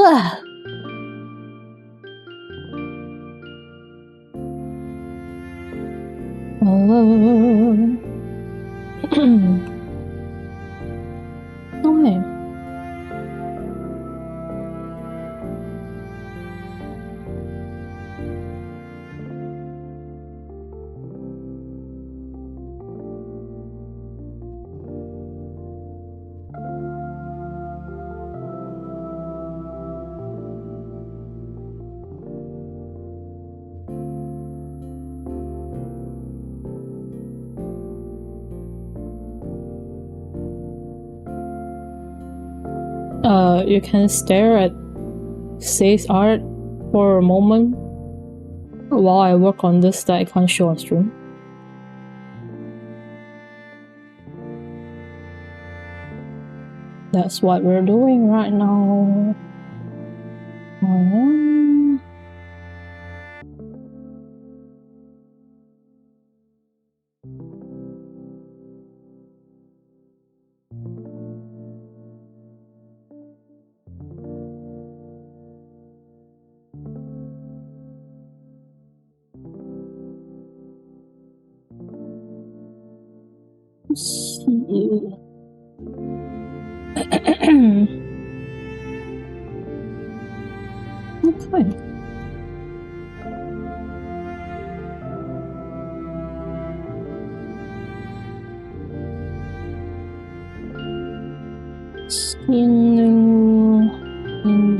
Ugh. Okay. You can stare at Say's art for a moment while I work on this that I can't show on stream. That's what we're doing right now. Okay. Shin and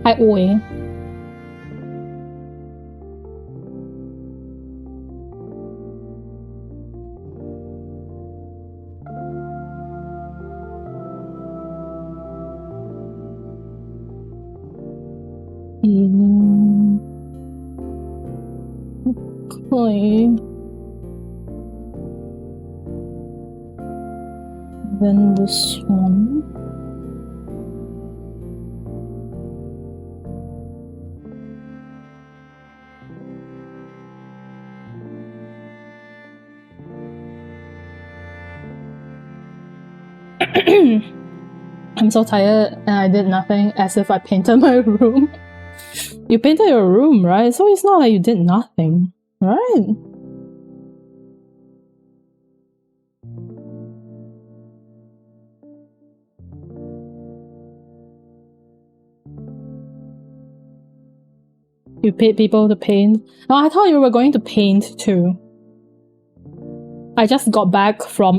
I ủi. Okay. Then this one. I'm so tired and I did nothing, as if I painted my room. You painted your room, right? So it's not like you did nothing, right? You paid people to paint? No, I thought you were going to paint too. I just got back from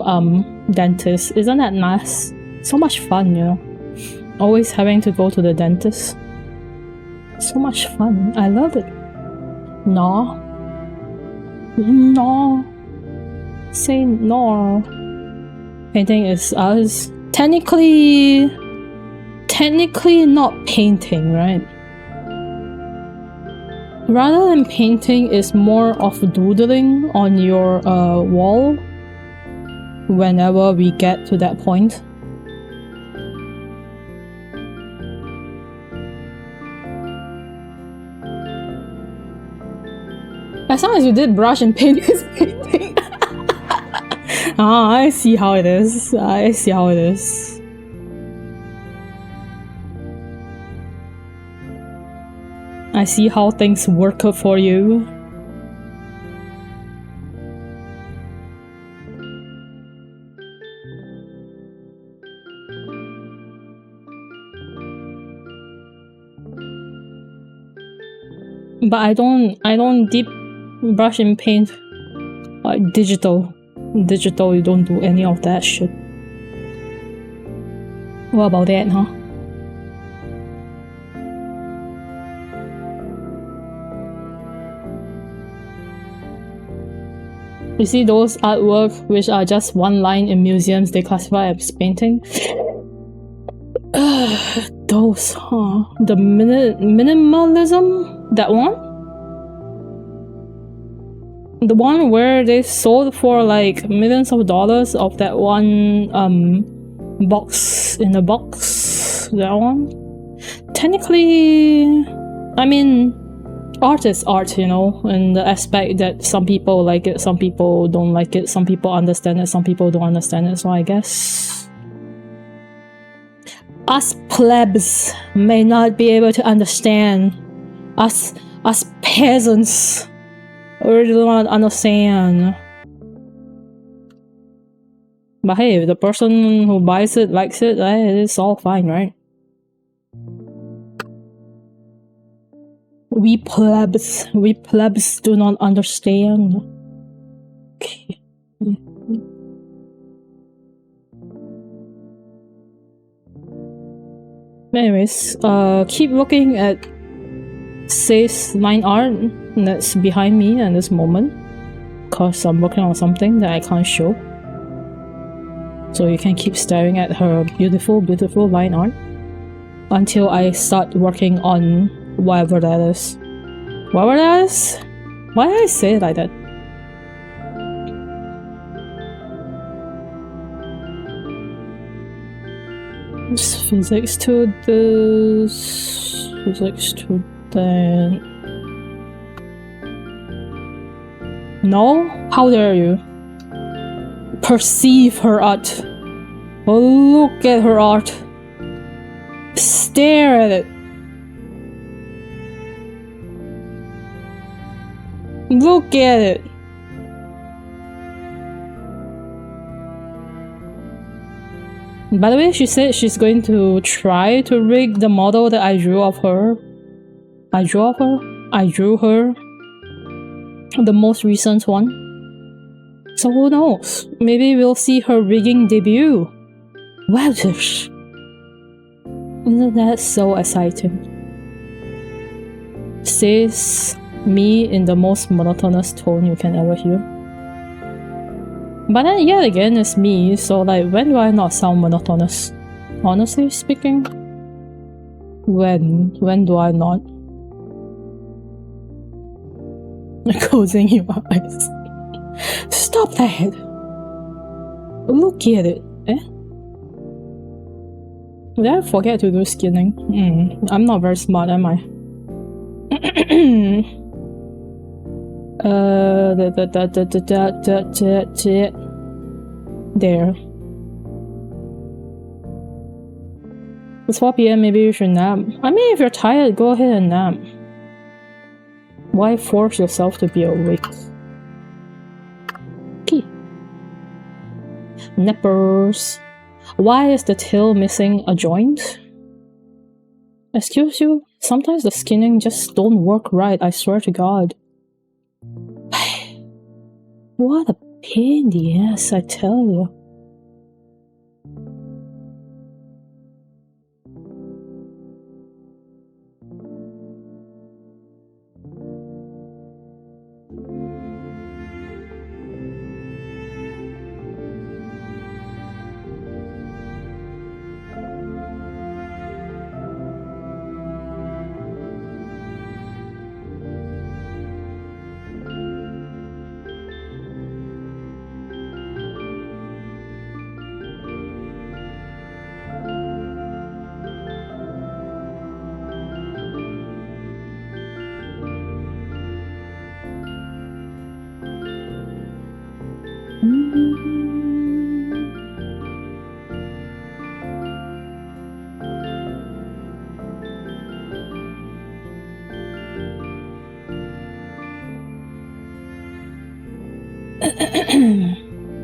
dentist. Isn't that nice? So much fun, you know? Always having to go to the dentist. So much fun. I love it. No. No. Say no. Painting is us. Technically not painting, right? Rather than painting, is more of doodling on your wall whenever we get to that point. As long as you did brush and paint, is painting. Ah, I see how it is. I see how it is. I see how things work for you. But I don't deep brush and paint like digital. Digital, you don't do any of that shit. What about that, huh? You see those artwork which are just one line in museums, they classify as painting? Those, huh? The minimalism? That one? The one where they sold for like millions of dollars of that one box in a box. That one? Technically, I mean, art is art, you know, in the aspect that some people like it, some people don't like it, some people understand it, some people don't understand it. So I guess us plebs may not be able to understand. Us peasants really don't understand. But hey, if the person who buys it likes it, it's all fine, right? We plebs do not understand. Okay. Anyways, keep looking at Say's line art that's behind me at this moment, cause I'm working on something that I can't show. So you can keep staring at her beautiful, beautiful line art until I start working on whatever that is. Whatever that is? Why did I say it like that? It's physics to this, physics to that. No? How dare you? Perceive her art. Look at her art. Stare at it. Look at it. By the way, she said she's going to try to rig the model that I drew of her. I drew her. The most recent one. So who knows? Maybe we'll see her rigging debut. Wow, isn't that so exciting? Says me in the most monotonous tone you can ever hear. But then yet again, it's me, so like, when do I not sound monotonous? Honestly speaking, when do I not? Closing your eyes. Stop that! Look at it, eh? Did I forget to do skinning? I'm not very smart, am I? There. It's 4 PM, maybe you should nap. I mean, if you're tired, go ahead and nap. Why force yourself to be awake? Okay. Nappers. Why is the tail missing a joint? Excuse you? Sometimes the skinning just don't work right, I swear to God. What a pain in the ass, I tell you.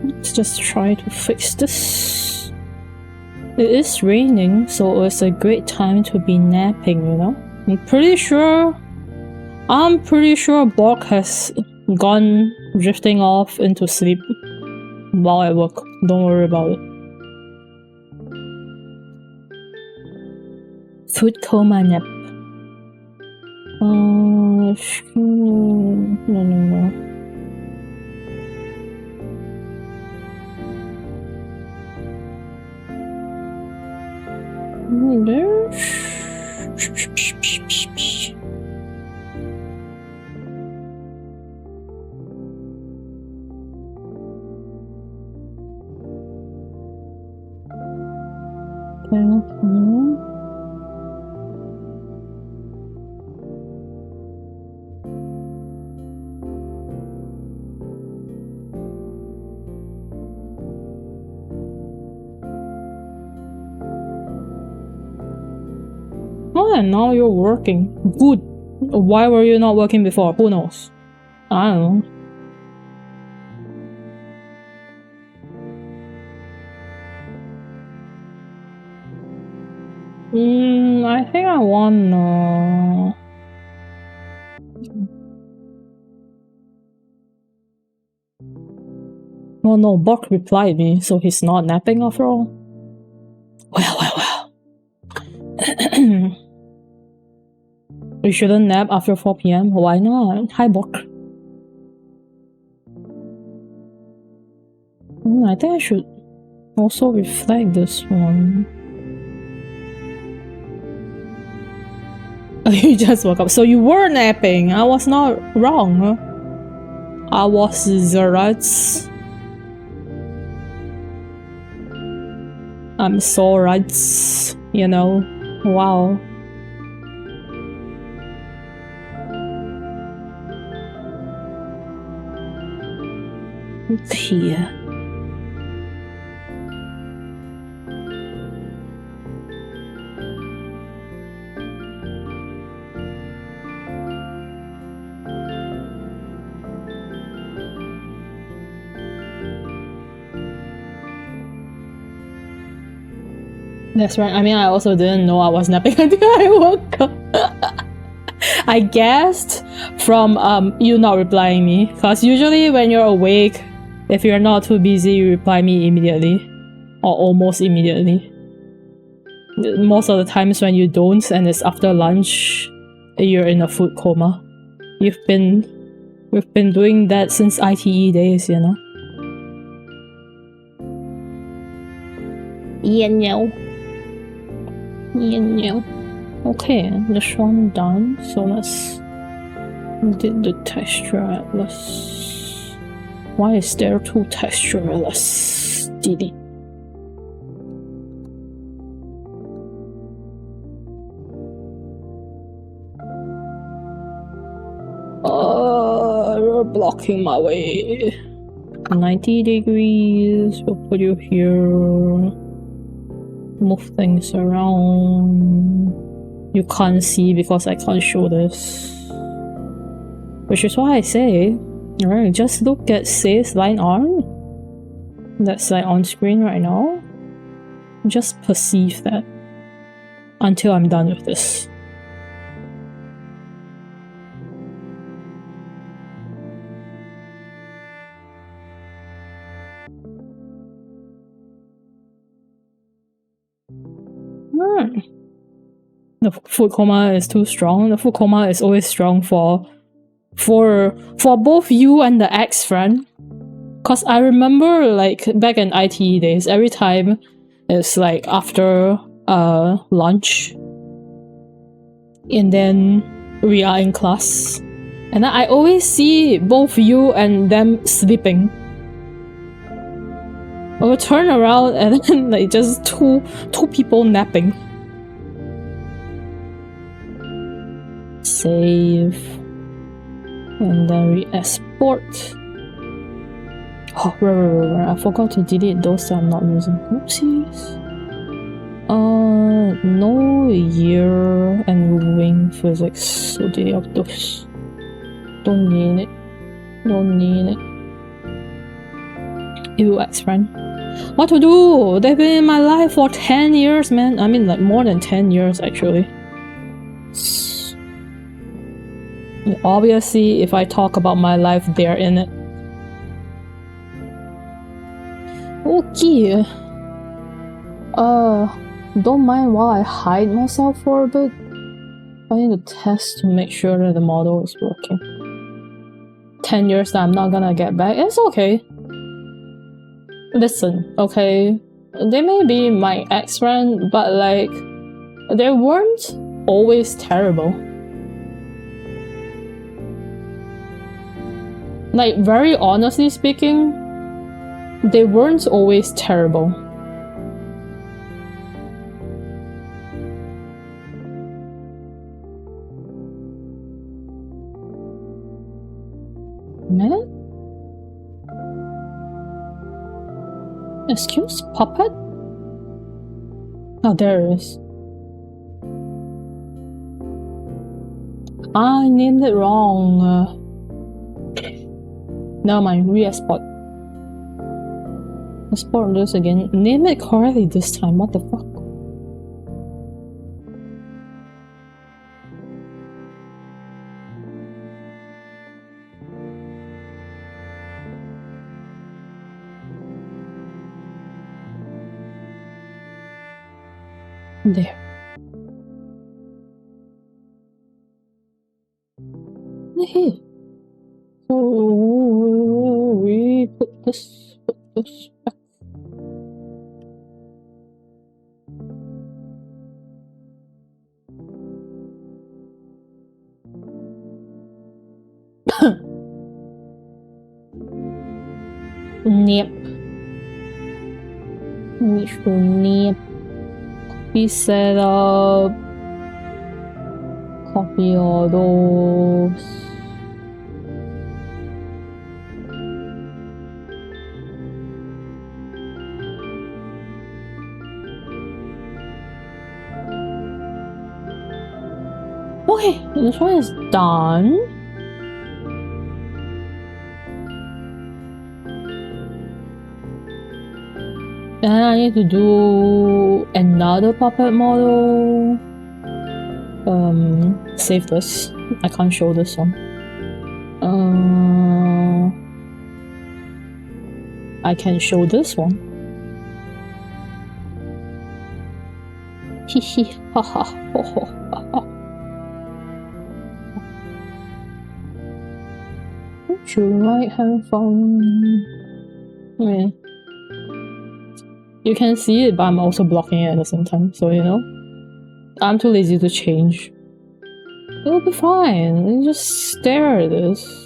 Let's just try to fix this. It is raining, so it's a great time to be napping, you know? I'm pretty sure I'm pretty sure Bork has gone drifting off into sleep while at work. Don't worry about it. Food coma nap. No. Oh, and now you're working. Good. Why were you not working before? Who knows? I don't know. I think I wanna... Oh no, Bork replied me, so he's not napping after all. Well. You shouldn't nap after 4 PM. Why not? Hi, Bork. I think I should also reflect this one. You just woke up. So you were napping. I was not wrong. I was the right. I'm so right. You know. Wow. Here. That's right. I mean, I also didn't know I was napping until I woke up. I guessed from you not replying me, because usually when you're awake, if you're not too busy, you reply me immediately, or almost immediately. Most of the times when you don't, and it's after lunch, you're in a food coma. We've been doing that since ITE days, you know. Yeah. Okay, this one done. So let's did the texture atlas. Why is there 2 texture atlas? Delete. You're blocking my way. 90 degrees. We'll put you here. Move things around. You can't see because I can't show this. Which is why I say, alright, just look at Say's line arm. That's like on screen right now. Just perceive that until I'm done with this. The food coma is too strong. The food coma is always strong for both you and the ex friend. Cause I remember like back in ITE days, every time it's like after lunch, and then we are in class, and I always see both you and them sleeping. I would turn around and then like just two people napping. Save. And then we export. Oh, right. I forgot to delete those that I'm not using. Oopsies. No year and moving physics. So delete of those. Don't need it. Ew, ex-friend. What to do? They've been in my life for 10 years, man. I mean, like more than 10 years, actually. Obviously, if I talk about my life, they're in it. Okay. Don't mind while I hide myself for a bit. I need to test to make sure that the model is working. 10 years that I'm not gonna get back. It's okay. Listen, okay? They may be my ex-friend, but like, they weren't always terrible. Like, very honestly speaking, they weren't always terrible. Man? Excuse? Puppet? Oh, there it is. I named it wrong. Never mind, re-export. Export this again. Name it correctly this time, what the fuck? There. Hey. So we put this back. Nip. Need to nip. Copy setup. Copy all those. Okay, this one is done. And I need to do another puppet model. Save this. I can't show this one. I can show this one. Hihi, haha, ho ho, haha. Put your right hand phone. Yeah. You can see it, but I'm also blocking it at the same time, so you know. I'm too lazy to change. It'll be fine. You just stare at this.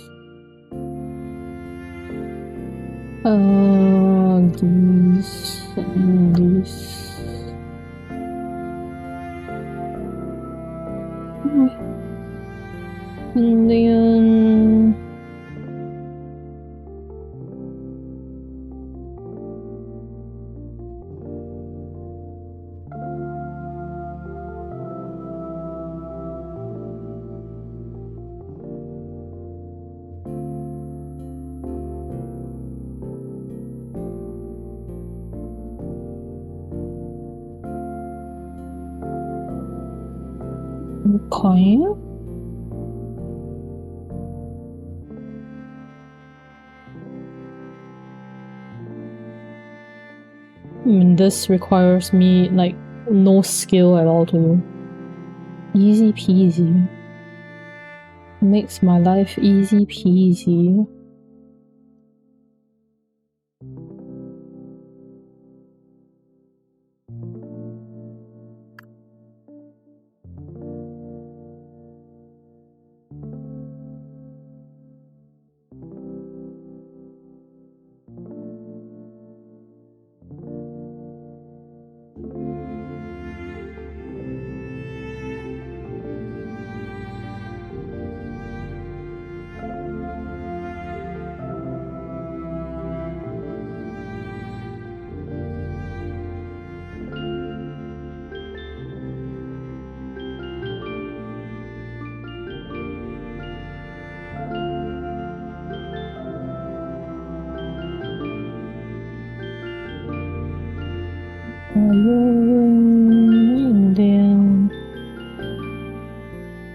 These and these. And then okay. I mean, this requires me like no skill at all to do. Easy peasy. Makes my life easy peasy.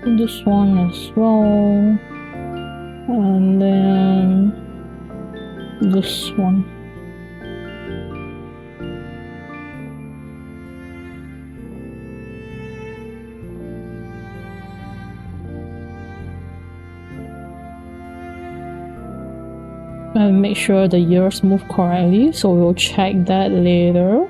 this one as well, and then this one. And make sure the ears move correctly, so we'll check that later.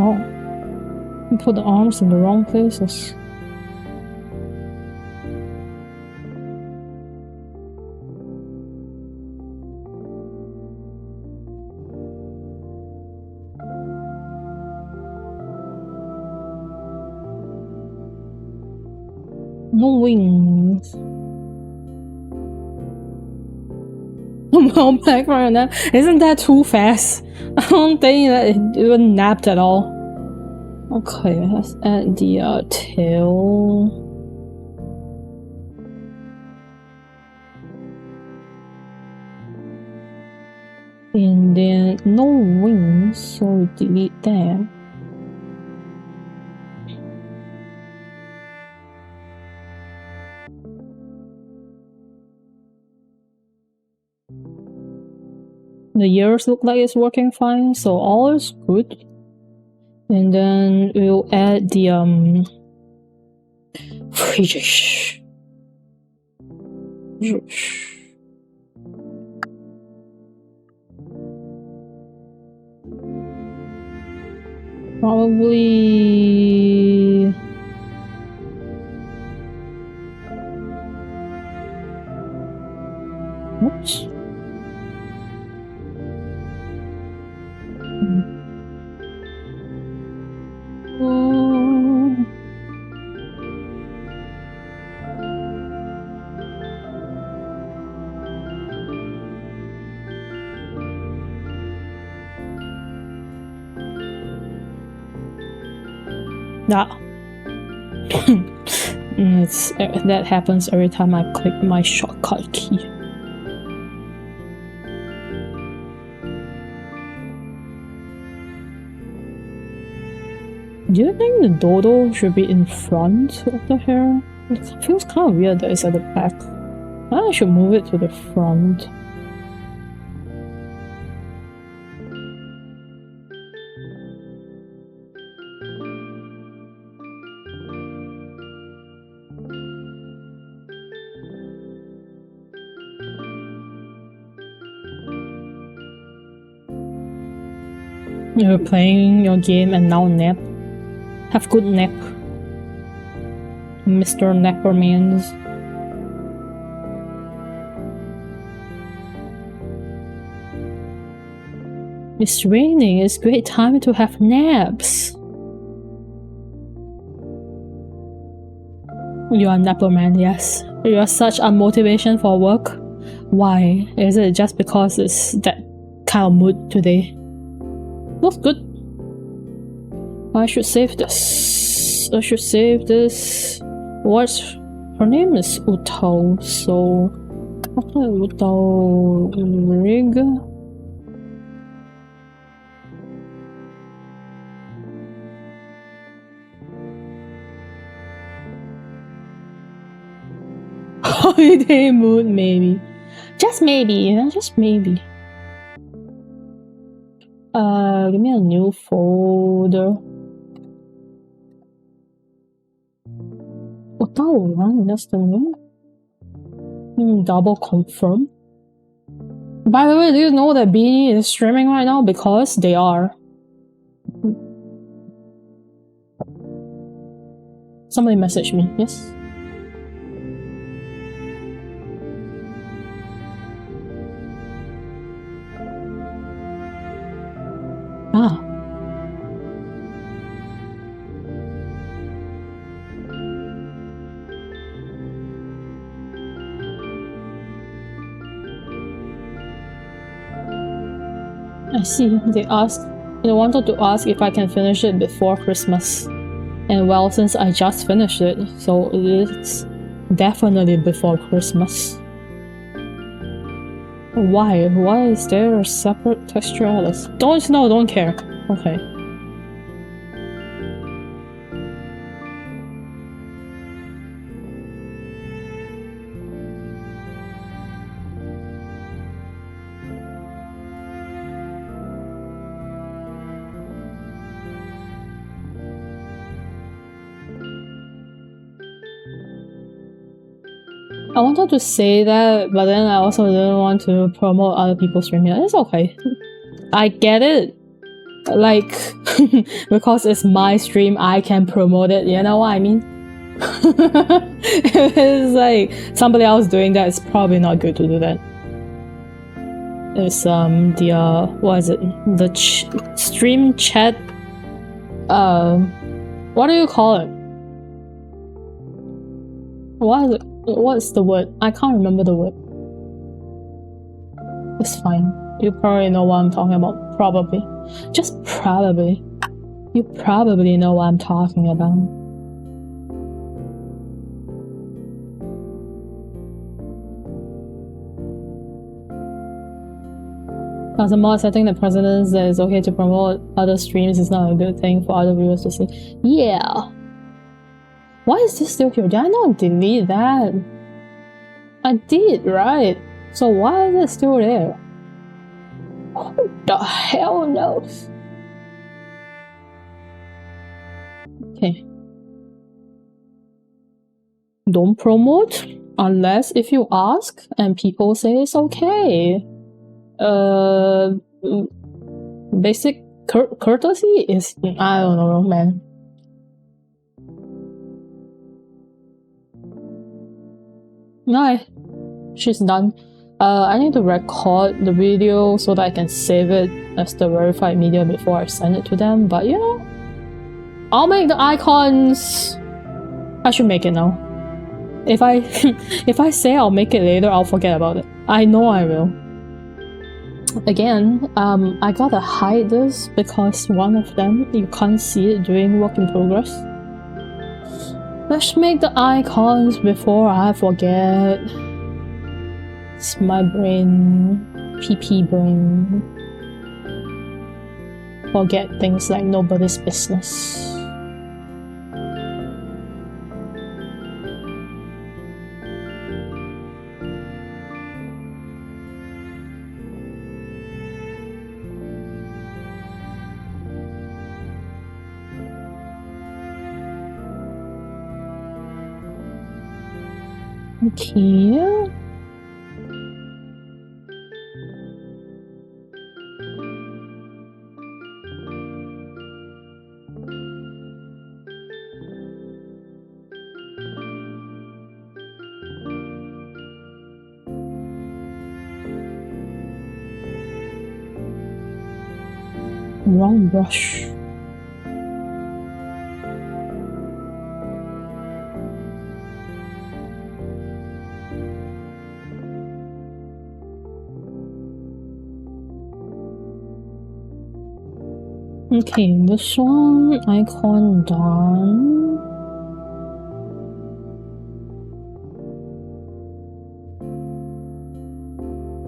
Oh, we put the arms in the wrong places. No wings. Well, back right now. Isn't that too fast? I don't think that it even napped at all. Okay, let's add the tail. And then no wings, so delete that. The ears look like it's working fine, so all is good. And then we'll add the probably oops. That happens every time I click my shortcut key. Do you think the dodo should be in front of the hair? It feels kind of weird that it's at the back. I should move it to the front. You're playing your game and now nap. Have good nap, Mr. Nappermans. It's raining, it's great time to have naps. You are Napperman, yes. You are such a motivation for work. Why? Is it just because it's that kind of mood today? Looks good. I should save this. What's her name is Utao, so Utao rig. Holiday mood, maybe. Just maybe, you know, just maybe. Give me a new folder. Utao, right? That's the name. Double confirm. By the way, do you know that Beanie is streaming right now? Because they are. Somebody messaged me, yes? Ah. I see. They wanted to ask if I can finish it before Christmas. And well, since I just finished it, so it's definitely before Christmas. Why? Why is there a separate texture atlas? Don't know, don't care. Okay. I wanted to say that, but then I also didn't want to promote other people's stream here. It's okay. I get it. Like, because it's my stream, I can promote it, you know what I mean? If it's like somebody else doing that, it's probably not good to do that. It's what is it? The stream chat, what do you call it? What is it? What's the word? I can't remember the word. It's fine. You probably know what I'm talking about. Probably. Just probably. You probably know what I'm talking about. As a mod, setting the precedence that it's okay to promote other streams is not a good thing for other viewers to see. Yeah. Why is this still here? Did I not delete that? I did, right? So why is it still there? Who the hell knows? Okay. Don't promote unless if you ask and people say it's okay. Basic courtesy is, I don't know, man. No, she's done. I need to record the video so that I can save it as the verified media before I send it to them, but you know, I'll make the icons. I should make it now. If I if I say I'll make it later, I'll forget about it. I know I will. Again, I gotta hide this because one of them, you can't see it during work in progress. Let's make the icons before I forget. It's my brain, PP brain. Forget things like nobody's business. Okay. Wrong brush. Okay, this one, icon done.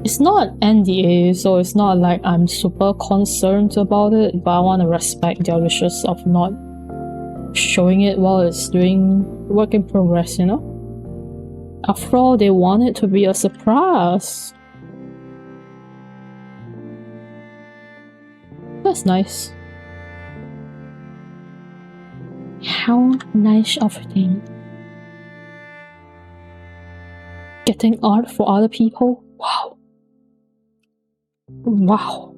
It's not NDA, so it's not like I'm super concerned about it, but I want to respect their wishes of not showing it while it's doing work in progress, you know? After all, they want it to be a surprise. That's nice. How nice of them. Getting art for other people? Wow. Wow.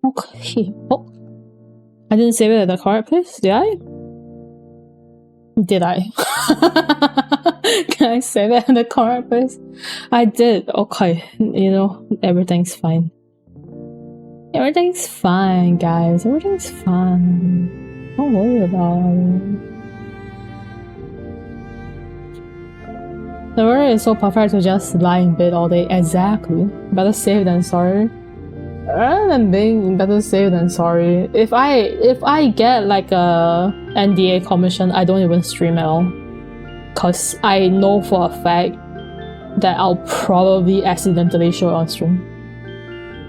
Okay. Oh. I didn't save it at the correct place, did I? Did I? Can I save it at the correct place? I did. Okay. You know, everything's fine. Everything's fine, guys. Everything's fine. Don't worry about it. The word is so perfect to just lie in bed all day. Exactly. Better safe than sorry. Rather than being better safe than sorry, if I get like a NDA commission, I don't even stream at all. Cause I know for a fact that I'll probably accidentally show it on stream.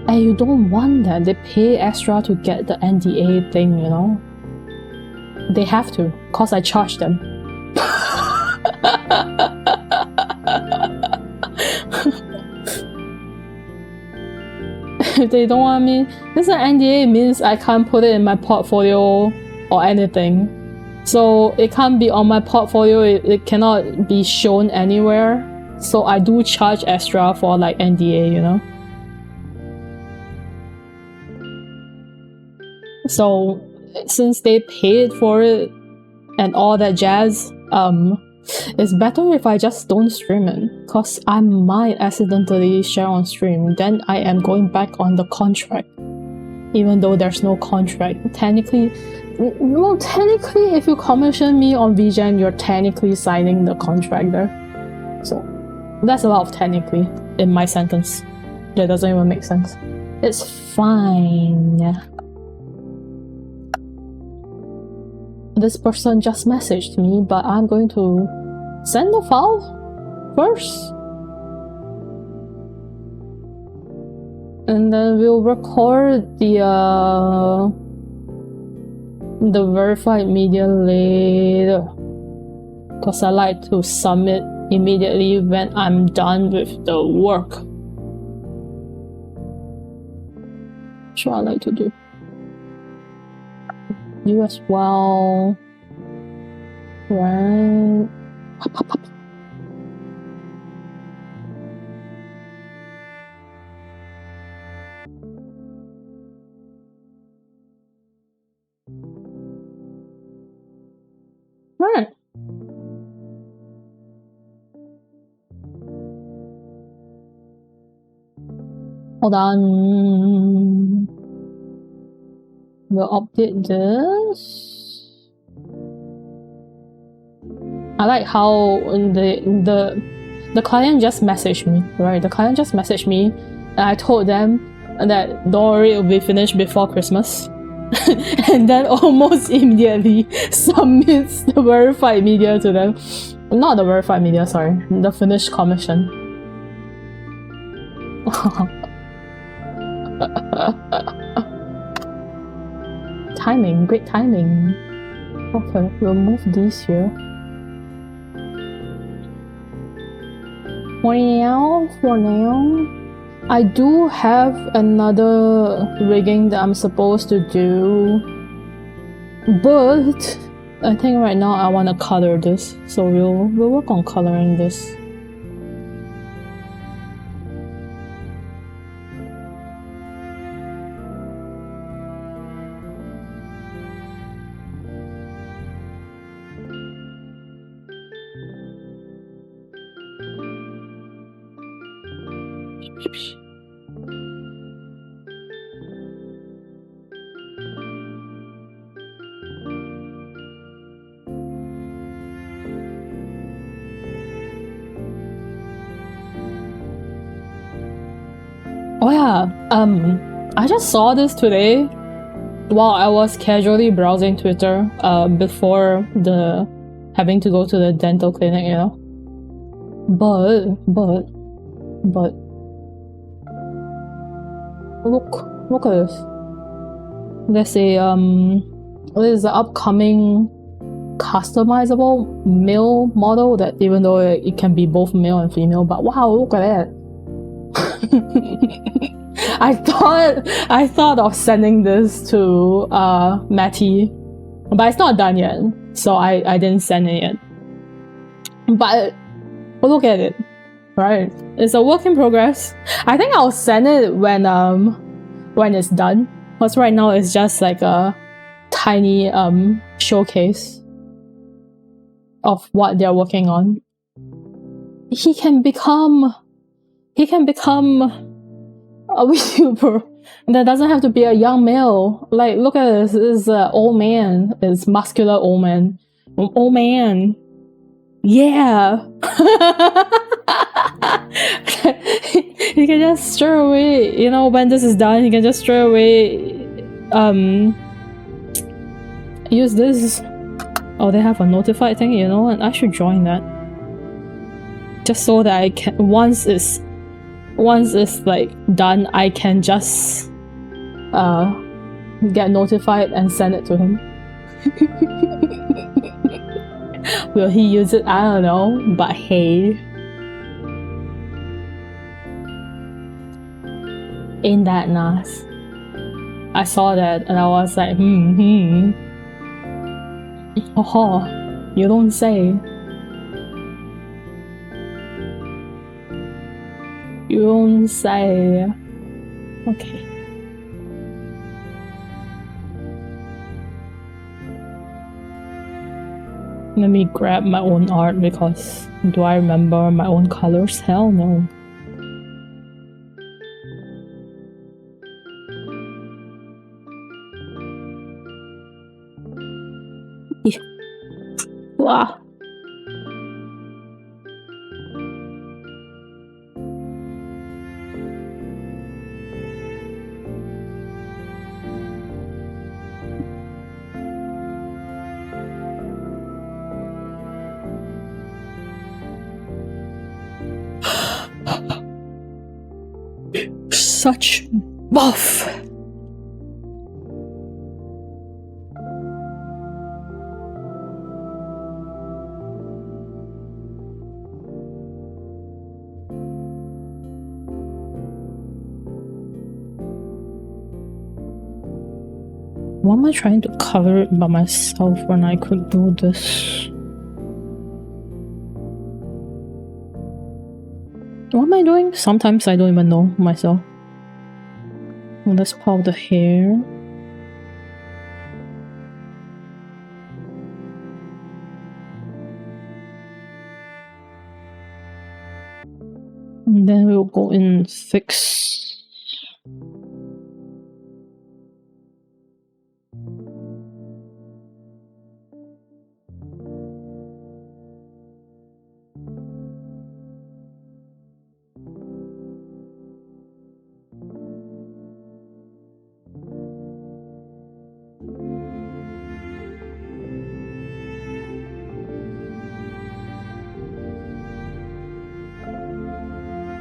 And you don't want that. They pay extra to get the NDA thing, you know? They have to, cause I charge them. If they don't want me, this NDA means I can't put it in my portfolio or anything. So it can't be on my portfolio, it cannot be shown anywhere. So I do charge extra for like NDA, you know? So since they paid for it and all that jazz, it's better if I just don't stream it, cause I might accidentally share on stream. Then I am going back on the contract, even though there's no contract. Technically, well, technically, if you commission me on VGen, you're technically signing the contract there. So that's a lot of technically in my sentence. That doesn't even make sense. It's fine. This person just messaged me, but I'm going to send the file first. And then we'll record the verified media later. Because I like to submit immediately when I'm done with the work. That's what I like to do. You as well. Right. Right. Hold on. We'll update this. I like how the client just messaged me, right? The client just messaged me and I told them that don't worry, it'll be finished before Christmas. And then almost immediately submits the verified media to them. Not the verified media, sorry. The finished commission. Timing, great timing. Okay, we'll move these here. For now, I do have another rigging that I'm supposed to do, but I think right now I want to color this, so we'll work on coloring this. Oh yeah, I just saw this today while I was casually browsing Twitter before having to go to the dental clinic, you know. But look at this. There's there's an upcoming customizable male model that, even though it can be both male and female, but wow, look at that. I thought of sending this to Matty, but it's not done yet, so I didn't send it yet. But look at it, right? It's a work in progress. I think I'll send it when it's done, because right now it's just like a tiny showcase of what they're working on. He can become a VTuber that doesn't have to be a young male. Like, look at this. This is an old man. It's muscular old man. Old man. Yeah. He can just straight away, you know, when this is done, he can just straight away use this. Oh, they have a notified thing, you know, and I should join that. Just so that I can, once it's like done, I can just get notified and send it to him. Will he use it? I don't know, but hey. Ain't that nice? I saw that and I was like, Oh, you don't say. You don't say. Okay. Let me grab my own art because do I remember my own colors? Hell no. Yeah. Wow. Such buff. Why am I trying to cover it by myself when I could do this? What am I doing? Sometimes I don't even know myself. Well, let's part the hair. And then we'll go in and fix.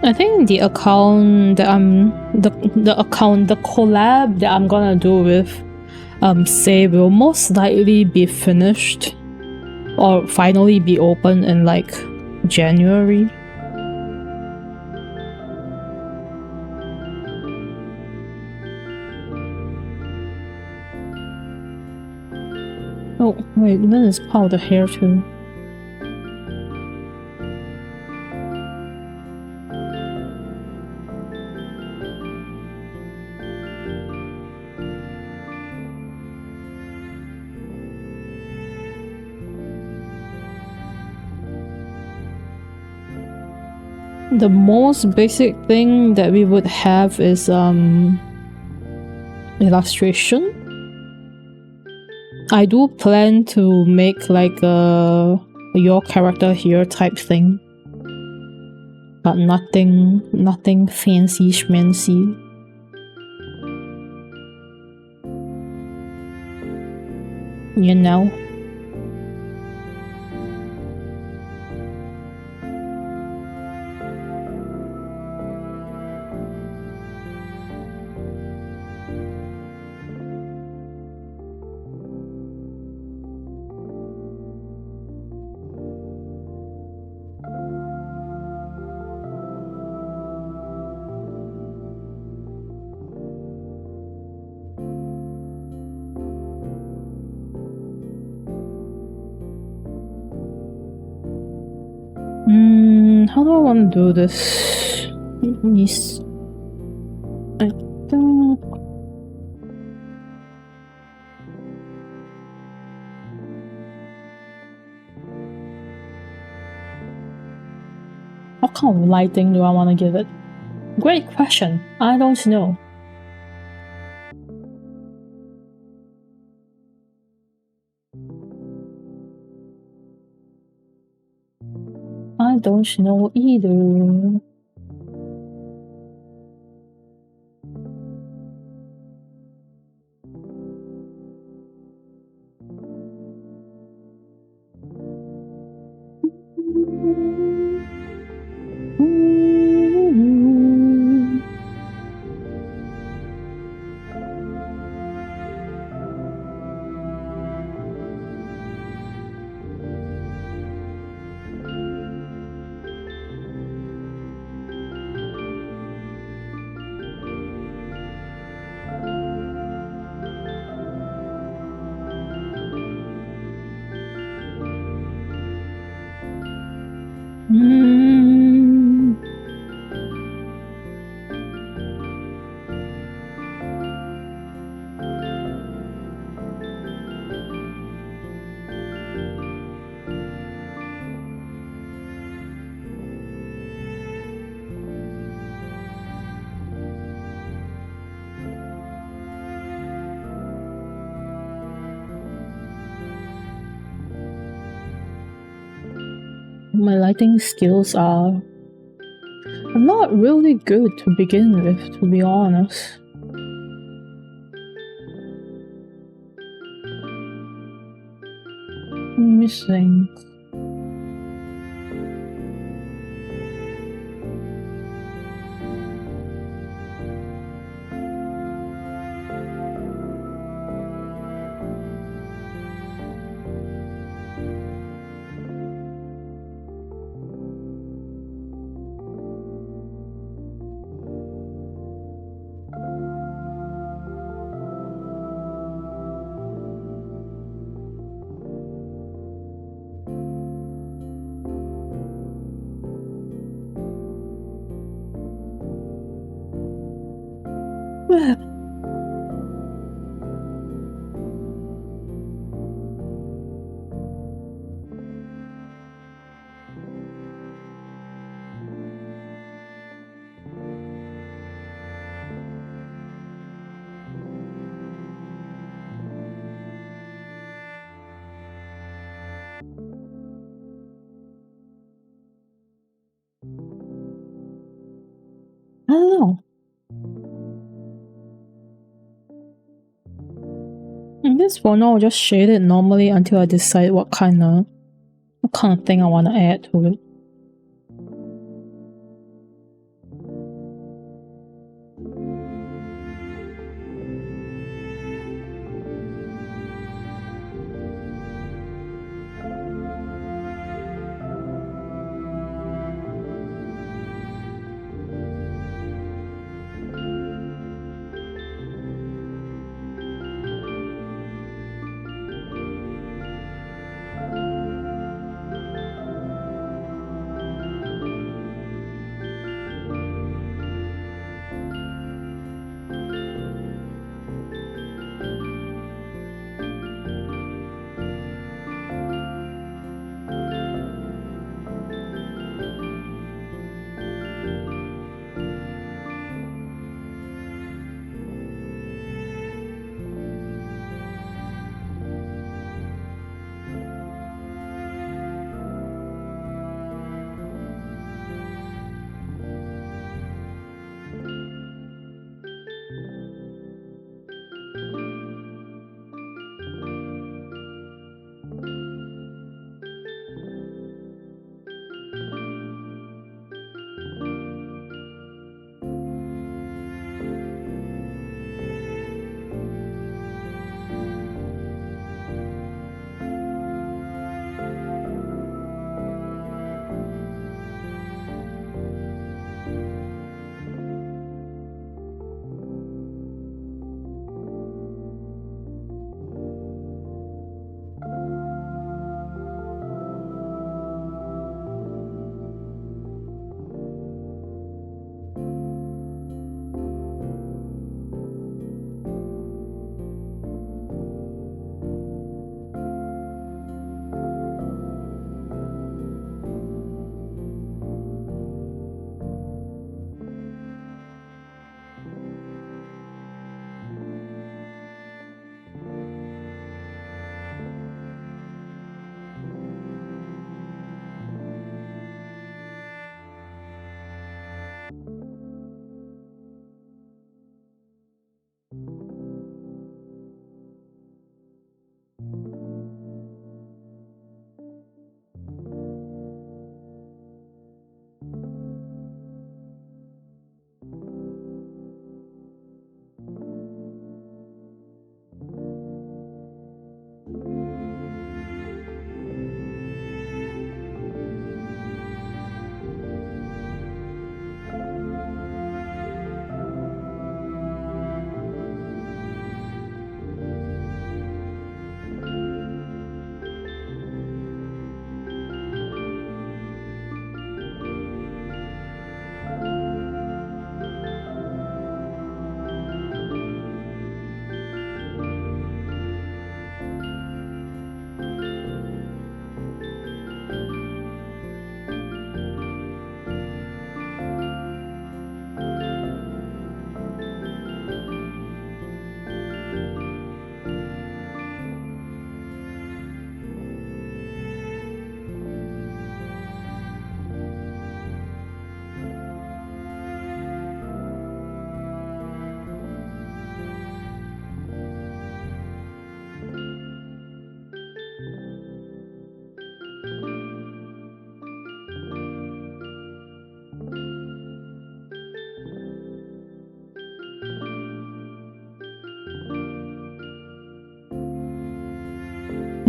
I think the account that the collab that I'm gonna do with Say will most likely be finished or finally be open in like January. Oh wait, then it's part of the hair too. The most basic thing that we would have is illustration. I do plan to make like a your character here type thing, but nothing fancy schmancy. You know. How do I want to do this? Yes. I don't. What kind of lighting do I want to give it? Great question. I don't know. I don't know either. My lighting skills are not really good to begin with, to be honest. Missing. I don't know. In this for now, I'll just shade it normally until I decide what kind of thing I want to add to it.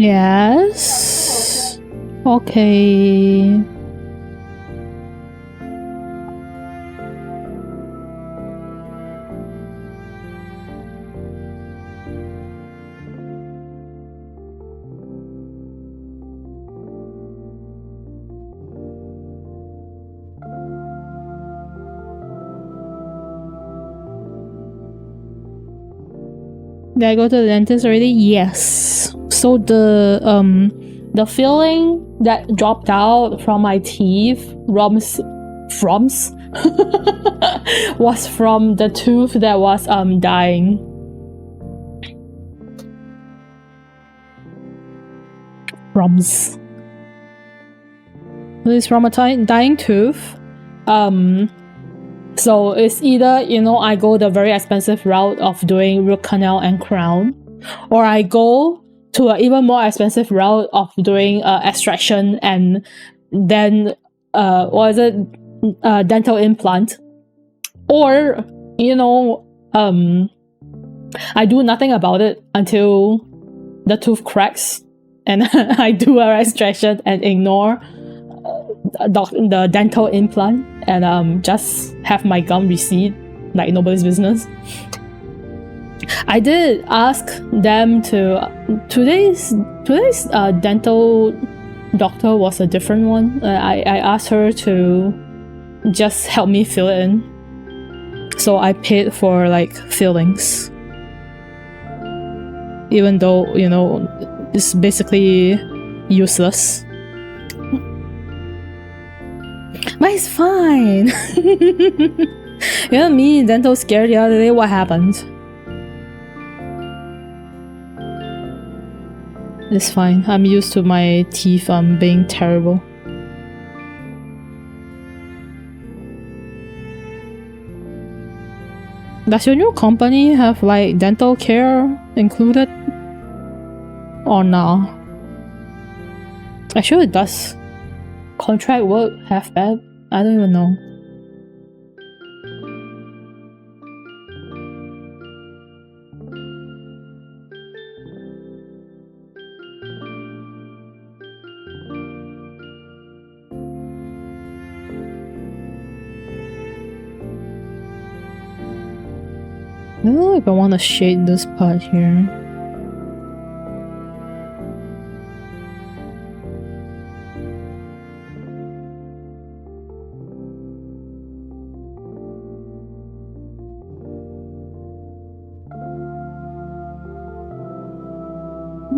Yes. Okay. Did I go to the dentist already? Yes. So the filling that dropped out from my teeth was from the tooth that was dying. Rums. This from a dying tooth. So it's either, you know, I go the very expensive route of doing root canal and crown, or I go to an even more expensive route of doing extraction and then dental implant, or, you know, I do nothing about it until the tooth cracks and I do a extraction and ignore the dental implant and just have my gum recede like nobody's business. I did ask them to today's dental doctor was a different one. I asked her to just help me fill it in, so I paid for like fillings, even though, you know, it's basically useless. But it's fine. You know me, dental scared the other day. What happened? It's fine. I'm used to my teeth being terrible. Does your new company have like dental care included? Or no? Actually it does. Contract work half bad? I don't even know. I don't know if I want to shade this part here.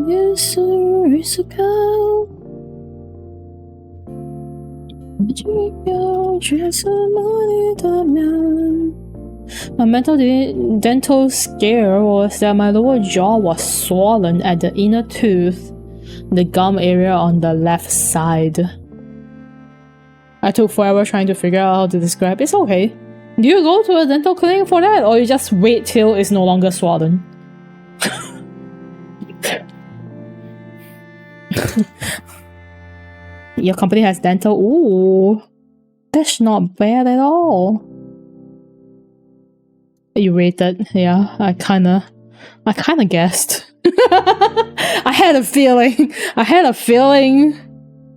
Yes, sir, it's a cow. My mental dental scare was that my lower jaw was swollen at the inner tooth, the gum area on the left side. I took forever trying to figure out how to describe. It's okay. Do you go to a dental clinic for that, or you just wait till it's no longer swollen? Your company has dental? Ooh, that's not bad at all. You rated? Yeah, I kinda guessed. I had a feeling. I had a feeling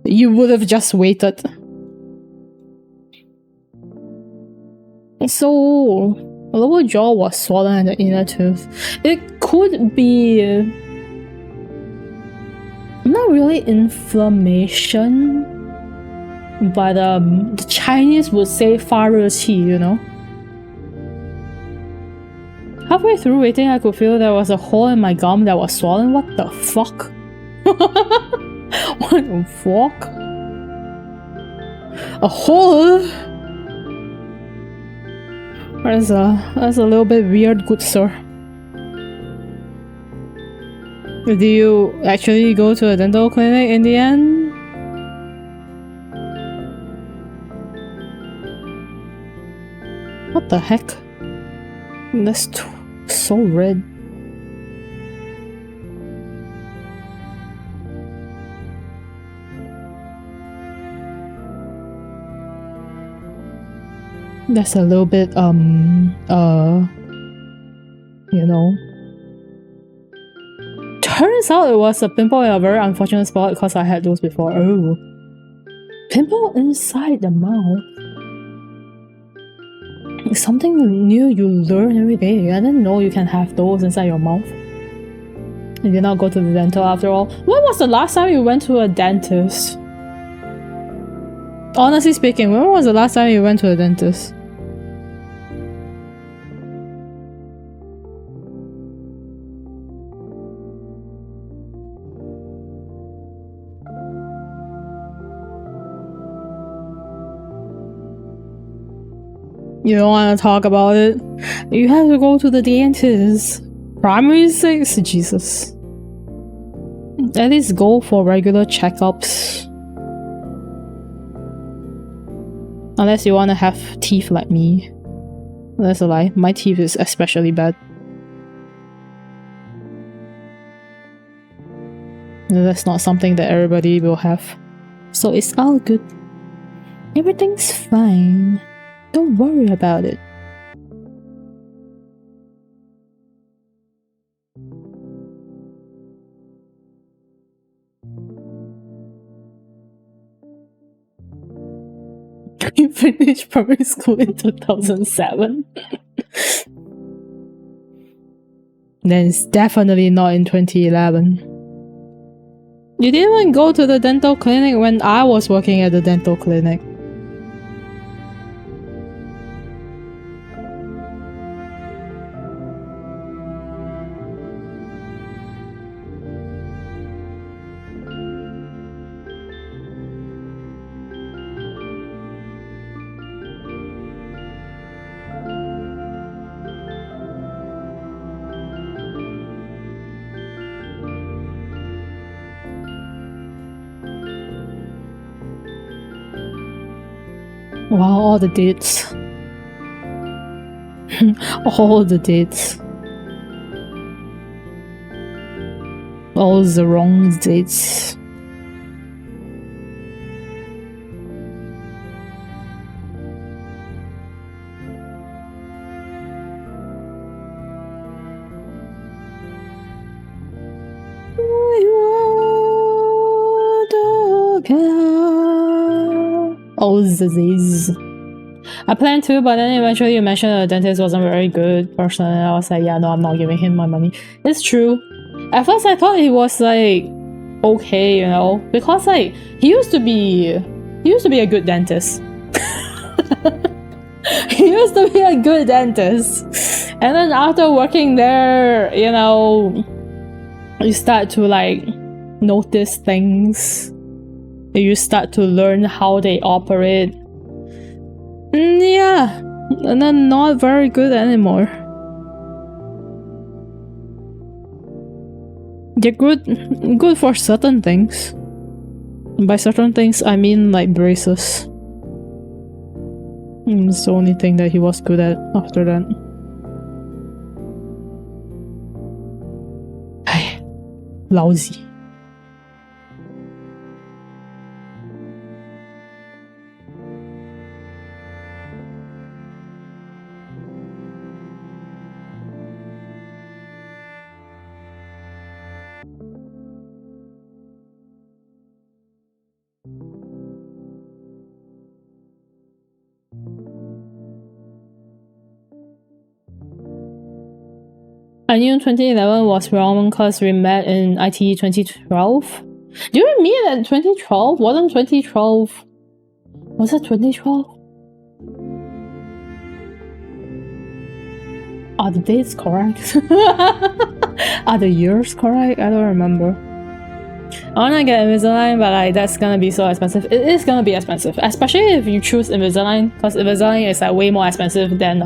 you would have just waited. So, lower jaw was swollen at the inner tooth. It could be not really inflammation, but the Chinese would say 发热气, you know. Halfway through waiting, I could feel there was a hole in my gum that was swollen. What the fuck? What the fuck? A hole? That's a little bit weird, good sir. Do you actually go to a dental clinic in the end? What the heck? That's so red. That's a little bit, you know, Turns out it was a pimple in a very unfortunate spot because I had those before. Oh. Pimple inside the mouth. It's something new you learn every day. I didn't know you can have those inside your mouth. You did not go to the dental after all. When was the last time you went to a dentist? Honestly speaking, when was the last time you went to a dentist? You don't want to talk about it? You have to go to the dentist. Primary 6? Jesus. At least go for regular checkups. Unless you want to have teeth like me. That's a lie. My teeth is especially bad. That's not something that everybody will have. So it's all good. Everything's fine. Don't worry about it. You finished primary school in 2007? Then it's definitely not in 2011. You didn't even go to the dental clinic when I was working at the dental clinic. Wow, all the dates. All the dates. All the wrong dates. All the disease. I planned to, but then eventually you mentioned the dentist wasn't a very good person, and I was like, yeah, no, I'm not giving him my money. It's true. At first I thought he was like okay, you know, because like he used to be a good dentist. He used to be a good dentist. And then after working there, you know, you start to like notice things. You start to learn how they operate. Yeah, and then not very good anymore. They're good for certain things. By certain things, I mean like braces. It's the only thing that he was good at after that. Ay, lousy. I knew 2011 was wrong because we met in IT 2012. Do you mean at 2012? Wasn't 2012? Was it 2012? Are the dates correct? Are the years correct? I don't remember. I wanna get Invisalign, but like that's gonna be so expensive. It is gonna be expensive, especially if you choose Invisalign, because Invisalign is like way more expensive than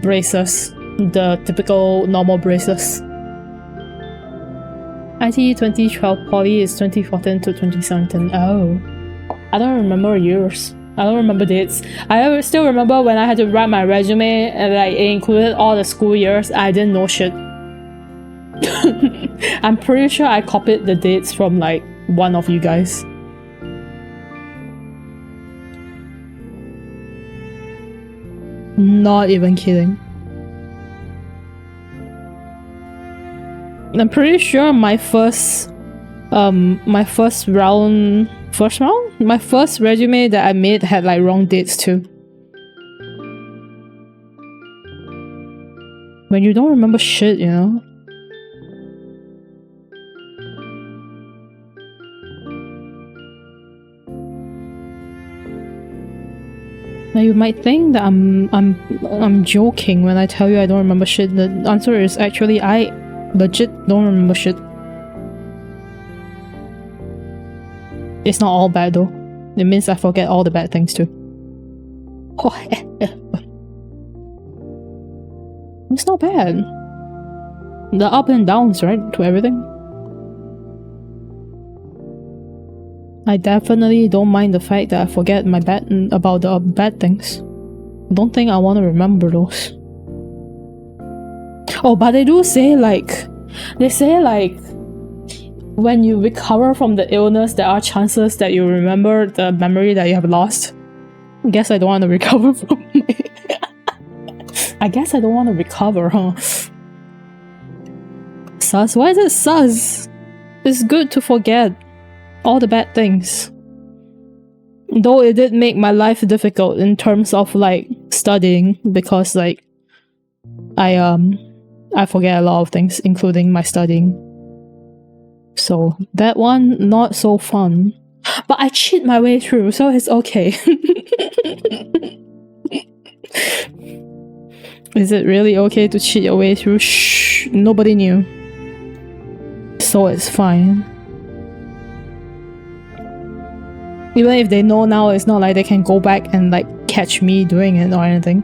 braces, the typical normal braces. IT 2012 poly is 2014 to 2017. Oh, I don't remember years. I don't remember dates. I still remember when I had to write my resume and like it included all the school years. I didn't know shit. I'm pretty sure I copied the dates from like one of you guys. Not even kidding. I'm pretty sure my first resume that I made had like wrong dates too. When you don't remember shit, you know? Now you might think that I'm joking when I tell you I don't remember shit. The answer is actually I legit don't remember shit. It's not all bad though. It means I forget all the bad things too. Oh, it's not bad. The up and downs, right, to everything. I definitely don't mind the fact that I forget about the bad things. I don't think I want to remember those. Oh, but they do say like, when you recover from the illness, there are chances that you remember the memory that you have lost. I guess I don't want to recover from it. I guess I don't want to recover, huh? Sus? Why is it sus? It's good to forget all the bad things. Though it did make my life difficult in terms of like studying, because like I forget a lot of things, including my studying. So that one, not so fun. But I cheat my way through, so it's okay. Is it really okay to cheat your way through? Shh, nobody knew. So it's fine. Even if they know now, it's not like they can go back and like catch me doing it or anything.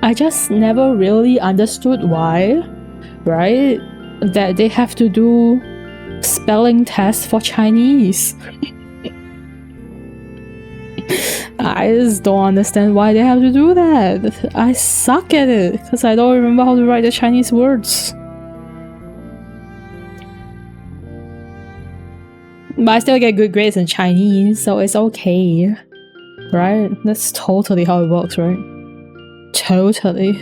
I just never really understood why, right? That they have to do spelling tests for Chinese. I just don't understand why they have to do that. I suck at it because I don't remember how to write the Chinese words. But I still get good grades in Chinese, so it's okay. Right? That's totally how it works, right? Totally.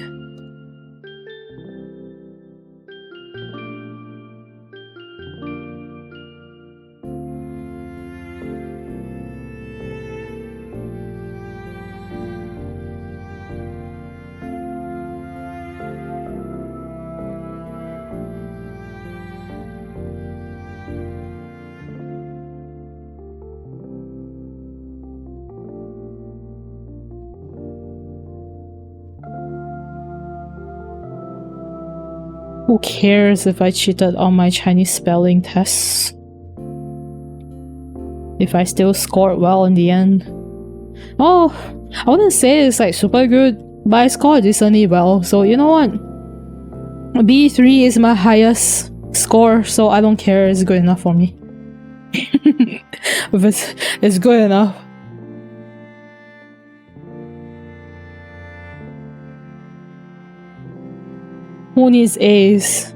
Who cares if I cheated on my Chinese spelling tests? If I still scored well in the end. Oh, I wouldn't say it's like super good, but I scored decently well, so you know what? B3 is my highest score, so I don't care, it's good enough for me. It's good enough. Who needs A's?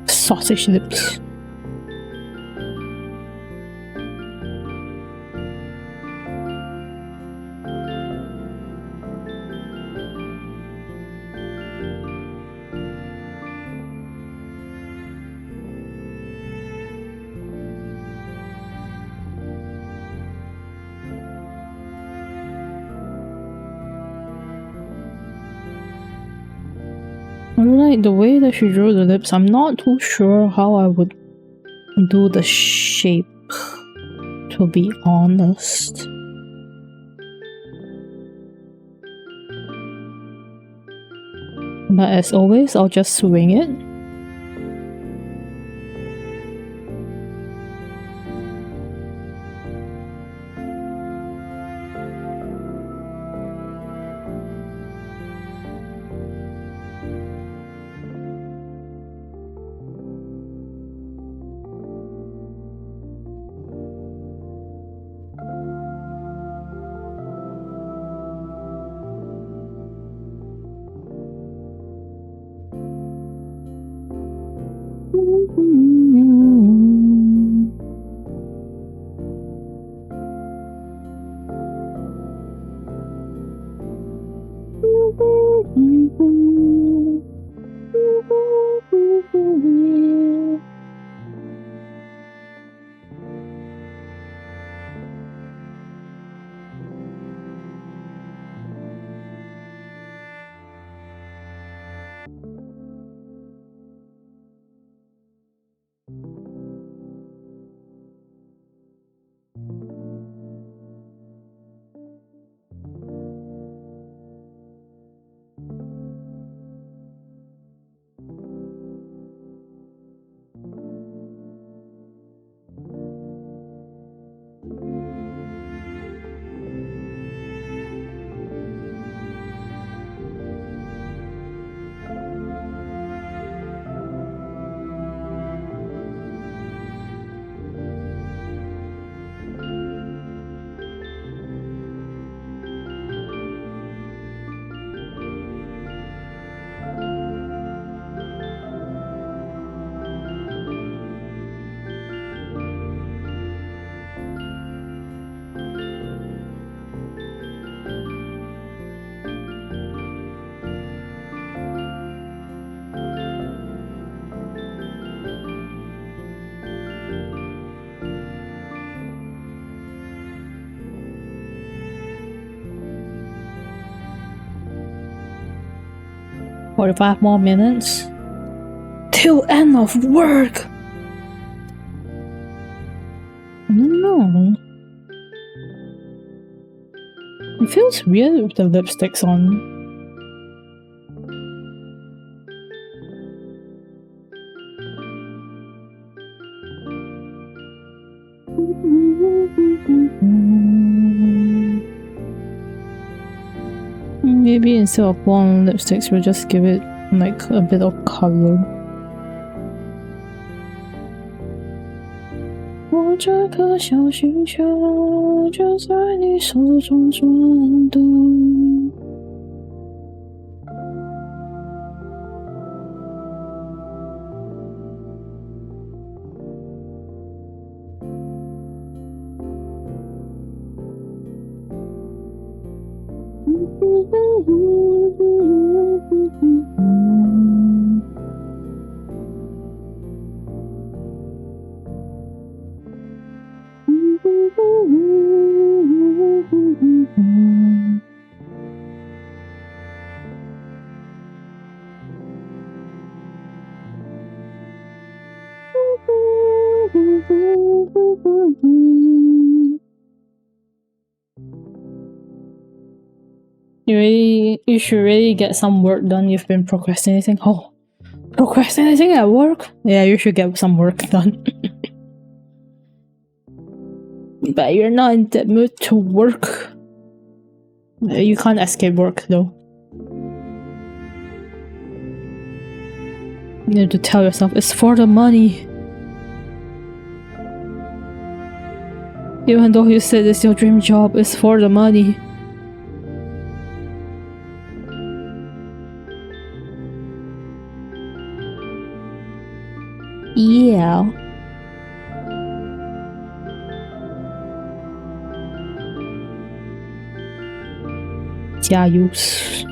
Sausage lips. Like the way that she drew the lips, I'm not too sure how I would do the shape, to be honest. But as always, I'll just swing it. "45 more minutes till end of work." I don't know. It feels weird with the lipsticks on. Maybe instead of blonde lipsticks, we'll just give it like a bit of color. 我这颗小星球就在你手中转动。You should really get some work done. You've been procrastinating. Oh, procrastinating at work? Yeah, you should get some work done. But you're not in the mood to work. You can't escape work though. You need to tell yourself it's for the money. Even though you said it's your dream job, it's for the money. Yeah. Jiayous.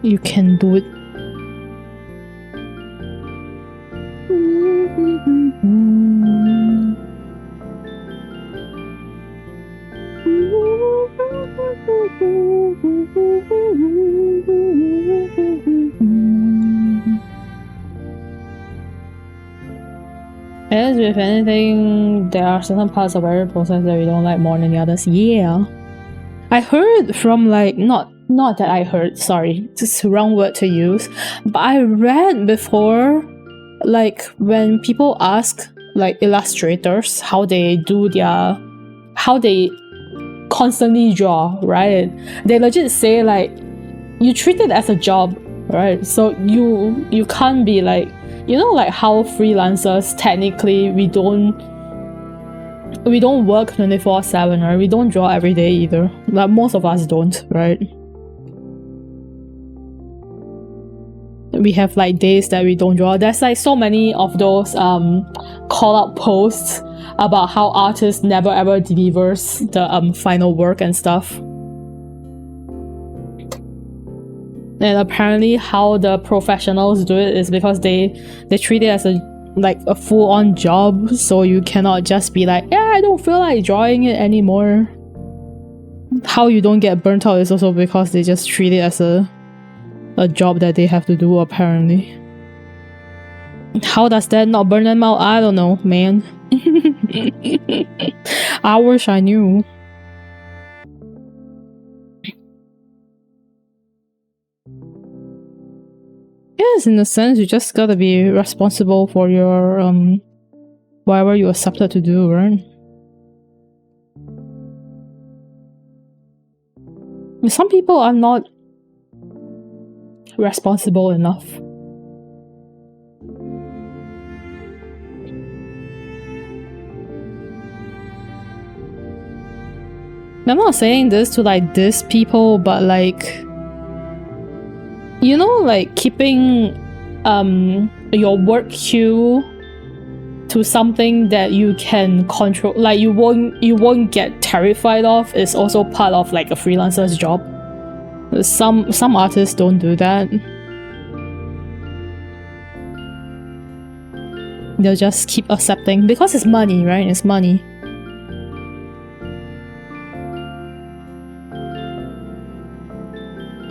You can do it. As with anything, there are certain parts of every process that we don't like more than the others. Yeah. I heard from like, not that I heard, sorry, it's the wrong word to use, but I read before, like when people ask like illustrators how they constantly draw, right? They legit say like, you treat it as a job, right? So you can't be like, you know, like how freelancers technically we don't work 24/7, right? We don't draw every day either. Like most of us don't, right? We have like days that we don't draw. There's like so many of those call out posts about how artists never ever delivers the final work and stuff. And apparently how the professionals do it is because they treat it as a full-on job, so you cannot just be like, yeah, I don't feel like drawing it anymore. How you don't get burnt out is also because they just treat it as a job that they have to do, apparently. How does that not burn them out? I don't know, man. I wish I knew. Yes, in a sense, you just gotta be responsible for your whatever you accepted to do, right? Some people are not responsible enough. I'm not saying this to like diss people, but like, you know, like keeping your work queue to something that you can control, like you won't get terrified of, is also part of like a freelancer's job. Some artists don't do that. They'll just keep accepting because it's money, right? It's money.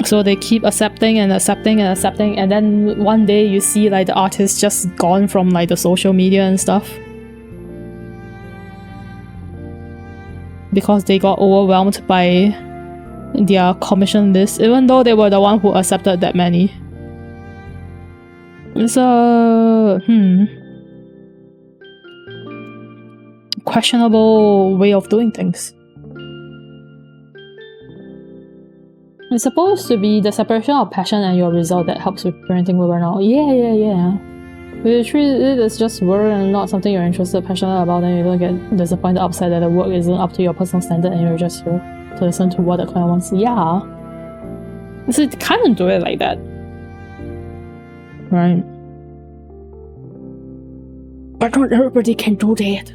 So they keep accepting and accepting and accepting, and then one day you see like the artist just gone from like the social media and stuff because they got overwhelmed by their commission list, even though they were the one who accepted that many. It's a questionable way of doing things. It's supposed to be the separation of passion and your result that helps with preventing burnout. Yeah. If you treat it as just work and not something you're interested, passionate about, then you don't get disappointed upset that the work isn't up to your personal standard and you're just here to listen to what the client wants. Yeah. So kind of do it like that. Right. But not everybody can do that.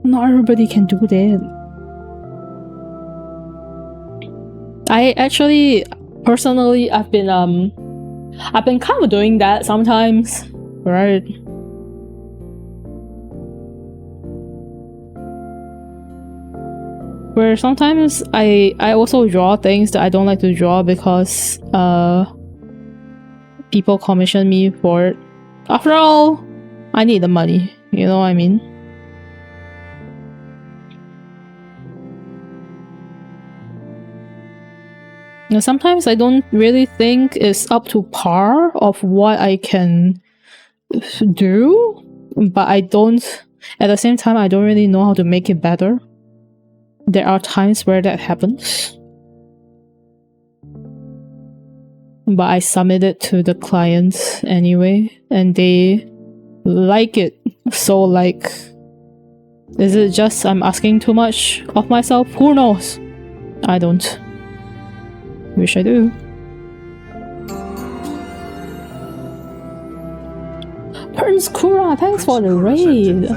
Not everybody can do that. I actually, personally, I've been kind of doing that sometimes, right? Where sometimes I also draw things that I don't like to draw because people commission me for it. After all, I need the money, you know what I mean? And sometimes I don't really think it's up to par of what I can do, but I don't, at the same time, I don't really know how to make it better. There are times where that happens. But I submit it to the clients anyway, and they like it. So like, is it just I'm asking too much of myself? Who knows? I don't. Wish I do. Prince Kura, thanks for the raid.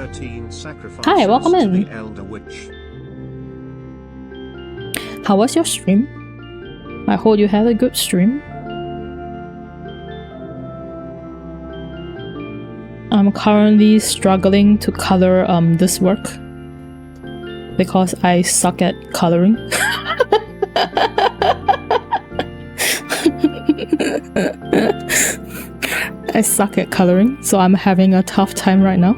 Hi, welcome in. How was your stream? I hope you had a good stream. I'm currently struggling to color this work because I suck at coloring. I suck at coloring, so I'm having a tough time right now.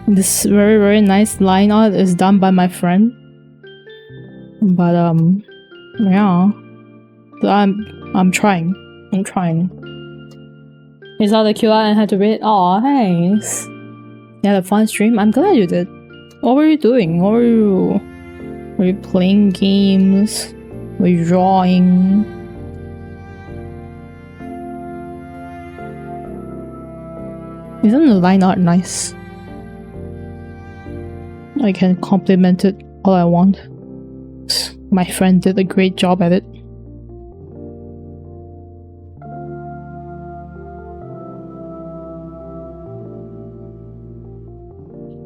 This very nice line art is done by my friend. But yeah. So I'm trying. You saw the QR and had to read. Aw, thanks. You had a fun stream? I'm glad you did. What were you doing? Were you playing games? Were you drawing? Isn't the line art nice? I can compliment it all I want. My friend did a great job at it.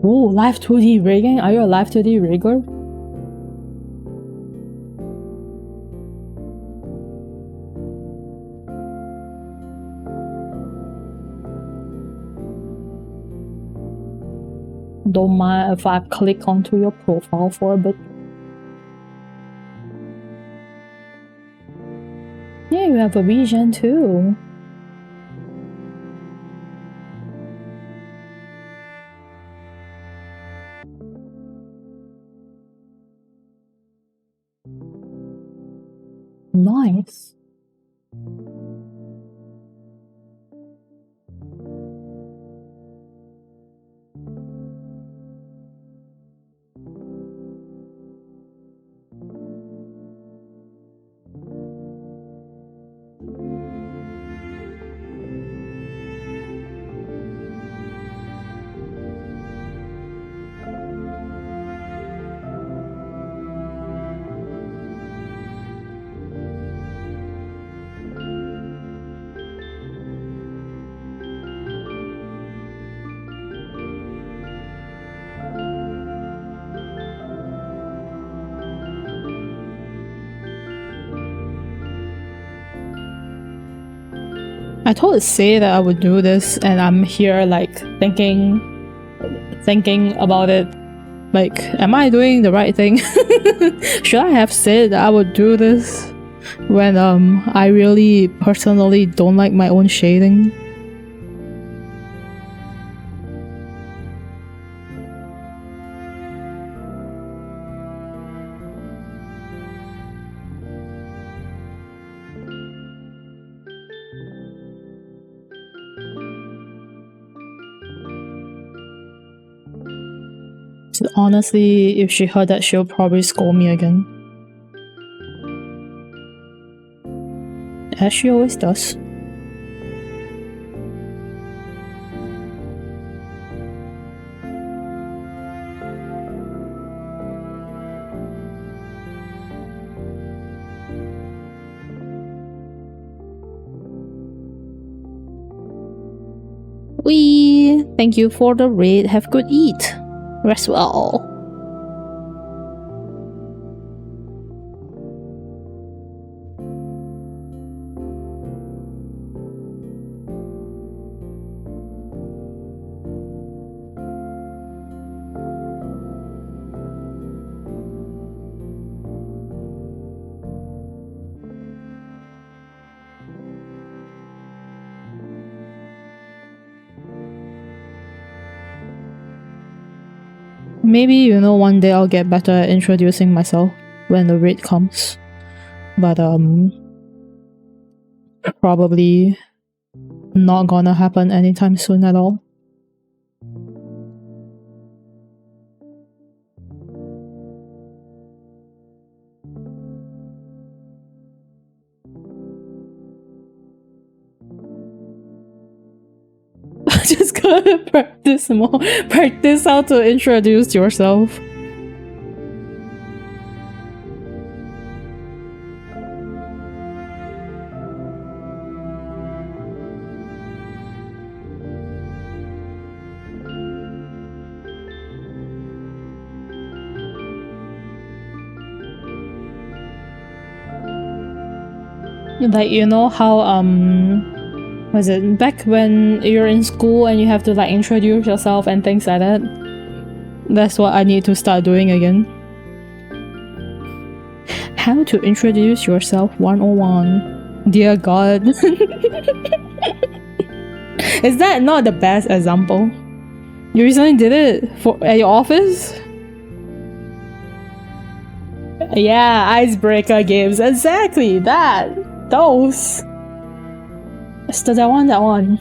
Oh, live 2D rigging? Are you a live 2D rigger? Don't mind if I click onto your profile for a bit. Yeah, you have a VGen too. Nice. I told Say that I would do this, and I'm here like thinking about it. Like, am I doing the right thing? Should I have said that I would do this when I really personally don't like my own shading? Honestly, if she heard that, she'll probably scold me again. As she always does. Wee! Thank you for the raid. Have good eat. Rest well. Maybe, you know, one day I'll get better at introducing myself when the raid comes. But, probably not gonna happen anytime soon at all. Just gotta practice more. Practice how to introduce yourself. Like, you know how Was it back when you're in school and you have to like introduce yourself and things like that? That's what I need to start doing again. How to introduce yourself 101. Dear God. Is that not the best example? You recently did it at your office? Yeah, icebreaker games. Exactly, that. Those. So that one.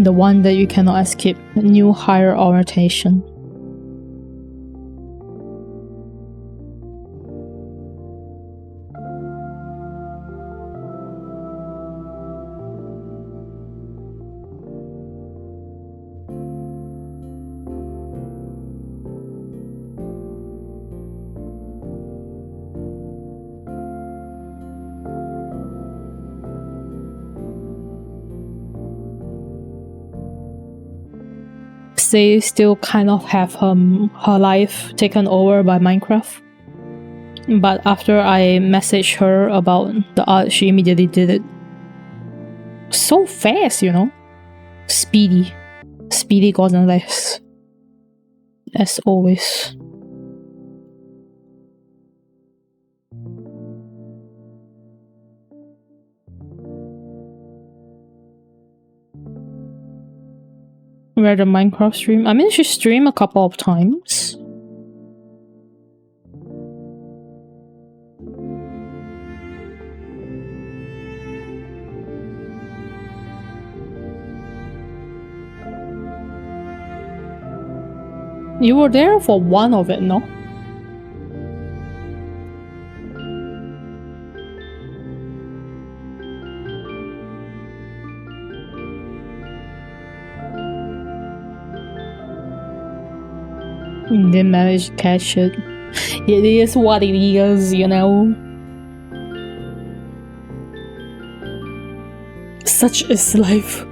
The one that you cannot escape. New higher orientation. They still kind of have her life taken over by Minecraft. But after I messaged her about the art, she immediately did it. So fast, you know? Speedy. Speedy golden lives. As always. Where the Minecraft stream? I mean, she streamed a couple of times. You were there for one of it, no? Didn't manage to catch it. It is what it is, you know. Such is life.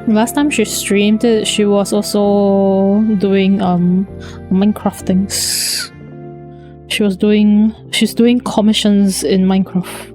Last time she streamed it, she was also doing Minecraft things. She's doing commissions in Minecraft.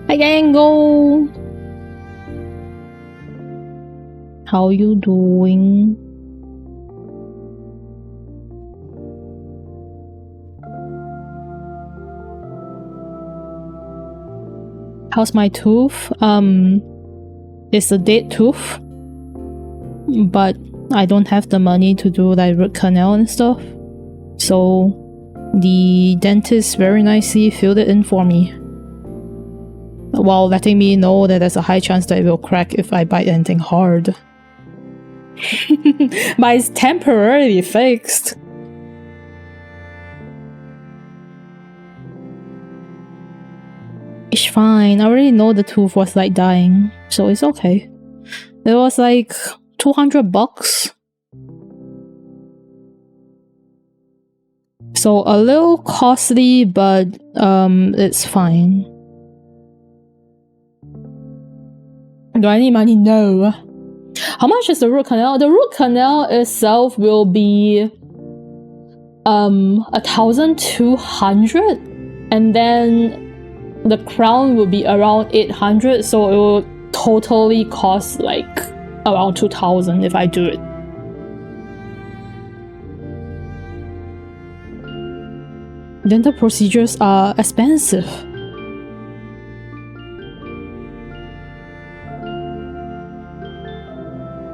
Hi Angle! How you doing? How's my tooth? It's a dead tooth, but I don't have the money to do like root canal and stuff, so the dentist very nicely filled it in for me, while letting me know that there's a high chance that it will crack if I bite anything hard. But it's temporarily fixed. It's fine. I already know the tooth was like dying, so it's okay. It was like $200. So a little costly, but it's fine. Do I need money? No. How much is the root canal? The root canal itself will be 1,200, and then the crown will be around 800, so it will totally cost like around 2,000 if I do it. Dental procedures are expensive.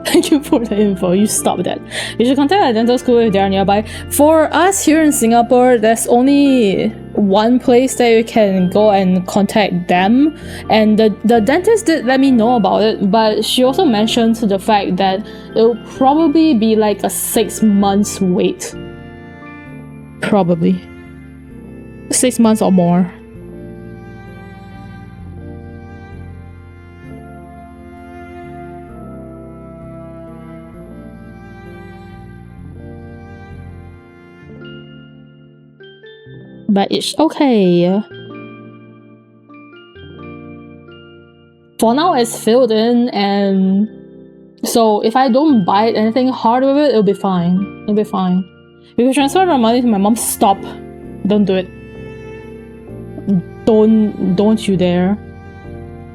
Thank you for the info. You stop that. You should contact a dental school if they are nearby. For us here in Singapore, there's only one place that you can go and contact them, and the dentist did let me know about it, but she also mentioned the fact that it will probably be like a 6 months wait. Probably 6 months or more. But it's okay. For now, it's filled in, and so if I don't bite anything hard with it, it'll be fine. It'll be fine. You can transfer the money to my mom. Stop. Don't do it. Don't you dare.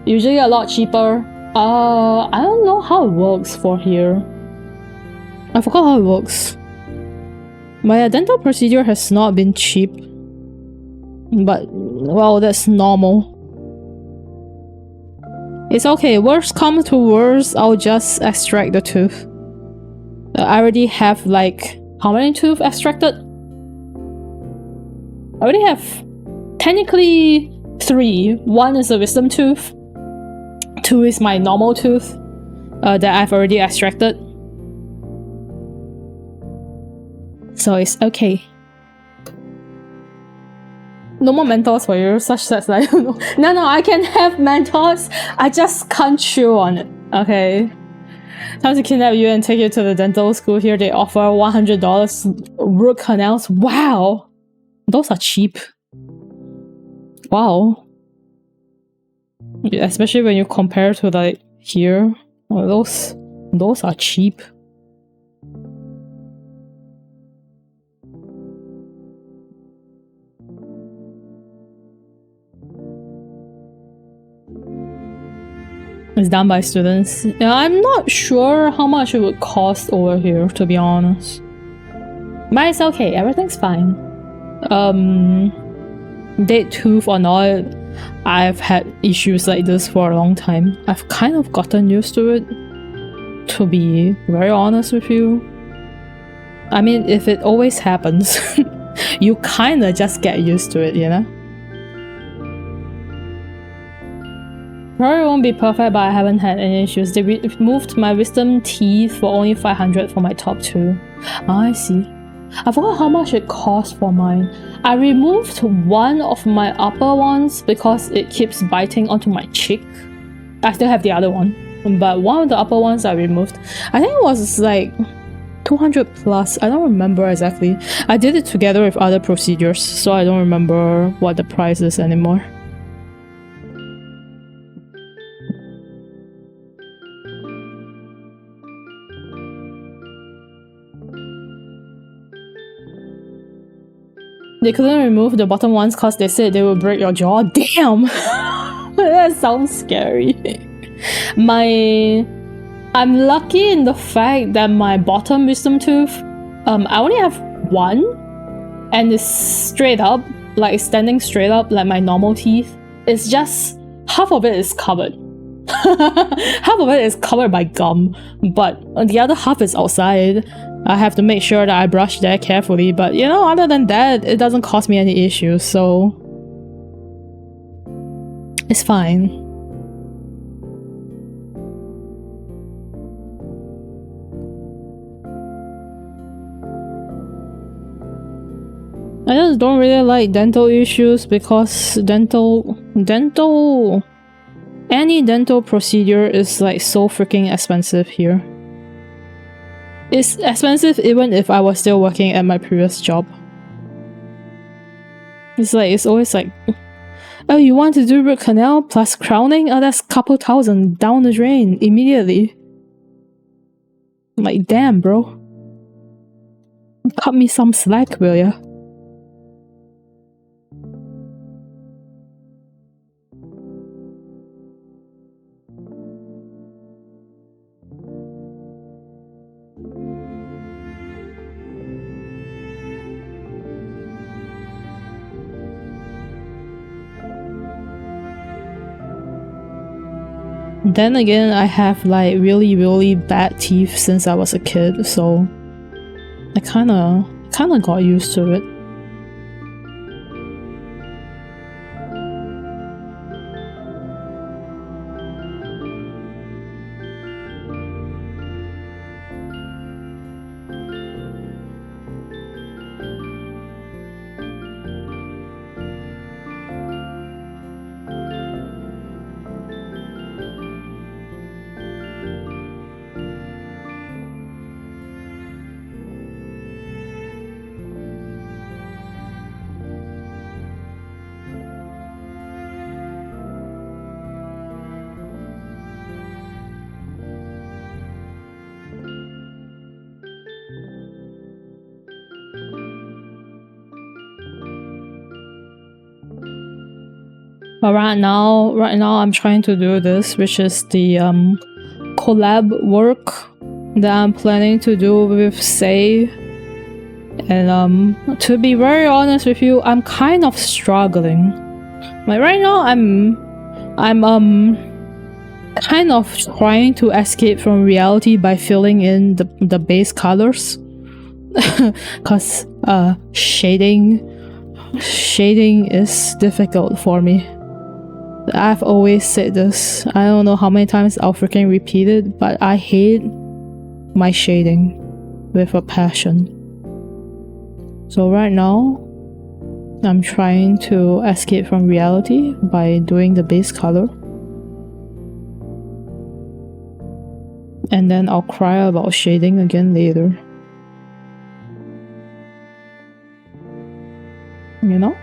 Usually a lot cheaper. I don't know how it works for here. I forgot how it works. My dental procedure has not been cheap. But, well, that's normal. It's okay. Worst comes to worst, I'll just extract the tooth. I already have like... how many teeth extracted? I already have technically 3. 1 is a wisdom tooth. 2 is my normal tooth that I've already extracted. So it's okay. No more mentors for you, such as like, no, I can have mentors, I just can't chew on it, okay? Time to kidnap you and take you to the dental school. Here they offer $100 root canals. Wow! Those are cheap. Wow. Yeah, especially when you compare to like here. Oh, those are cheap. It's done by students. Yeah, I'm not sure how much it would cost over here, to be honest. But it's okay, everything's fine. dead tooth or not, I've had issues like this for a long time. I've kind of gotten used to it, to be very honest with you. I mean, if it always happens, you kinda just get used to it, you know? Probably won't be perfect, but I haven't had any issues. They removed my wisdom teeth for only 500 for my top 2. I see. I forgot how much it cost for mine. I removed one of my upper ones because it keeps biting onto my cheek. I still have the other one, but one of the upper ones I removed. I think it was like 200 plus. I don't remember exactly. I did it together with other procedures, so I don't remember what the price is anymore. They couldn't remove the bottom ones because they said they would break your jaw. Damn! That sounds scary. I'm lucky in the fact that my bottom wisdom tooth, I only have one, and it's straight up, like standing straight up like my normal teeth. It's just half of it is covered. Half of it is covered by gum, but the other half is outside. I have to make sure that I brush that carefully, but you know, other than that, it doesn't cause me any issues, so it's fine. I just don't really like dental issues because any dental procedure is like so freaking expensive here. It's expensive even if I was still working at my previous job. It's always like, oh, you want to do root canal plus crowning? Oh, that's a couple thousand down the drain immediately. I'm like, damn, bro. Cut me some slack, will ya? Then again, I have like really bad teeth since I was a kid, so I kinda got used to it. But right now I'm trying to do this, which is the collab work that I'm planning to do with Say. And to be very honest with you, I'm kind of struggling. Like right now I'm kind of trying to escape from reality by filling in the base colors. Cause shading is difficult for me. I've always said this. I don't know how many times I'll freaking repeat it, but I hate my shading with a passion. So right now, I'm trying to escape from reality by doing the base color. And then I'll cry about shading again later. You know?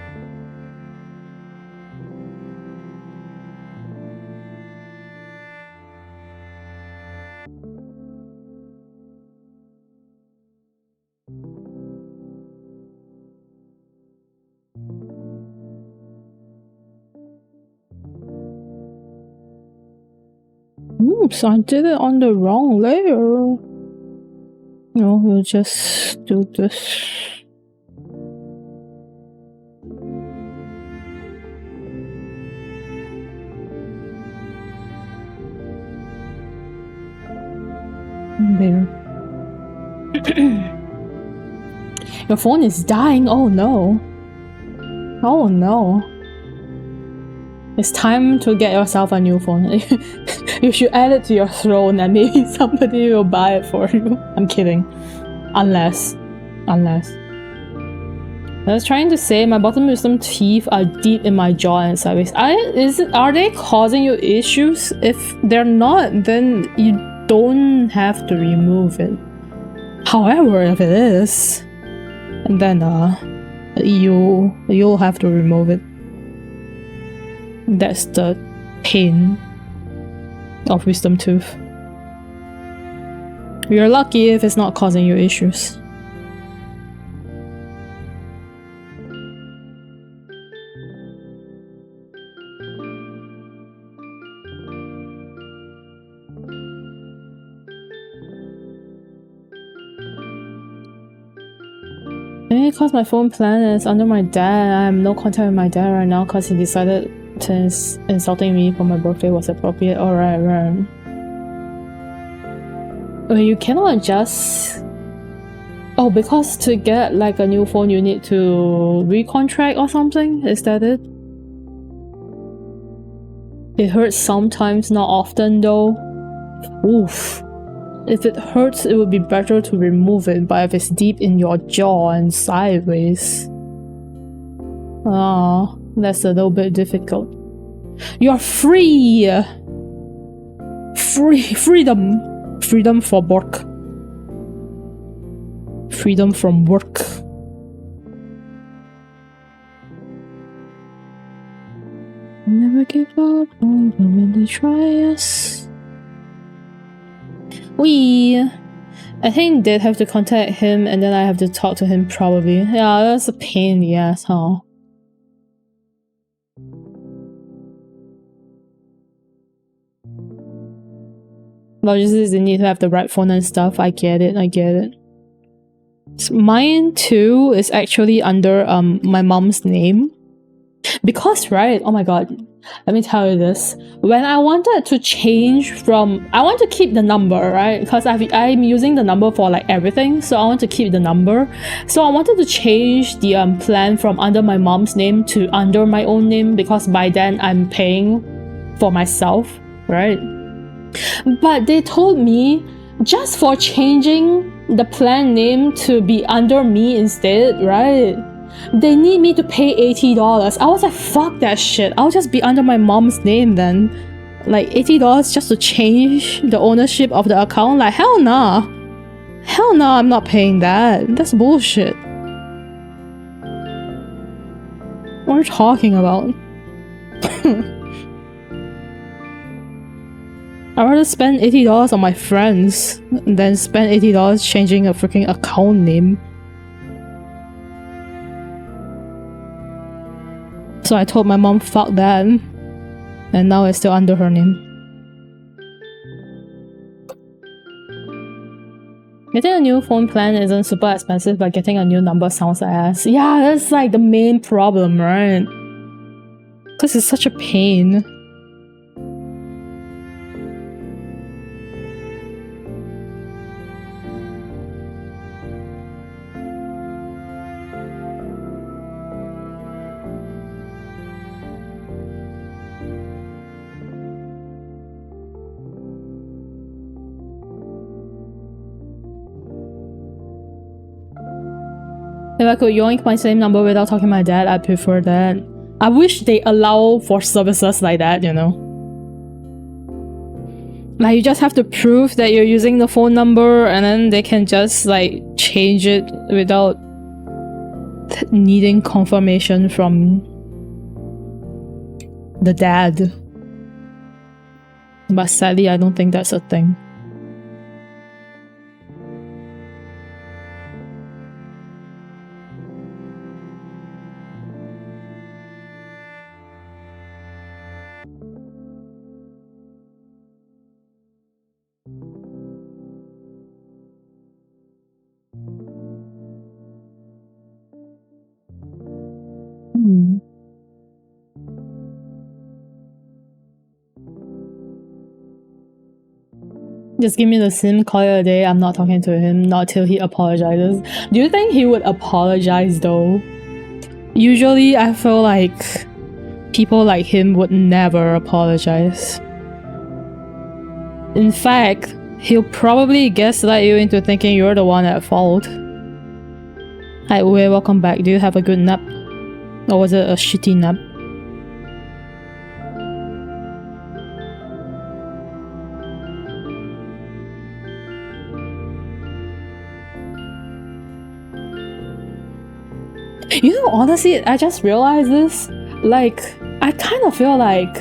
Oops, I did it on the wrong layer. No, we'll just do this. There. Your phone is dying. Oh no. Oh no. It's time to get yourself a new phone. You should add it to your throne and maybe somebody will buy it for you. I'm kidding. Unless. I was trying to say my bottom wisdom teeth are deep in my jaw and sideways. Are they causing you issues? If they're not, then you don't have to remove it. However, if it is, then you'll have to remove it. That's the pain of wisdom tooth. You're lucky if it's not causing you issues. Maybe because my phone plan is under my dad, I have no contact with my dad right now because he decided to insulting me for my birthday was appropriate. Alright, right. Well, you cannot just... Oh, because to get like a new phone you need to recontract or something? Is that it? It hurts sometimes, not often though. Oof. If it hurts, it would be better to remove it, but if it's deep in your jaw and sideways... Ah, that's a little bit difficult. You're free! Freedom! Freedom for work. Freedom from work. Never give up even when they try us. I think they'd have to contact him and then I have to talk to him probably. Yeah, that's a pain in the ass, huh? Logistics, they need to have the right phone and stuff. I get it. So mine too is actually under my mom's name. Because, right, oh my god, let me tell you this. When I wanted to change from... I want to keep the number, right? Because I'm using the number for like everything, so I want to keep the number. So I wanted to change the plan from under my mom's name to under my own name because by then I'm paying for myself, right? But they told me just for changing the plan name to be under me instead, right? They need me to pay $80. I was like, fuck that shit. I'll just be under my mom's name then. Like $80 just to change the ownership of the account? Like, hell nah. Hell nah, I'm not paying that. That's bullshit. What are you talking about? I'd rather spend $80 on my friends than spend $80 changing a freaking account name. So I told my mom fuck that, and now it's still under her name. Getting a new phone plan isn't super expensive, but getting a new number sounds ass. Yeah, that's like the main problem, right? Because it's such a pain. If I could yoink my same number without talking to my dad, I'd prefer that. I wish they allow for services like that, you know? Like, you just have to prove that you're using the phone number and then they can just, like, change it without needing confirmation from the dad. But sadly, I don't think that's a thing. Just give me the SIM, call it a day. I'm not talking to him, not till he apologizes. Do you think he would apologize though? Usually, I feel like people like him would never apologize. In fact, he'll probably gaslight you into thinking you're the one at fault. Hi Uwe, welcome back. Do you have a good nap? Or was it a shitty nap? You know, honestly, I just realized this. Like, I kind of feel like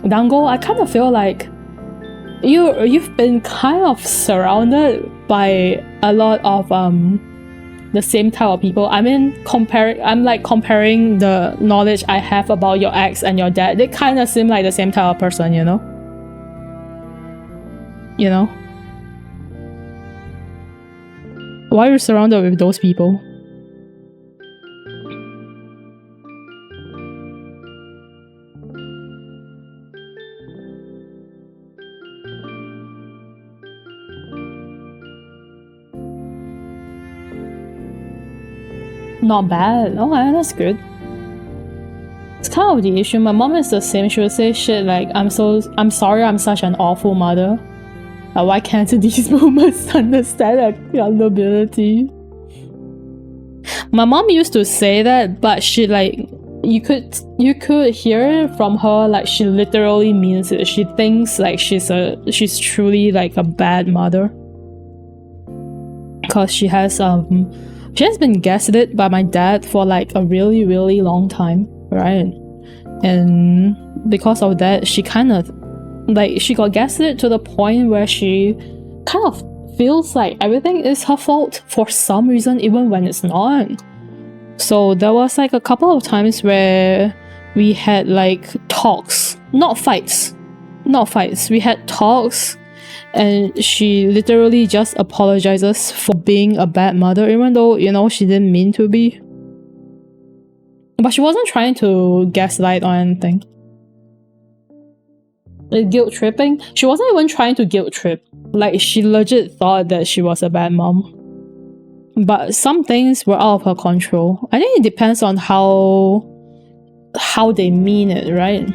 Dango, I kind of feel like you've been kind of surrounded by a lot of the same type of people. I mean, I'm like comparing the knowledge I have about your ex and your dad. They kind of seem like the same type of person, you know? You know? Why are you surrounded with those people? Not bad. Okay, that's good. It's kind of the issue. My mom is the same. She would say shit like, I'm sorry I'm such an awful mother. Why can't these women understand accountability? My mom used to say that, but she like, you could hear it from her, like she literally means it. She thinks like she's truly like a bad mother. Because she has been gaslit by my dad for like a really, really long time, right? And because of that, she kind of like, she got gaslit to the point where she kind of feels like everything is her fault for some reason, even when it's not. So there was like a couple of times where we had like talks, not fights. We had talks. And she literally just apologizes for being a bad mother, even though, you know, she didn't mean to be. But she wasn't trying to gaslight or anything. Like, guilt tripping? She wasn't even trying to guilt trip. Like, she legit thought that she was a bad mom. But some things were out of her control. I think it depends on how they mean it, right?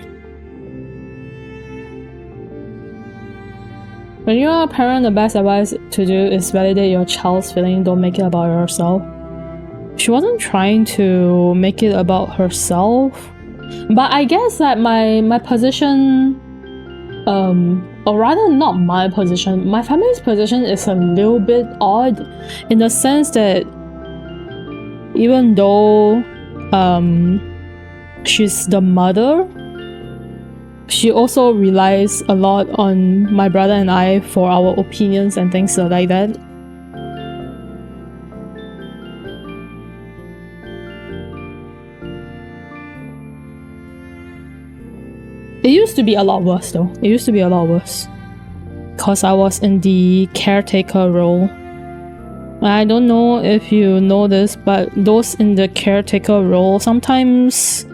When you're a parent, the best advice to do is validate your child's feeling, don't make it about yourself. She wasn't trying to make it about herself. But I guess that my position, or rather not my position, my family's position is a little bit odd in the sense that even though she's the mother, she also relies a lot on my brother and I for our opinions and things like that. It used to be a lot worse though. It used to be a lot worse. Because I was in the caretaker role. I don't know if you know this, but those in the caretaker role, sometimes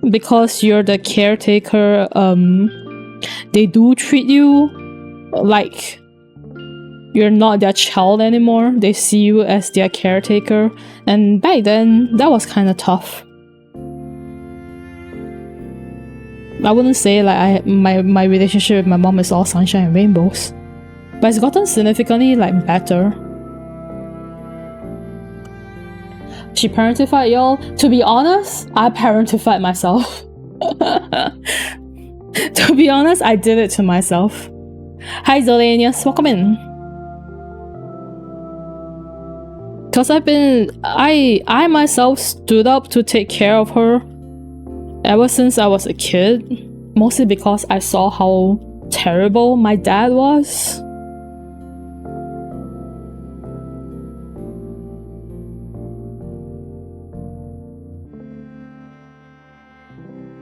because you're the caretaker, they do treat you like you're not their child anymore. They see you as their caretaker, and back then that was kind of tough. I wouldn't say like my relationship with my mom is all sunshine and rainbows, but it's gotten significantly like better. She parentified y'all. To be honest, I parentified myself. To be honest, I did it to myself. Hi Zolanius, welcome in. Cause I myself stood up to take care of her ever since I was a kid. Mostly because I saw how terrible my dad was.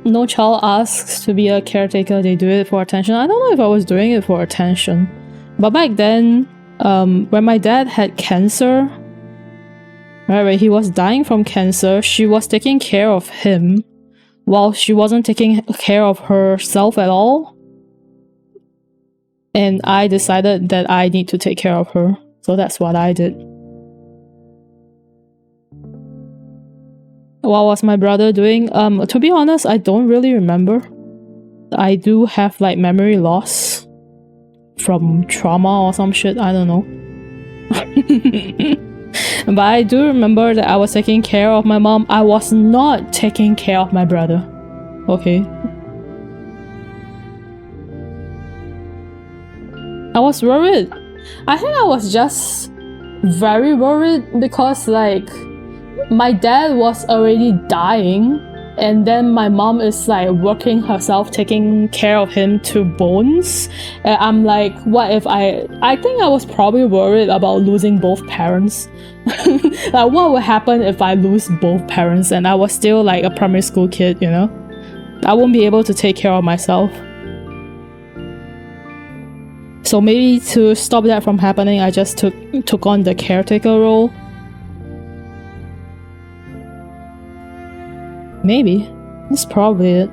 No child asks to be a caretaker, they do it for attention. I don't know if I was doing it for attention. But back then, when my dad had cancer, right, when he was dying from cancer, she was taking care of him while she wasn't taking care of herself at all. And I decided that I need to take care of her. So that's what I did. What was my brother doing? To be honest, I don't really remember. I do have like memory loss from trauma or some shit, I don't know. But I do remember that I was taking care of my mom. I was not taking care of my brother. Okay. I was worried. I think I was just very worried because like my dad was already dying, and then my mom is like working herself, taking care of him to bones. And I'm like, what if I think I was probably worried about losing both parents. Like what would happen if I lose both parents and I was still like a primary school kid, you know? I won't be able to take care of myself. So maybe to stop that from happening, I just took on the caretaker role. Maybe. That's probably it.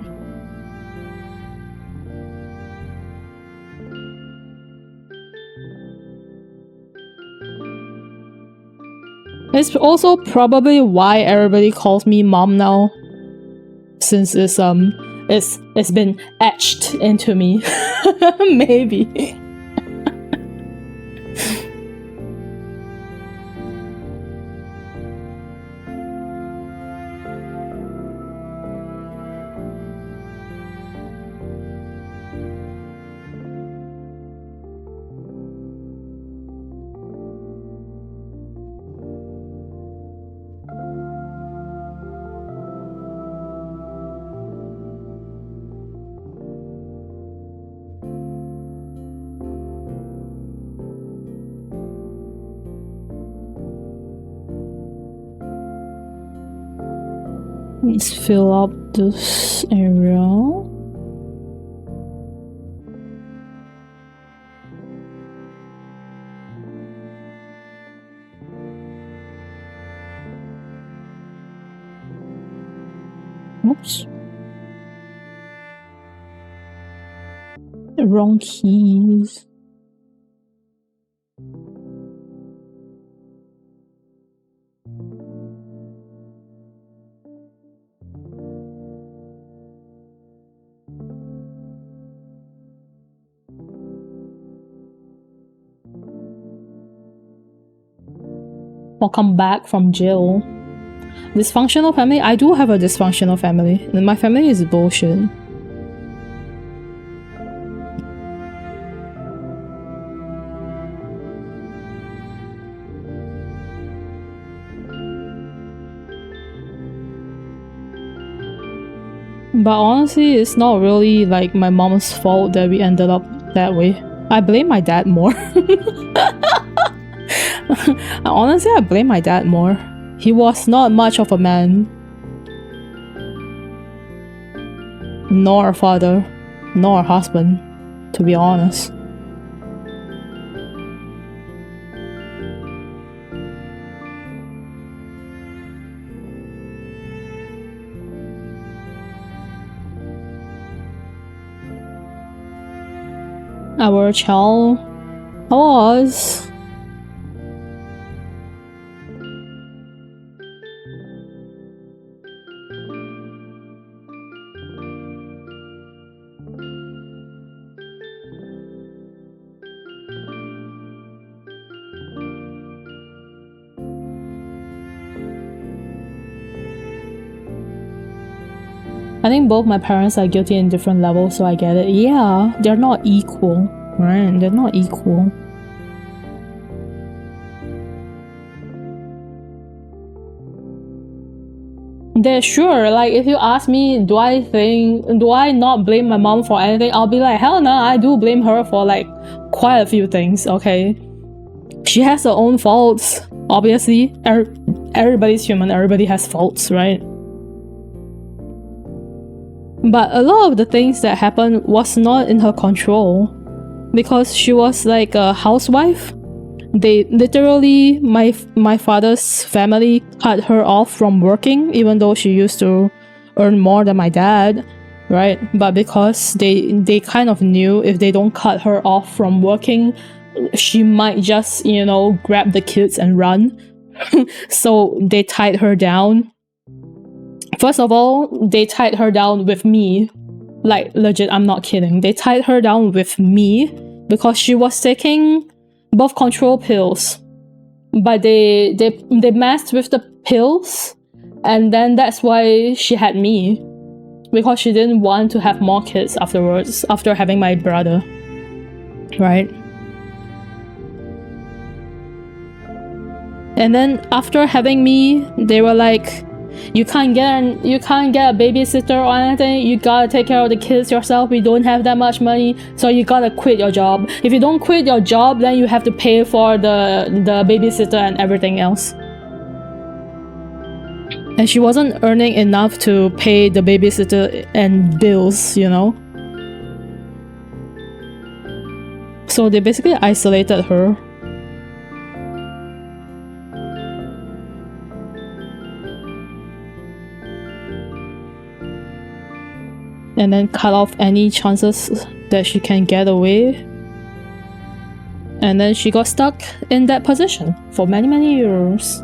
It's also probably why everybody calls me mom now. Since it's been etched into me. Maybe. Let's fill up this area. Oops. The wrong keys. Welcome back from jail. Dysfunctional family? I do have a dysfunctional family. And my family is bullshit. But honestly, it's not really like my mom's fault that we ended up that way. I blame my dad more. Honestly, I blame my dad more. He was not much of a man. Nor a father. Nor a husband, to be honest. Our child was. I think both my parents are guilty in different levels, so I get it. Yeah, they're not equal, right? They're not equal. They're sure, like if you ask me, do I not blame my mom for anything? I'll be like, hell no, I do blame her for like quite a few things, okay? She has her own faults, obviously. Everybody's human, everybody has faults, right? But a lot of the things that happened was not in her control because she was like a housewife. They literally, my father's family cut her off from working even though she used to earn more than my dad. right? But because they kind of knew if they don't cut her off from working, she might just, you know, grab the kids and run. So they tied her down. First of all, they tied her down with me. Like, legit, I'm not kidding. They tied her down with me because she was taking birth control pills. But they messed with the pills, and then that's why she had me. Because she didn't want to have more kids afterwards, after having my brother. Right? And then after having me, they were like, you can't get a babysitter or anything, you gotta take care of the kids yourself, we don't have that much money, so you gotta quit your job. If you don't quit your job, then you have to pay for the babysitter and everything else. And she wasn't earning enough to pay the babysitter and bills, you know? So they basically isolated her. And then cut off any chances that she can get away. And then she got stuck in that position for many, many years.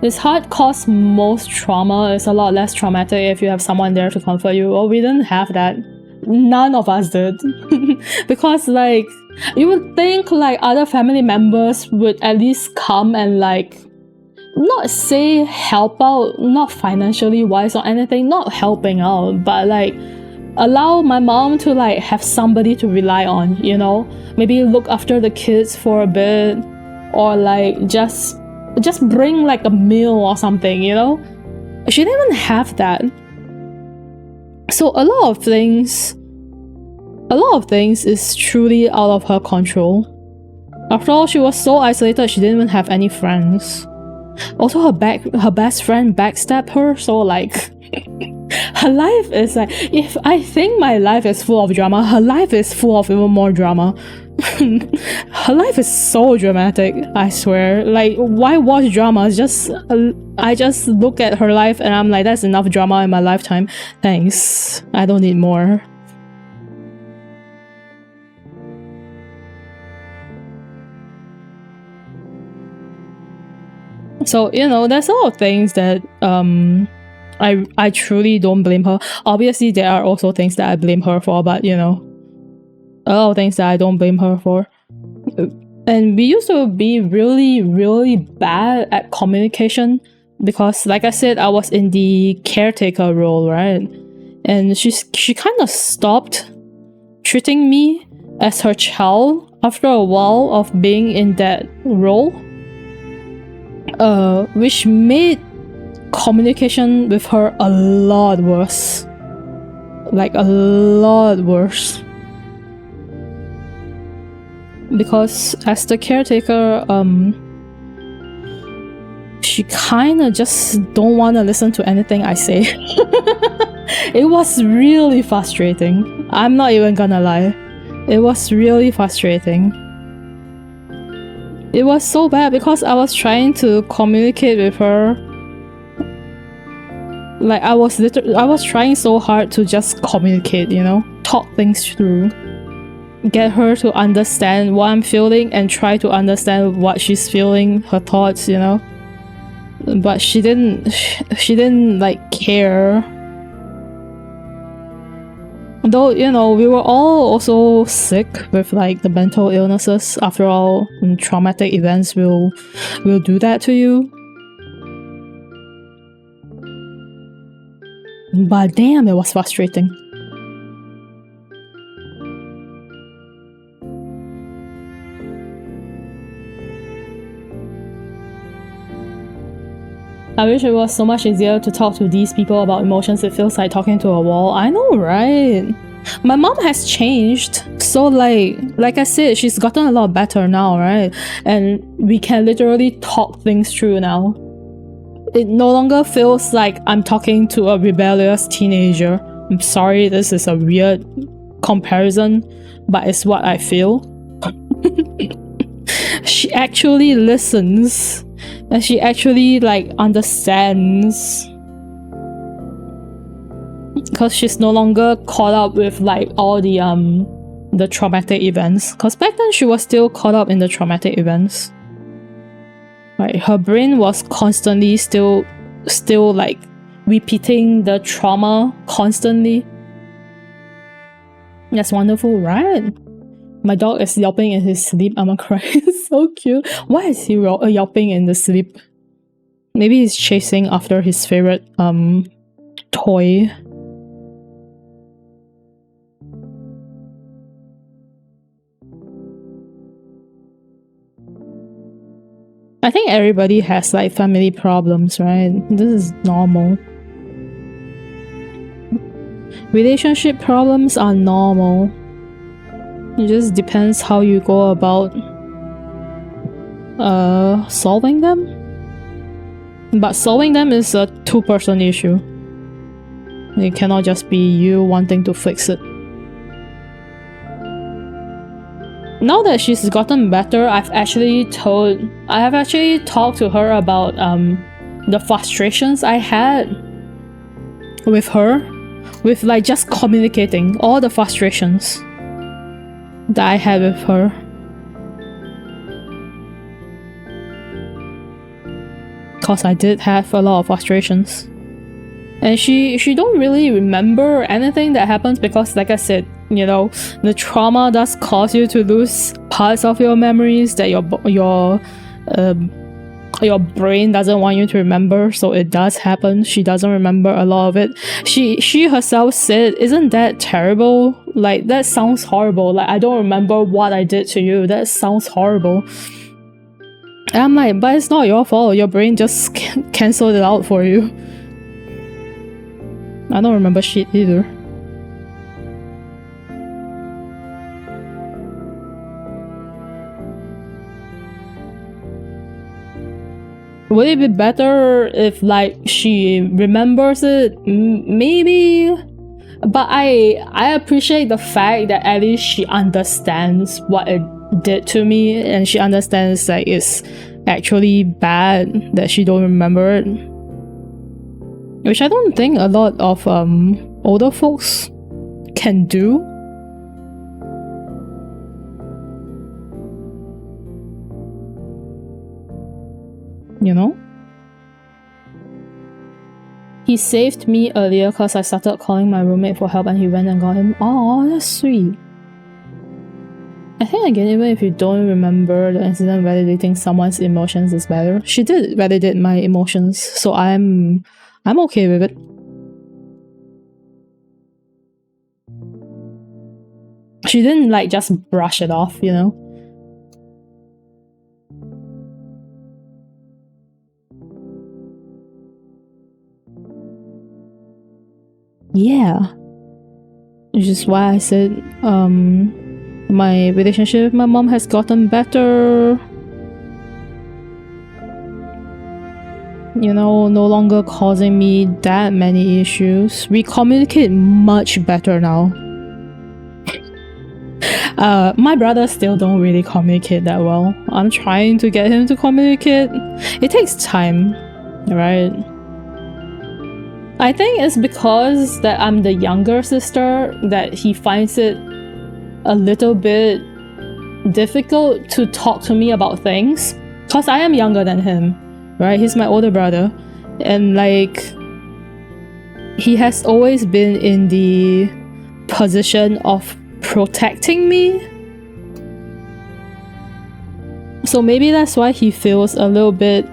This hard cause most trauma is a lot less traumatic if you have someone there to comfort you. Well, we didn't have that. None of us did. Because, like, you would think, like, other family members would at least come and, like, not say help out, not financially wise or anything, not helping out, but like allow my mom to like have somebody to rely on, you know? Maybe look after the kids for a bit, or like just bring like a meal or something, you know? She didn't even have that. So a lot of things is truly out of her control. After all, she was so isolated, she didn't even have any friends. Also, her best friend backstabbed her, so like her life is like, if I think my life is full of drama, her life is full of even more drama. Her life is so dramatic, I swear. Like, why watch drama? I just look at her life and I'm like, that's enough drama in my lifetime. Thanks. I don't need more. So, you know, there's a lot of things that I truly don't blame her. Obviously, there are also things that I blame her for, but, you know, a lot of things that I don't blame her for. And we used to be really, really bad at communication because, like I said, I was in the caretaker role, right? And she kind of stopped treating me as her child after a while of being in that role. Which made communication with her a lot worse. Like, a lot worse. Because as the caretaker, she kinda just don't wanna listen to anything I say. It was really frustrating. I'm not even gonna lie. It was really frustrating. It was so bad because I was trying to communicate with her. Like, I was trying so hard to just communicate, you know? Talk things through. Get her to understand what I'm feeling and try to understand what she's feeling, her thoughts, you know? But she didn't like care. Though, you know, we were all also sick with like the mental illnesses. After all, traumatic events will do that to you. But damn, it was frustrating. I wish it was so much easier to talk to these people about emotions. It feels like talking to a wall. I know, right? My mom has changed. So like I said, she's gotten a lot better now, right? And we can literally talk things through now. It no longer feels like I'm talking to a rebellious teenager. I'm sorry, this is a weird comparison, but it's what I feel. She actually listens. And she actually like understands. because she's no longer caught up with like all the traumatic events. Because back then she was still caught up in the traumatic events. Right, her brain was constantly still like repeating the trauma constantly. That's wonderful, right? My dog is yelping in his sleep. I'm gonna cry. It's so cute. Why is he yelping in the sleep? Maybe he's chasing after his favorite toy. I think everybody has like family problems, right? This is normal. Relationship problems are normal. It just depends how you go about solving them. But solving them is a two-person issue. It cannot just be you wanting to fix it. Now that she's gotten better, I have actually talked to her about the frustrations I had with her, with like just communicating all the frustrations that I had with her. Cause I did have a lot of frustrations. And she don't really remember anything that happens because, like I said, you know, the trauma does cause you to lose parts of your memories that your brain doesn't want you to remember. So it does happen. She doesn't remember a lot of it. She herself said, "Isn't that terrible? Like, that sounds horrible. Like, I don't remember what I did to you. That sounds horrible." And I'm like, but it's not your fault. Your brain just canceled it out for you. I don't remember shit either. Would it be better if like she remembers it? Maybe. But I appreciate the fact that at least she understands what it did to me, and she understands that it's actually bad that she don't remember it. Which I don't think a lot of older folks can do. You know? He saved me earlier because I started calling my roommate for help and he went and got him. Oh, that's sweet. I think again, even if you don't remember the incident, validating someone's emotions is better. She did validate my emotions, so I'm okay with it. She didn't like just brush it off, you know? Yeah. Which is why I said my relationship with my mom has gotten better. You know, no longer causing me that many issues. We communicate much better now. My brother still don't really communicate that well. I'm trying to get him to communicate. It takes time, right? I think it's because that I'm the younger sister that he finds it a little bit difficult to talk to me about things. Because I am younger than him, right? He's my older brother. And like, he has always been in the position of protecting me. So maybe that's why he feels a little bit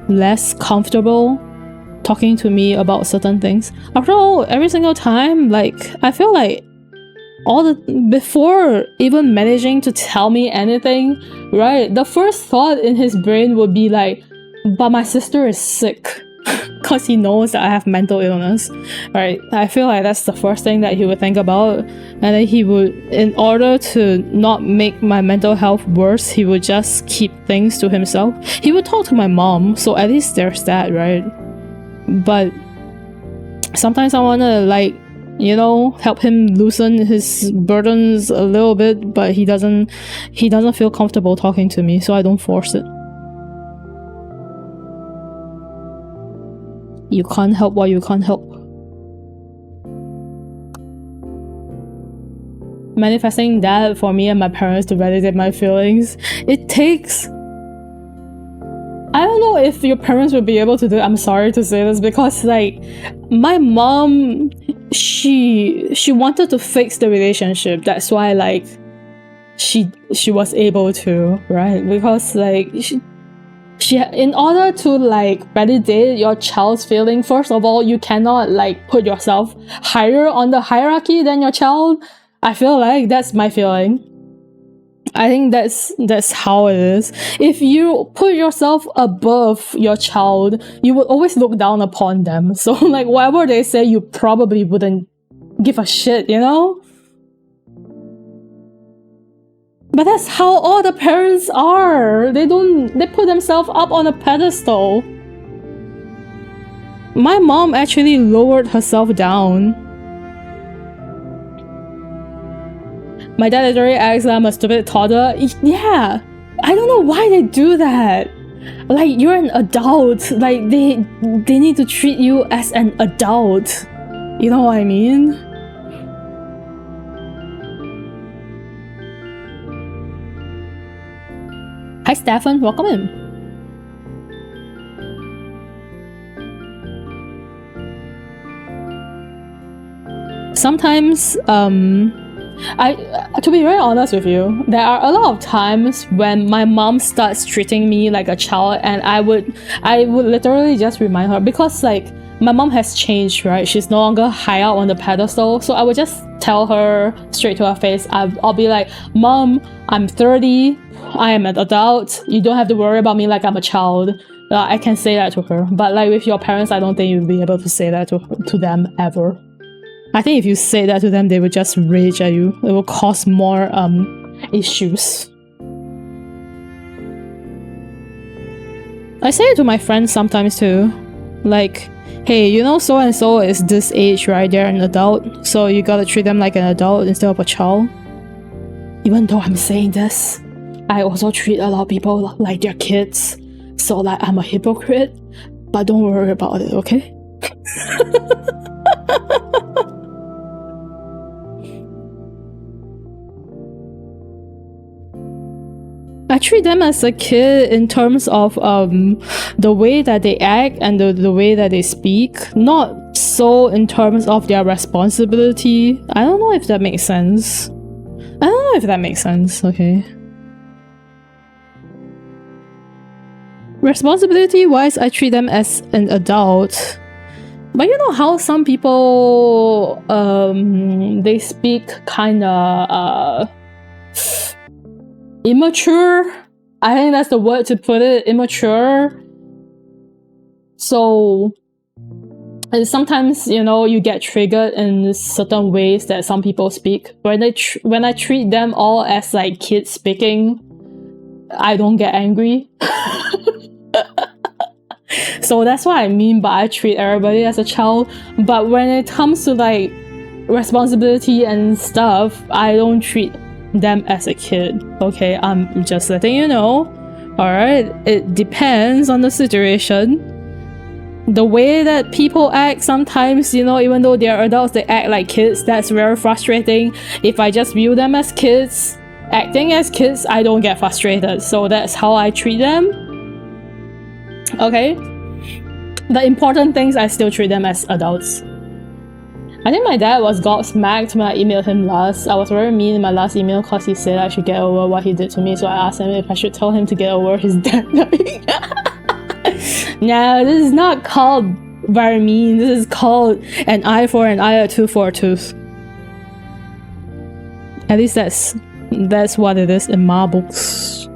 less comfortable talking to me about certain things. After all, every single time, like, I feel like before even managing to tell me anything, right, the first thought in his brain would be like, but my sister is sick. Because he knows that I have mental illness, right? I feel like that's the first thing that he would think about. And then he would, in order to not make my mental health worse, he would just keep things to himself. He would talk to my mom, so at least there's that, right? But sometimes I want to, like, you know, help him loosen his burdens a little bit, but he doesn't feel comfortable talking to me, so I don't force it. You can't help what you can't help. manifesting that for me and my parents to validate my feelings, it takes... I don't know if your parents will be able to do it. I'm sorry to say this, because like my mom, she wanted to fix the relationship. That's why like she was able to, right? Because like she in order to like validate your child's feeling, first of all, you cannot like put yourself higher on the hierarchy than your child. I feel like that's my feeling. I think that's how it is. If you put yourself above your child, you would always look down upon them. So like whatever they say, you probably wouldn't give a shit, you know? But that's how all the parents are. They put themselves up on a pedestal. My mom actually lowered herself down. My dad literally acts like I'm a stupid toddler. Yeah, I don't know why they do that. Like, you're an adult. Like, they need to treat you as an adult. You know what I mean? Hi, Stefan. Welcome in. Sometimes, to be very honest with you, there are a lot of times when my mom starts treating me like a child, and I would literally just remind her, because like my mom has changed, right? She's no longer high up on the pedestal, so I would just tell her straight to her face. I'll be like, Mom, I'm 30, I am an adult, you don't have to worry about me like I'm a child. I can say that to her, but like with your parents, I don't think you'll be able to say that to them ever. I think if you say that to them, they will just rage at you. It will cause more issues. I say it to my friends sometimes too. Like, hey, you know so-and-so is this age, right? They're an adult, so you gotta treat them like an adult instead of a child. Even though I'm saying this, I also treat a lot of people like they're kids. So like, I'm a hypocrite. But don't worry about it, okay? I treat them as a kid in terms of the way that they act and the way that they speak, not so in terms of their responsibility. I don't know if that makes sense. Okay. Responsibility wise, I treat them as an adult. But you know how some people they speak kinda immature? I think that's the word to put it, immature. So, and sometimes, you know, you get triggered in certain ways that some people speak. When I treat them all as like kids speaking, I don't get angry. So that's what I mean by I treat everybody as a child. But when it comes to like responsibility and stuff, I don't treat them as a kid. Okay, I'm just letting you know. Alright, it depends on the situation. The way that people act sometimes, you know, even though they're adults, they act like kids. That's very frustrating. If I just view them as kids, acting as kids, I don't get frustrated. So that's how I treat them. Okay? The important things, I still treat them as adults. I think my dad was gobsmacked when I emailed him last. I was very mean in my last email because he said I should get over what he did to me, so I asked him if I should tell him to get over his dad dying. No, this is not called very mean. This is called an eye for an eye, a tooth for a tooth. At least that's what it is in my books.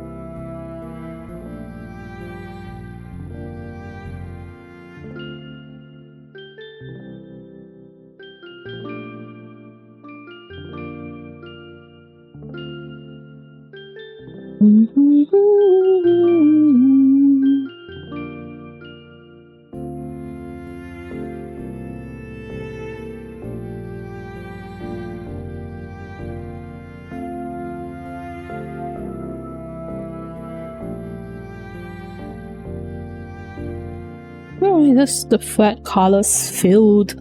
Oh, that's the flat colors filled.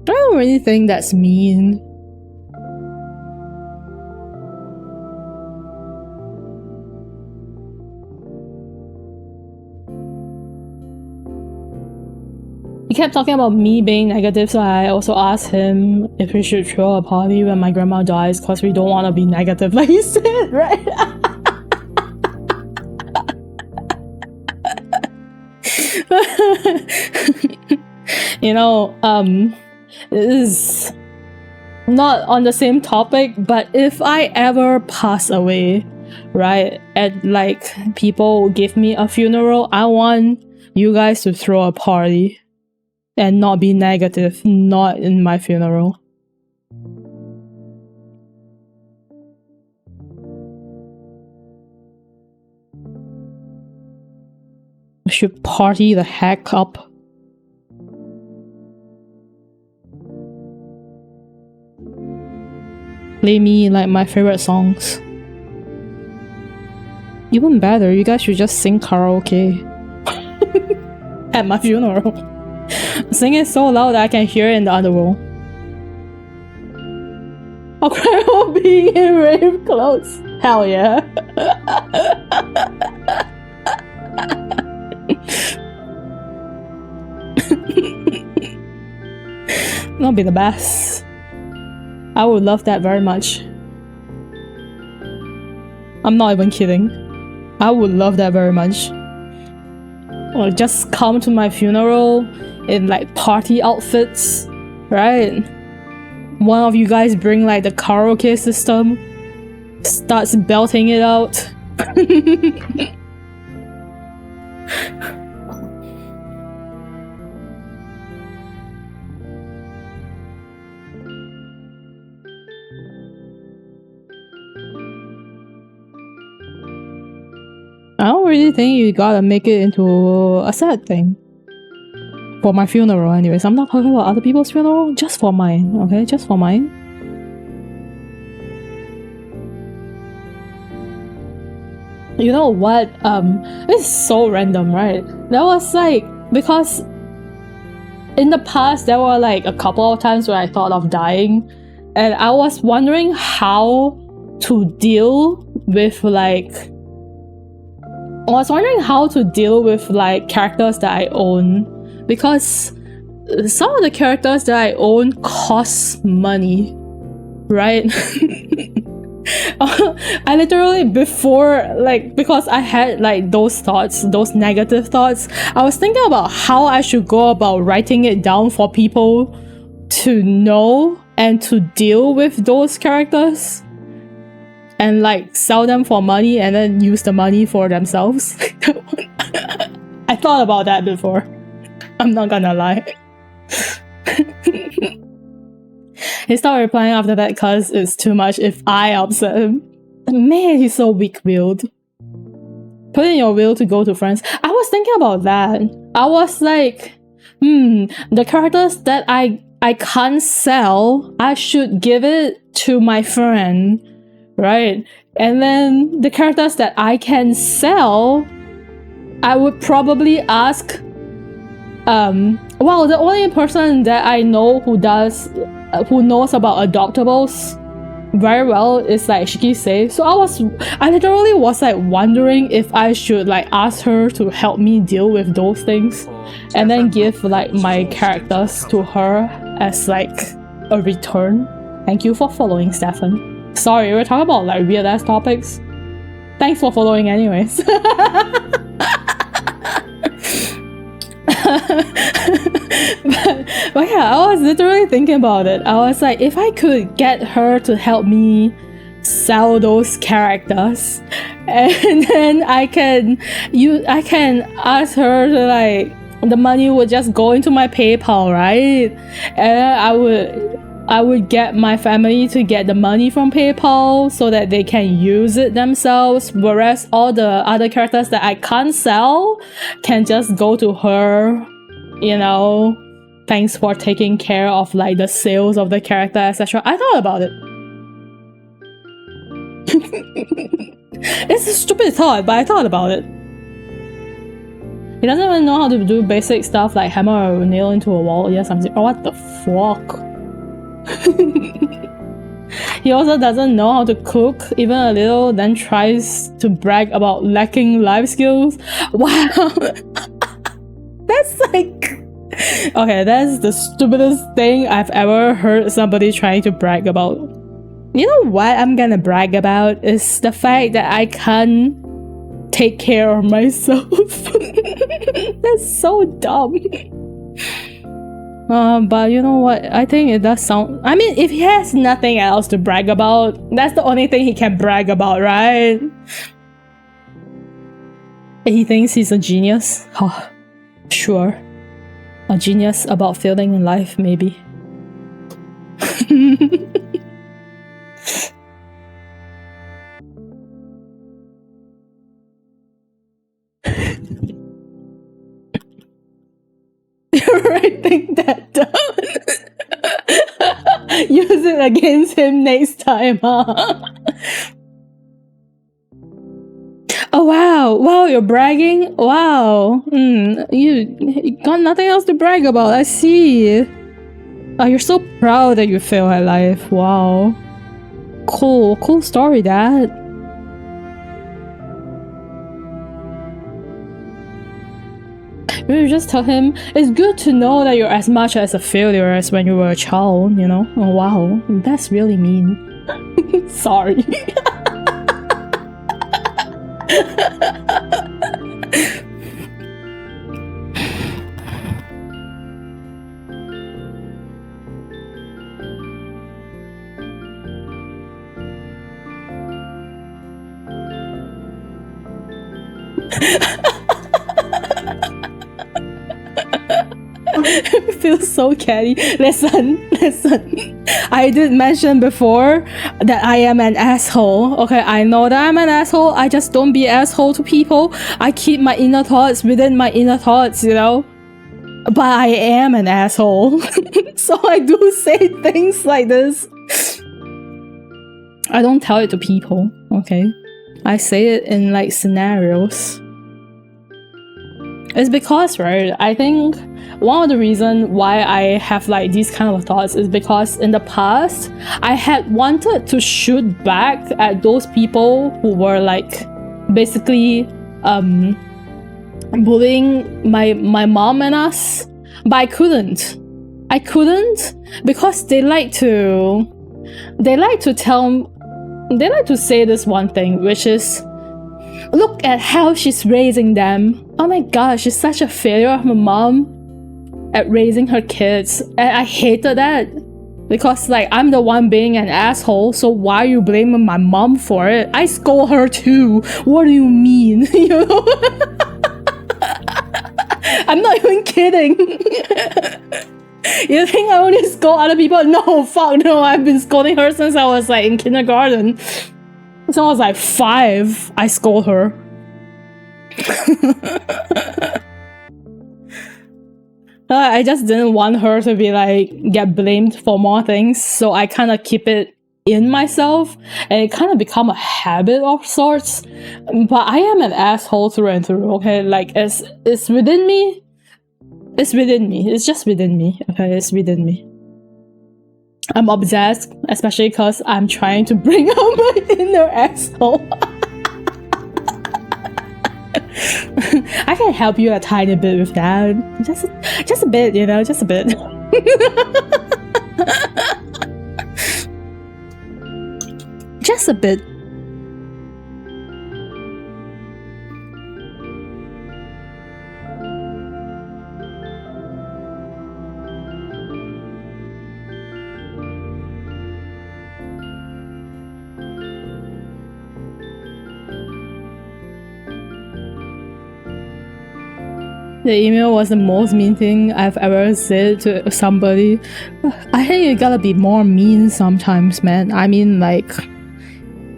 I don't really think that's mean. He kept talking about me being negative, so I also asked him if we should throw a party when my grandma dies because we don't want to be negative, like he said, right? You know, this is not on the same topic, but if I ever pass away, right, and like people give me a funeral, I want you guys to throw a party and not be negative, not in my funeral. I should party the heck up. Play me like my favorite songs. Even better, you guys should just sing karaoke at my funeral. Sing it so loud that I can hear it in the underworld. I'll cry while being in rave clothes. Hell yeah. That'll be the best. I would love that very much. I'm not even kidding. I would love that very much. Or just come to my funeral in like party outfits, right? One of you guys bring like the karaoke system, starts belting it out. I don't really think you gotta make it into a sad thing. For my funeral anyways. I'm not talking about other people's funeral, just for mine, okay? Just for mine. You know what? It's so random, right? That was like, because in the past there were like a couple of times where I thought of dying, and I was wondering how to deal with like characters that I own, because some of the characters that I own cost money, right? I literally, before, like, because I had like those thoughts, those negative thoughts, I was thinking about how I should go about writing it down for people to know and to deal with those characters and like sell them for money and then use the money for themselves. I thought about that before. I'm not gonna lie. He stopped replying after that because it's too much if I upset him. Man, he's so weak-willed. Put in your will to go to friends. I was thinking about that. I was like, the characters that I can't sell, I should give it to my friend, right? And then the characters that I can sell, I would probably ask, well, the only person that I know who knows about adoptables very well is like Shikise. So I literally was like wondering if I should like ask her to help me deal with those things and then give like my characters to her as like a return. Thank you for following, Stefan. Sorry, we're talking about like weird ass topics. Thanks for following anyways. but yeah, I was literally thinking about it. I was like, if I could get her to help me sell those characters, and then I can ask her to like, the money would just go into my PayPal, right? And I would get my family to get the money from PayPal so that they can use it themselves, whereas all the other characters that I can't sell can just go to her, you know. Thanks for taking care of like the sales of the character, etc. I thought about it. It's a stupid thought, but I thought about it. He doesn't even know how to do basic stuff like hammer a nail into a wall. Yes, I'm saying, oh, what the fuck? He also doesn't know how to cook even a little, then tries to brag about lacking life skills. Wow. That's like Okay, that's the stupidest thing I've ever heard somebody trying to brag about. You know what I'm gonna brag about is the fact that I can't take care of myself. That's so dumb. But you know what? I think it does sound... I mean, if he has nothing else to brag about, that's the only thing he can brag about, right? He thinks he's a genius? Oh, sure. A genius about failing in life, maybe. Writing that down. Use it against him next time, huh? Oh wow, wow, you're bragging? Wow. You got nothing else to brag about, I see. Oh, you're so proud that you fail at life. Wow. Cool story, Dad. You just tell him, it's good to know that you're as much as a failure as when you were a child, you know? Oh wow, that's really mean. Sorry. It feels so catty. Listen. I did mention before that I am an asshole. Okay, I know that I'm an asshole. I just don't be asshole to people. I keep my inner thoughts within my inner thoughts, you know? But I am an asshole. So I do say things like this. I don't tell it to people, okay? I say it in like scenarios. It's because, right, I think one of the reasons why I have like these kind of thoughts is because in the past, I had wanted to shoot back at those people who were like basically bullying my mom and us, but I couldn't because they like to say this one thing, which is, look at how she's raising them. Oh my gosh, she's such a failure of a mom at raising her kids. And I hated that. Because like, I'm the one being an asshole, so why are you blaming my mom for it? I scold her too. What do you mean? You know? I'm not even kidding. You think I only scold other people? No, fuck no. I've been scolding her since I was like in kindergarten. So I was like 5, I scold her. I just didn't want her to be like, get blamed for more things, so I kind of keep it in myself, and it kind of become a habit of sorts. But I am an asshole through and through, okay? Like, it's within me. It's within me. It's just within me, okay? It's within me. I'm obsessed, especially because I'm trying to bring out my inner asshole. I can help you a tiny bit with that. Just a bit, you know, just a bit. Just a bit. The email was the most mean thing I've ever said to somebody. I think you gotta be more mean sometimes, man. I mean, like,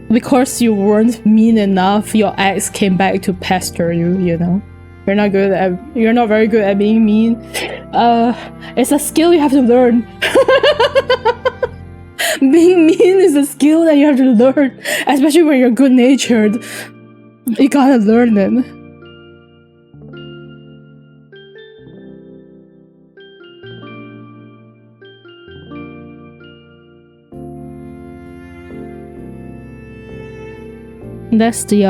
because you weren't mean enough, your ex came back to pester you, you know? You're not very good at being mean. It's a skill you have to learn. Being mean is a skill that you have to learn, especially when you're good-natured. You gotta learn it. That's the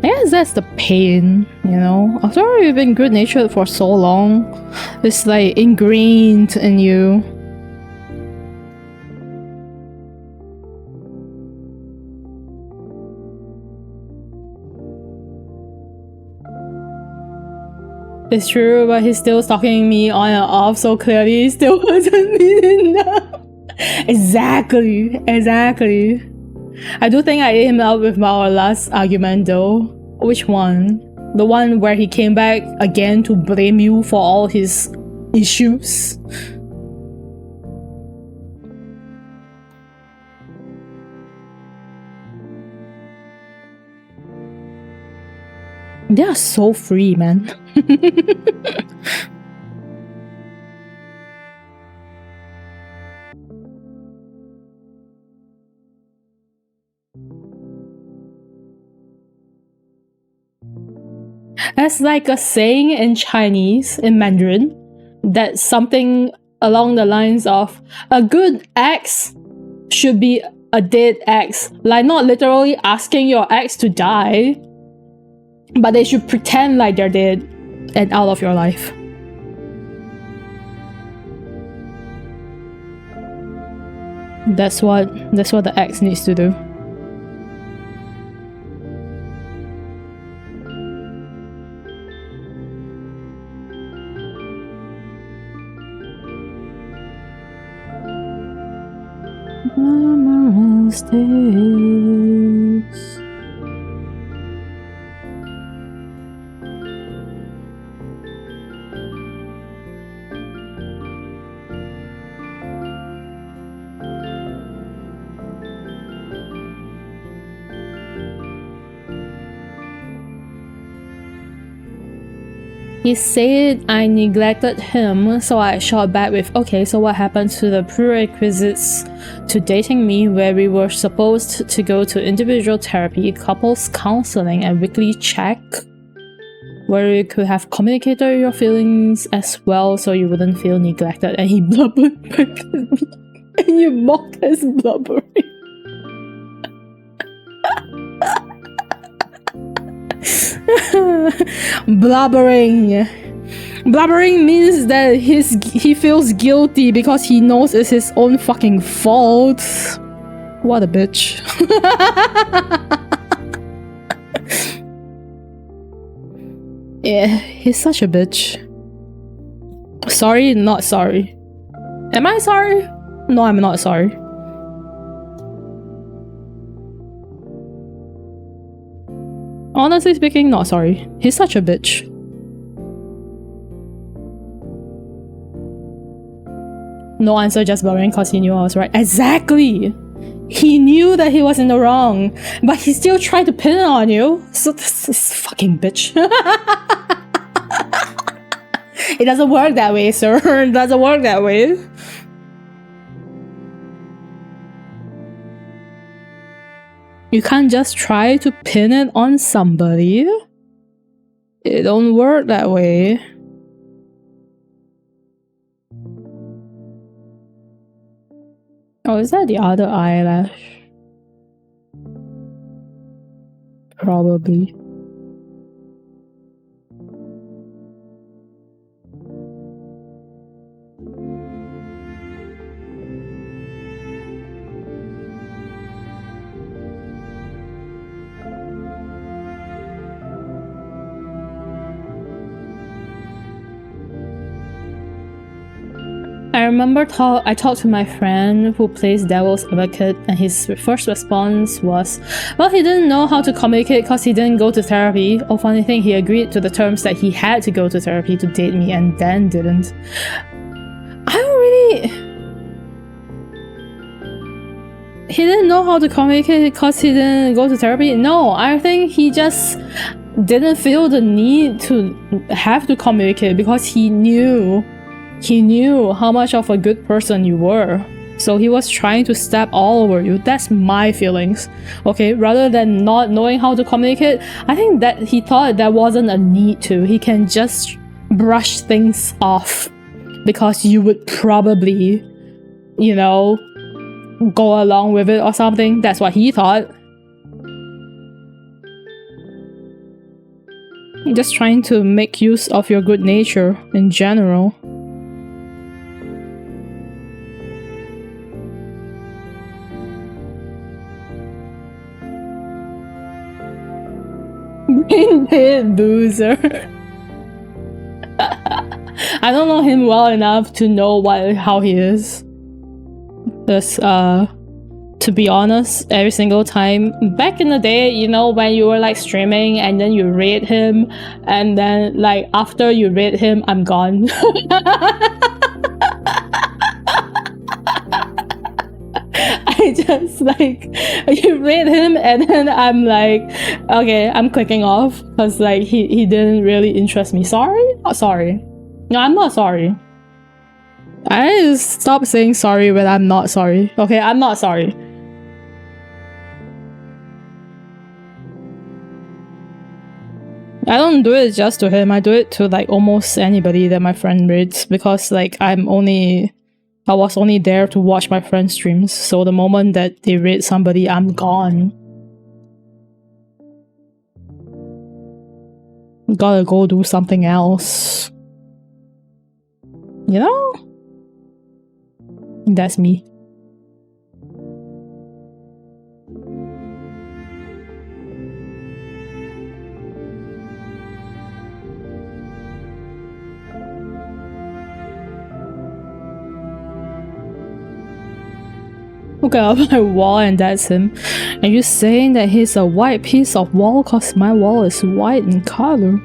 I guess that's the pain, you know? After you've been good-natured for so long, it's like ingrained in you. It's true, but he's still stalking me on and off, so clearly he still wasn't mean enough. Exactly. I do think I ate him out with our last argument though. Which one? The one where he came back again to blame you for all his issues? They are so free, man. That's like a saying in Chinese, in Mandarin, that's something along the lines of a good ex should be a dead ex. Like, not literally asking your ex to die, but they should pretend like they're dead and out of your life. That's what the ex needs to do. Glamorous days. He said I neglected him, so I shot back with, okay, so what happened to the prerequisites to dating me where we were supposed to go to individual therapy, couples counseling, and weekly check? Where you could have communicated your feelings as well so you wouldn't feel neglected. And he blubbered back at me. And you mocked his blubbering. Blubbering means that he feels guilty because he knows it's his own fucking fault. What a bitch. Yeah, he's such a bitch. Sorry, not sorry. Am I sorry? No, I'm not sorry. Honestly speaking, not sorry. He's such a bitch. No answer, just boring because he knew I was right. Exactly! He knew that he was in the wrong, but he still tried to pin it on you. So this fucking bitch. It doesn't work that way, sir. It doesn't work that way. You can't just try to pin it on somebody. It don't work that way. Oh, is that the other eyelash? Probably. I remember I talked to my friend who plays devil's advocate, and his first response was, well, he didn't know how to communicate because he didn't go to therapy. Oh, funny thing, he agreed to the terms that he had to go to therapy to date me and then didn't. I don't really... He didn't know how to communicate because he didn't go to therapy? No, I think he just didn't feel the need to have to communicate because he knew how much of a good person you were. So he was trying to step all over you. That's my feelings. Okay, rather than not knowing how to communicate, I think that he thought there wasn't a need to. He can just brush things off because you would probably, you know, go along with it or something. That's what he thought. Just trying to make use of your good nature in general. Brain dead loser. I don't know him well enough to know how he is. Just to be honest, every single time back in the day, you know, when you were like streaming and then you raid him, and then like after you raid him, I'm gone. I just like, you raid him and then I'm like, okay, I'm clicking off because like he didn't really interest me. Sorry? Not sorry. No, I'm not sorry. I stop saying sorry when I'm not sorry. Okay, I'm not sorry. I don't do it just to him. I do it to like almost anybody that my friend reads because like I was only there to watch my friend's streams. So the moment that they read somebody, I'm gone. Gotta go do something else. You know? That's me. Look at my wall and that's him. Are you saying that he's a white piece of wall cause my wall is white in color?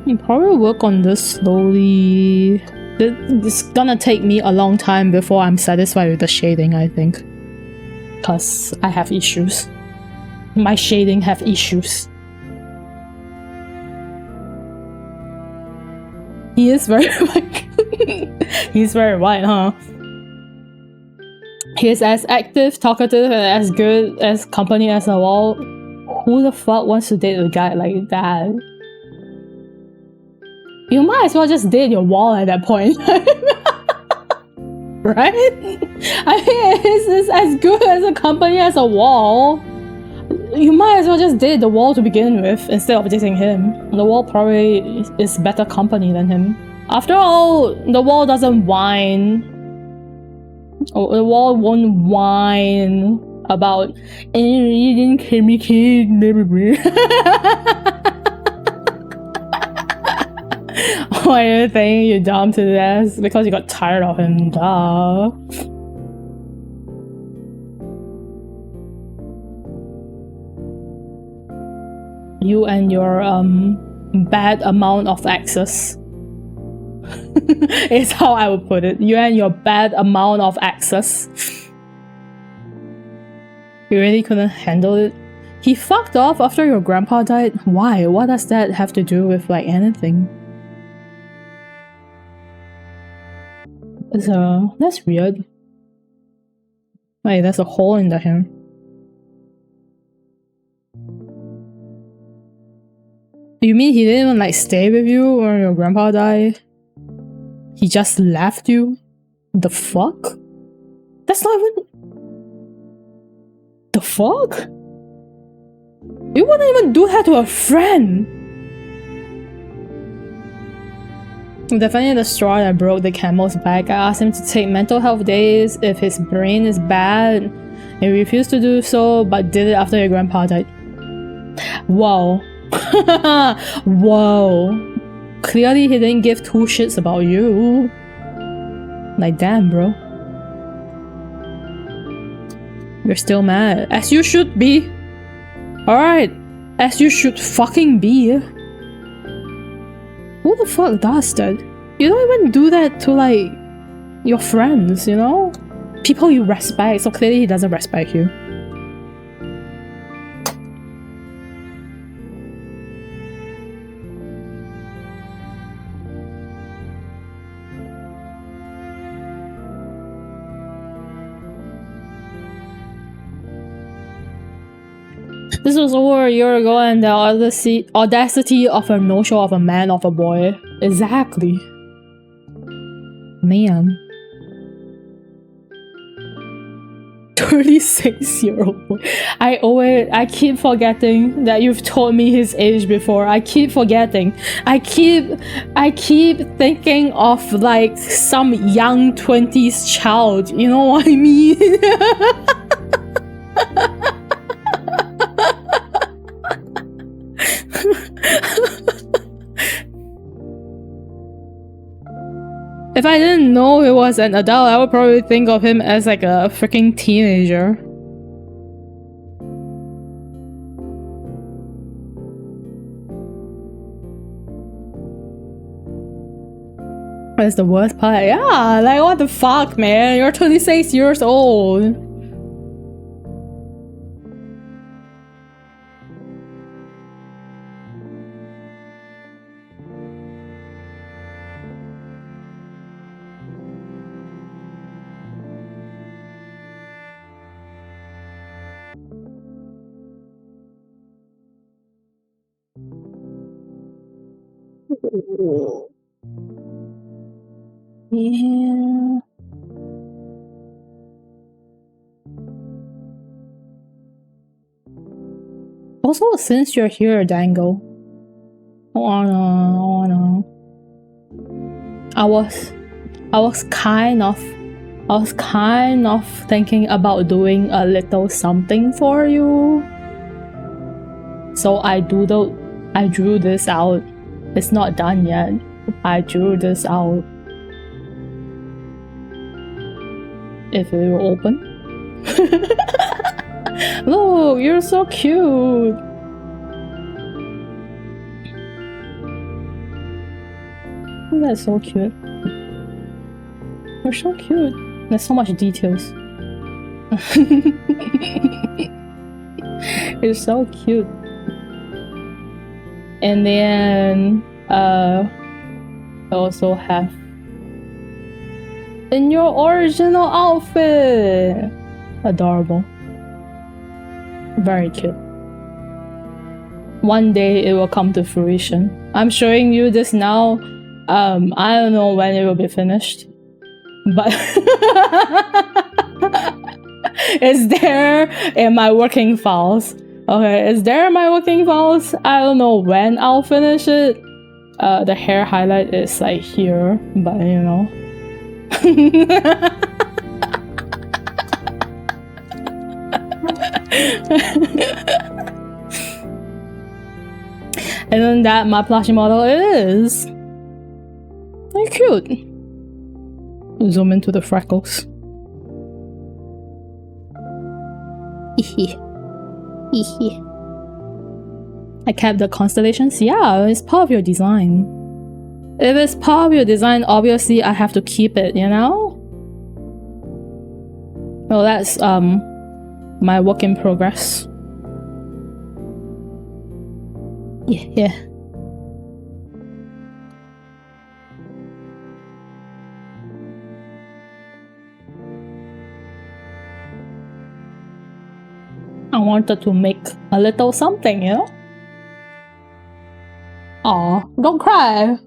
You probably work on this slowly. It's gonna take me a long time before I'm satisfied with the shading, I think. Because I have issues. My shading have issues. He is very white. He's very white, huh? He's as active, talkative, and as good as company as a wall. Who the fuck wants to date a guy like that? You might as well just date your wall at that point. Right? I mean, it's as good as a company as a wall. You might as well just date the wall to begin with instead of dating him. The wall probably is better company than him. After all, the wall doesn't whine. The wall won't whine about you didn't kill me, kid. Why do you think you dumped his ass? Because you got tired of him, duh. You and your bad amount of access. Is how I would put it. You and your bad amount of access. You really couldn't handle it. He fucked off after your grandpa died? Why? What does that have to do with like anything? So that's weird. Wait, there's a hole in the hair. You mean he didn't even like stay with you when your grandpa died? He just left you? The fuck? That's not even... The fuck? You wouldn't even do that to a friend! Definitely the straw that broke the camel's back. I asked him to take mental health days if his brain is bad. He refused to do so, but did it after your grandpa died. Whoa. Whoa. Clearly he didn't give two shits about you. Like, damn, bro. You're still mad. As you should be. Alright. As you should fucking be. Who the fuck does that? You don't even do that to, like, your friends, you know? People you respect, so clearly he doesn't respect you. This was over a year ago, and the audacity of a no-show of a man of a boy. Exactly. Man. 36-year-old. I keep forgetting that you've told me his age before. I keep forgetting. I keep thinking of like some young 20s child. You know what I mean? If I didn't know he was an adult, I would probably think of him as like a freaking teenager. That's the worst part. Yeah, like what the fuck, man? You're 26 years old. Yeah. Also, since you're here, Dango. Oh no. I was kind of thinking about doing a little something for you. So I drew this out. It's not done yet. I drew this out. If it will open. Look, you're so cute. Oh, that's so cute. You're so cute. There's so much details. It's so cute. And then I also have in your original outfit. Adorable. Very cute. One day it will come to fruition. I'm showing you this now. I don't know when it will be finished, but it's there in my working files. Okay, it's there in my working files. I don't know when I'll finish it. The hair highlight is like here, but you know. And then that my plushie model is very cute. Zoom into the freckles. I kept the constellations. Yeah, it's part of your design. If it's part of your design, obviously I have to keep it, you know? Well, that's my work in progress. Yeah. I wanted to make a little something, you know? Aw, don't cry.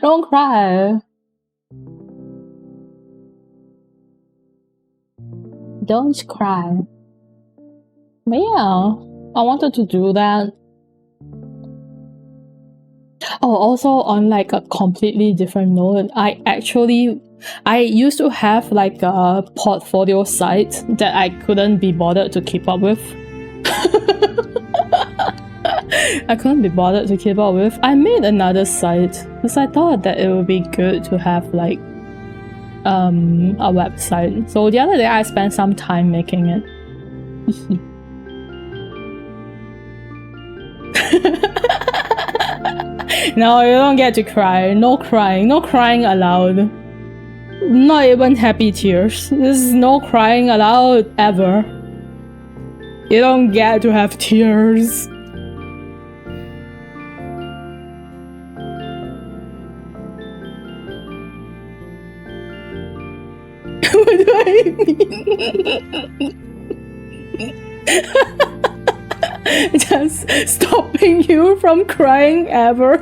Don't cry. Don't cry. But yeah, I wanted to do that. Oh, also on like a completely different note, I used to have like a portfolio site that I couldn't be bothered to keep up with. I couldn't be bothered to keep up with. I made another site because I thought that it would be good to have like a website. So the other day I spent some time making it. No, you don't get to cry. No crying. No crying allowed. Not even happy tears. This is no crying allowed ever. You don't get to have tears. What do I mean? Just stopping you from crying ever.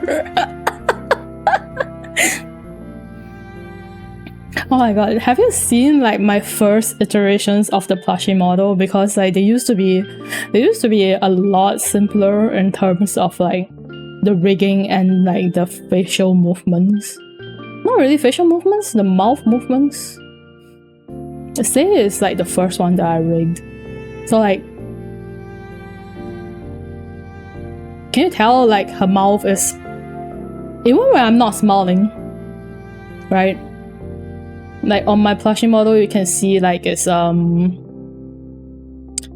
Oh my god, have you seen like my first iterations of the plushie model? Because like they used to be a lot simpler in terms of like the rigging and like the facial movements. Not really facial movements, the mouth movements. Say it's like the first one that I rigged. So like, can you tell like her mouth is, even when I'm not smiling, right? Like on my plushie model, you can see like it's kind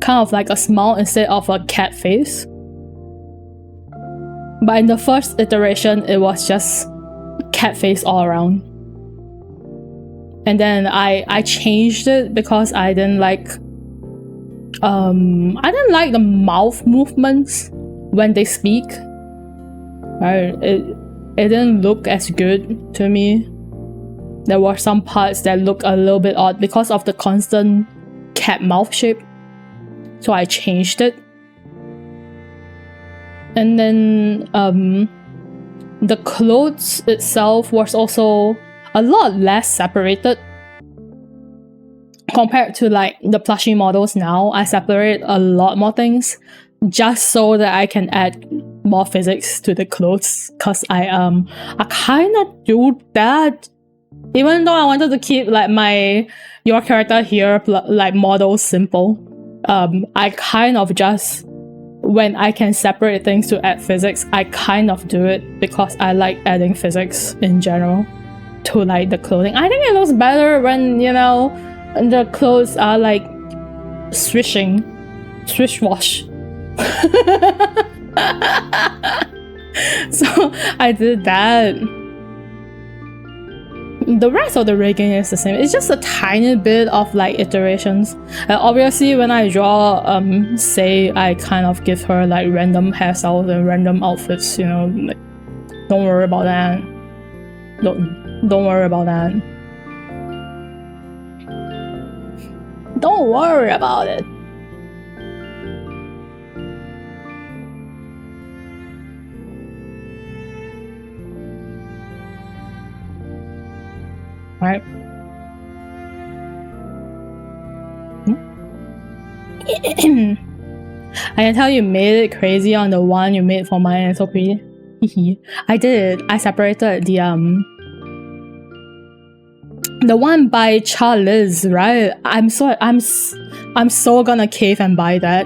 of like a smile instead of a cat face. But in the first iteration, it was just cat face all around. And then I changed it because I didn't like the mouth movements when they speak. Right? It didn't look as good to me. There were some parts that looked a little bit odd because of the constant cat mouth shape. So I changed it. And then the clothes itself was also a lot less separated compared to like the plushie models now. I separate a lot more things just so that I can add more physics to the clothes, because I kind of do that. Even though I wanted to keep like your character here like model simple, I kind of just, when I can separate things to add physics, I kind of do it because I like adding physics in general to like the clothing. I think it looks better when, you know, the clothes are like swish wash. So I did that. The rest of the rigging is the same. It's just a tiny bit of like iterations. Obviously, when I draw, say I kind of give her like random hairstyles and random outfits, you know, like, don't worry about that. Don't worry about that. Don't worry about it. Right. I can tell you made it crazy on the one you made for my entropy. I did. I separated the one by Charles, right? I'm so gonna cave and buy that.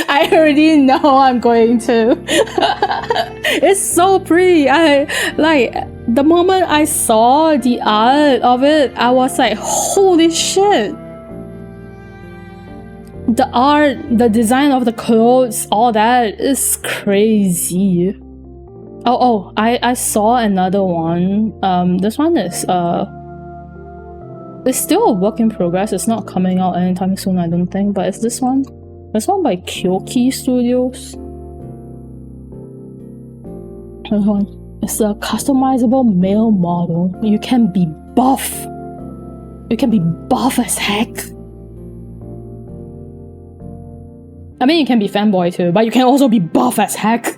I already know I'm going to. It's so pretty. I like the moment I saw the art of it, I was like, holy shit. The art, the design of the clothes, all that is crazy. Oh, I saw another one. This one is it's still a work in progress. It's not coming out anytime soon, I don't think, but it's this one. This one by Kyoki Studios. This one. It's a customizable male model. You can be buff. You can be buff as heck. I mean, you can be fanboy too, but you can also be buff as heck.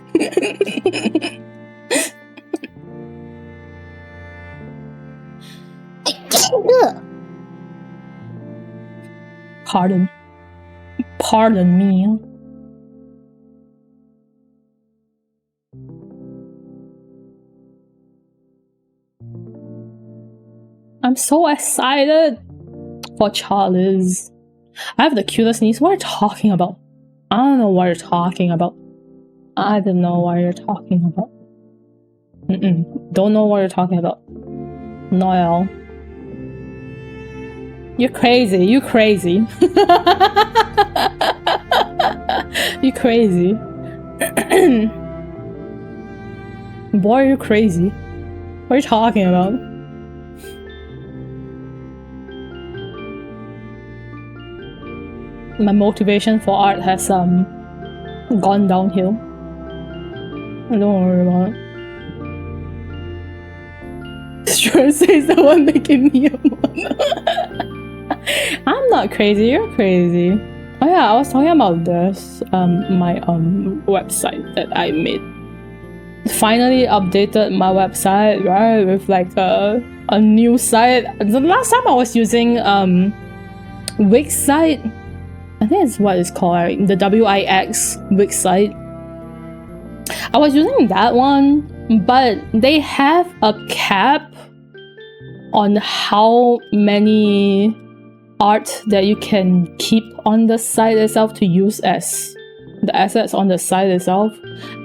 Pardon me. I'm so excited for Charles. I have the cutest niece. What are you talking about? I don't know what you're talking about. I don't know what you're talking about. Don't know what you're talking about. Not at all. You're crazy. You crazy. You crazy. Boy, you're crazy. What are you talking about? My motivation for art has gone downhill. Don't worry about it. Sure says the one making me a mono. I'm not crazy, you're crazy. What are Oh yeah, I was talking about this, my website that I made. Finally updated my website, right, with like a new site. The last time I was using Wix site. I think it's what it's called, right? The WIX Wix site. I was using that one, but they have a cap on how many art that you can keep on the site itself to use as the assets on the site itself.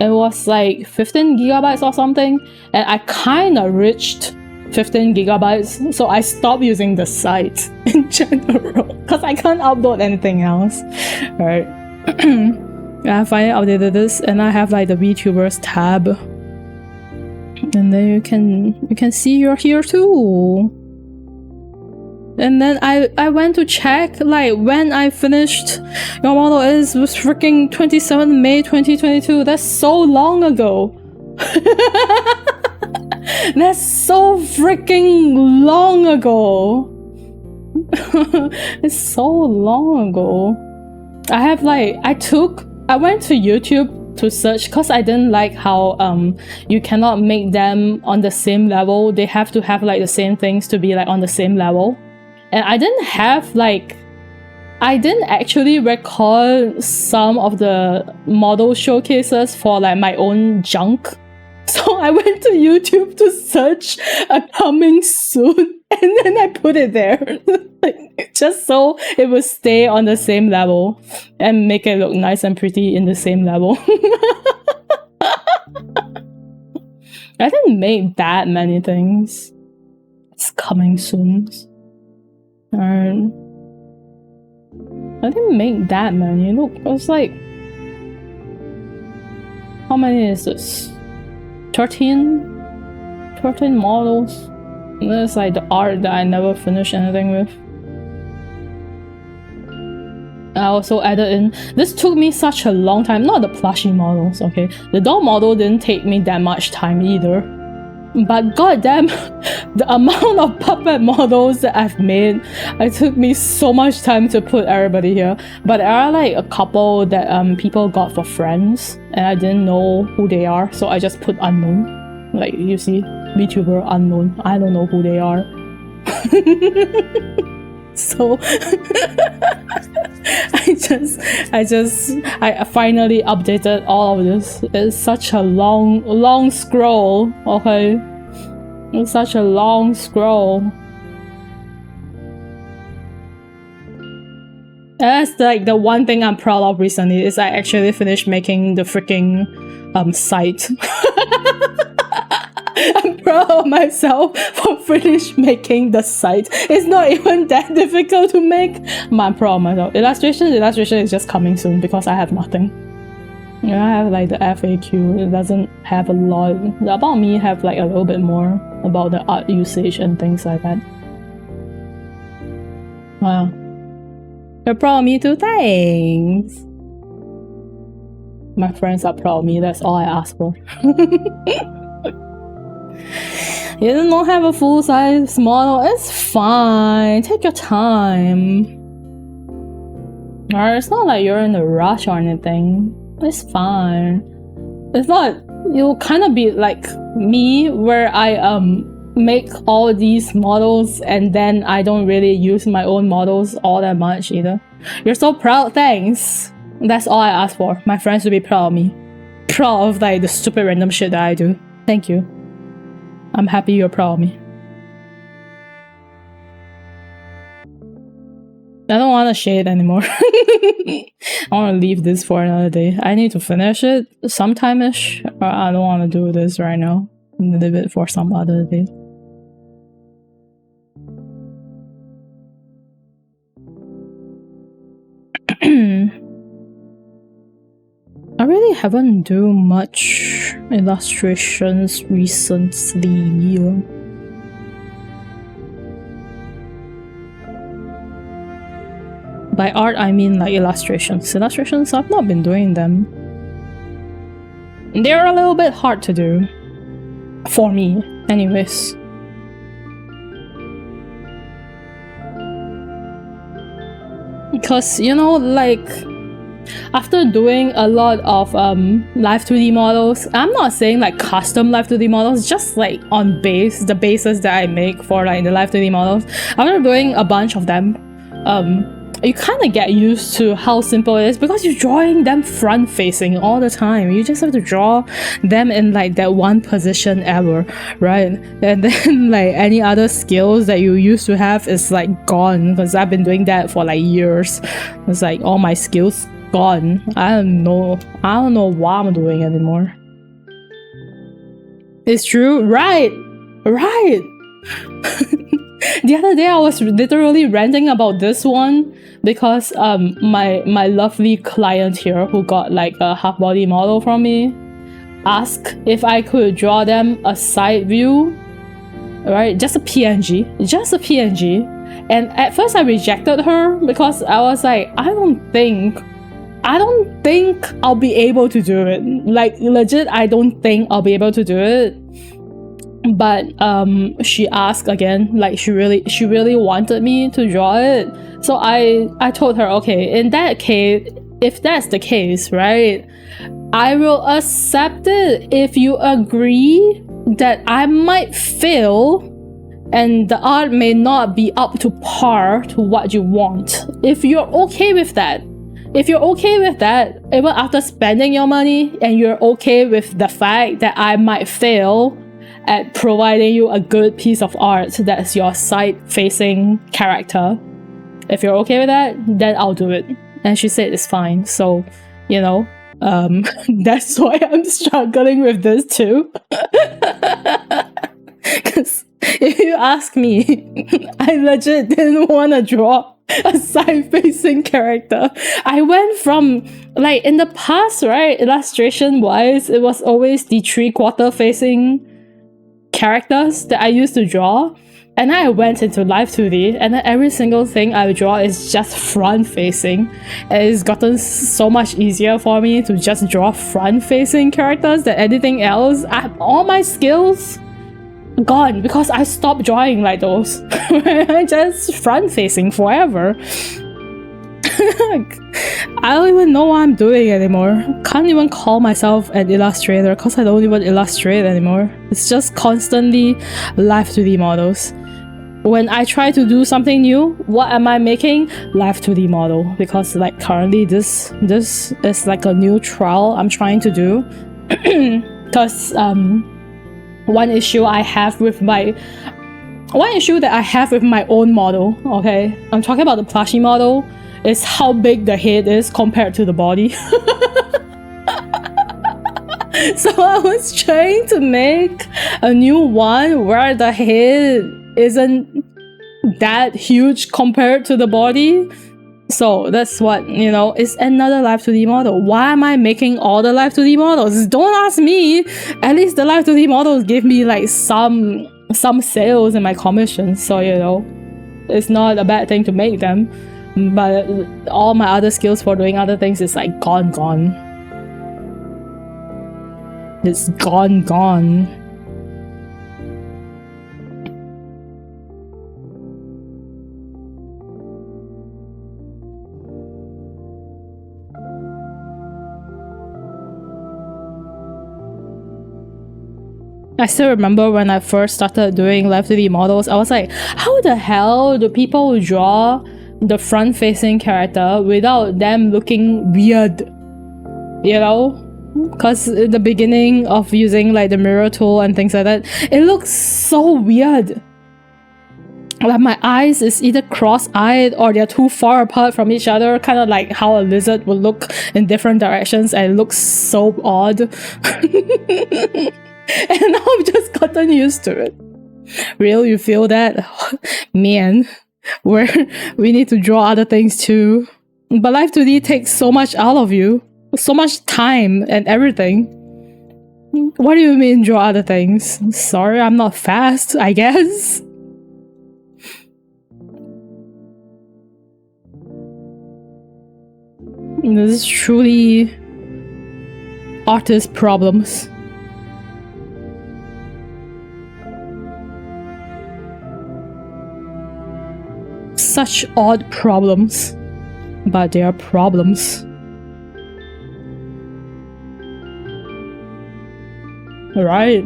It was like 15 gigabytes or something, and I kind of reached 15 gigabytes, so I stopped using the site in general because I can't upload anything else. Right. I finally updated this, and I have like the VTubers tab, and then you can see you're here too. And then I went to check like when I finished your model was freaking 27 May 2022. That's so long ago. That's so freaking long ago. It's so long ago. I went to YouTube to search because I didn't like how you cannot make them on the same level. They have to have like the same things to be like on the same level. And I didn't actually record some of the model showcases for like my own junk. So I went to YouTube to search a coming soon, and then I put it there. Just so it would stay on the same level and make it look nice and pretty in the same level. I didn't make that many things. It's coming soon. I didn't make that many. Look, it was like... How many is this? 13 models. And there's like the art that I never finished anything with. I also added in... This took me such a long time. Not the plushie models, okay? The doll model didn't take me that much time either. But goddamn, the amount of puppet models that I've made, it took me so much time to put everybody here. But there are like a couple that people got for friends, and I didn't know who they are, so I just put unknown. Like you see, VTuber unknown. I don't know who they are. So I finally updated all of this. It's such a long scroll, okay? It's such a long scroll. And that's like the one thing I'm proud of recently is I actually finished making the freaking site. I'm proud of myself for finish making the site. It's not even that difficult to make, but I'm proud of myself. Illustration is just coming soon because I have nothing. Yeah, I have like the FAQ. It doesn't have a lot. The About Me have like a little bit more about the art usage and things like that. Wow. You're proud of me too? Thanks! My friends are proud of me, that's all I ask for. You don't have a full-size model, it's fine. Take your time. Or it's not like you're in a rush or anything. It's fine. It's not... You'll kind of be like me, where I make all these models and then I don't really use my own models all that much either. You're so proud, thanks. That's all I ask for. My friends will be proud of me. Proud of like the stupid random shit that I do. Thank you. I'm happy you're proud of me. I don't want to shade anymore. I want to leave this for another day. I need to finish it sometime-ish. I don't want to do this right now. Leave it for some other day. I really haven't do much illustrations recently. By art, I mean like illustrations. Illustrations, I've not been doing them. They're a little bit hard to do. For me, anyways. Because, you know, like, after doing a lot of live 2D models, I'm not saying like custom live 2D models, just like on the bases that I make for like the live 2D models. After doing a bunch of them, you kind of get used to how simple it is because you're drawing them front facing all the time. You just have to draw them in like that one position ever, right? And then like any other skills that you used to have is like gone, because I've been doing that for like years. It's like all my skills gone. I don't know what I'm doing anymore. It's true, right? The other day I was literally ranting about this one because my lovely client here who got like a half body model from me asked if I could draw them a side view, right? Just a PNG. And at first I rejected her because I was like, I don't think I'll be able to do it. Like legit, I don't think I'll be able to do it. But she asked again, like she really wanted me to draw it. So I told her, okay, in that case, if that's the case, right, I will accept it if you agree that I might fail and the art may not be up to par to what you want. If you're okay with that, even after spending your money, and you're okay with the fact that I might fail at providing you a good piece of art that's your side-facing character, if you're okay with that, then I'll do it. And she said it's fine. So, you know, that's why I'm struggling with this too. Because if you ask me, I legit didn't want to draw a side-facing character. I went from, like, in the past, right, illustration-wise, it was always the 3/4 facing characters that I used to draw, and I went into live 2D, and then every single thing I draw is just front-facing, and it's gotten so much easier for me to just draw front-facing characters than anything else. All my skills gone because I stopped drawing like those. I just front-facing forever. I don't even know what I'm doing anymore. Can't even call myself an illustrator because I don't even illustrate anymore. It's just constantly live 2D models. When I try to do something new, what am I making? Live 2D model. Because like currently this is like a new trial I'm trying to do. Because one issue that I have with my own model, okay? I'm talking about the plushie model, is how big the head is compared to the body. So I was trying to make a new one where the head isn't that huge compared to the body. So that's what, you know, it's another live 2D model. Why am I making all the live 2D models? Don't ask me. At least the live 2D models give me like some sales in my commissions. So, you know, it's not a bad thing to make them. But all my other skills for doing other things is like gone. It's gone. I still remember when I first started doing live 2D models, I was like, how the hell do people draw the front-facing character without them looking weird? You know? Because in the beginning of using like the mirror tool and things like that, it looks so weird. Like my eyes is either cross-eyed or they're too far apart from each other, kind of like how a lizard would look in different directions, and it looks so odd. And now I've just gotten used to it. Really, you feel that? Man, we need to draw other things too. But Live 2D takes so much out of you. So much time and everything. What do you mean draw other things? Sorry, I'm not fast, I guess. This is truly artist problems. Such odd problems. but there are problems. Right.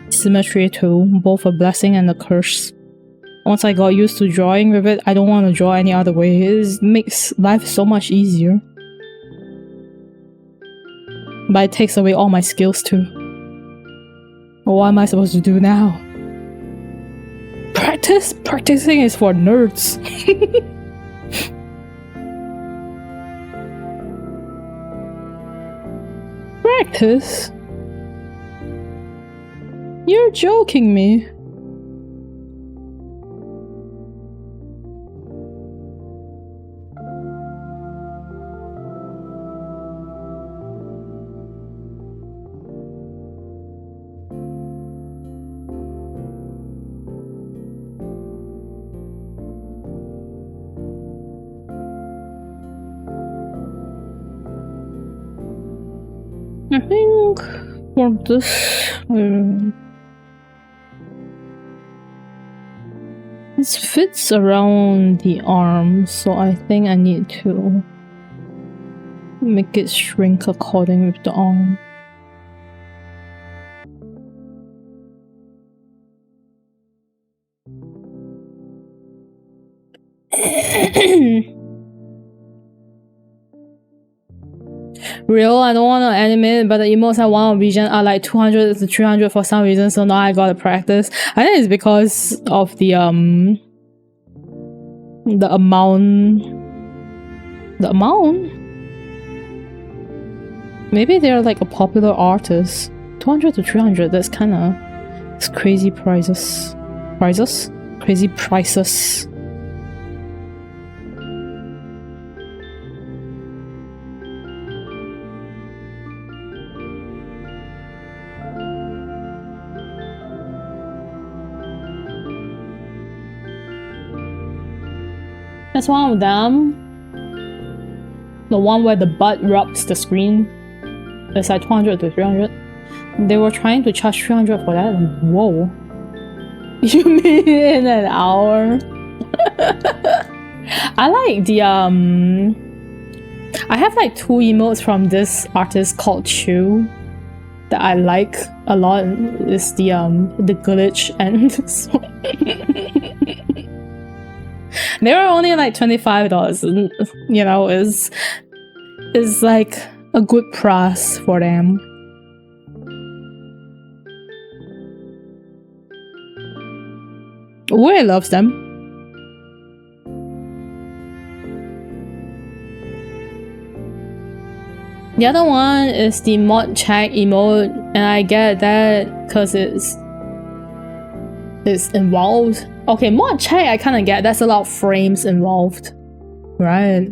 Symmetry too, both a blessing and a curse. Once I got used to drawing with it, I don't want to draw any other way. It makes life so much easier. But it takes away all my skills too. What am I supposed to do now? Practice? Practicing is for nerds. Practice? You're joking me. I think for this, this fits around the arm, so I think I need to make it shrink according with the arm. Real, I don't want to animate, but the emotes I want on VGen are like 200 to 300 for some reason, so now I gotta practice. I think it's because of the amount. The amount? Maybe they're like a popular artist. 200 to 300, that's kinda... It's crazy prices. Prices? Crazy prices. That's one of them. The one where the butt rubs the screen. It's like 200 to 300. They were trying to charge 300 for that. Whoa. You made it in an hour? I like the I have like 2 emotes from this artist called Chu that I like a lot. It's the glitch and this one. They were only like $25, you know, is like a good price for them. Wei loves them. The other one is the mod check emote, and I get that because it's involved. Okay, mod check I kind of get. That's a lot of frames involved, right?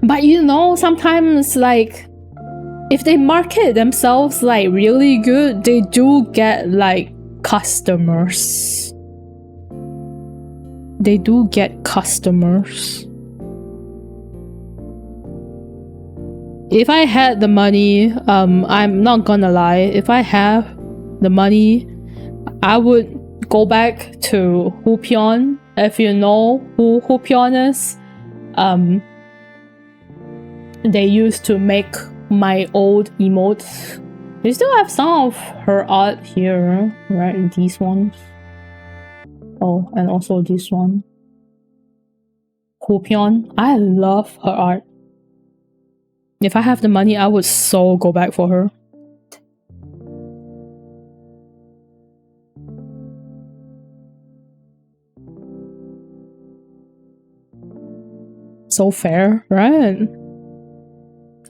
But you know, sometimes like if they market themselves like really good, they do get like customers. They do get customers. If I had the money, I'm not gonna lie, if I have the money, I would go back to Hoopyeon. If you know who Hoopyeon is, they used to make my old emotes. We still have some of her art here, right? These ones. Oh, and also this one. Hoopyeon. I love her art. If I have the money, I would so go back for her. So fair, right?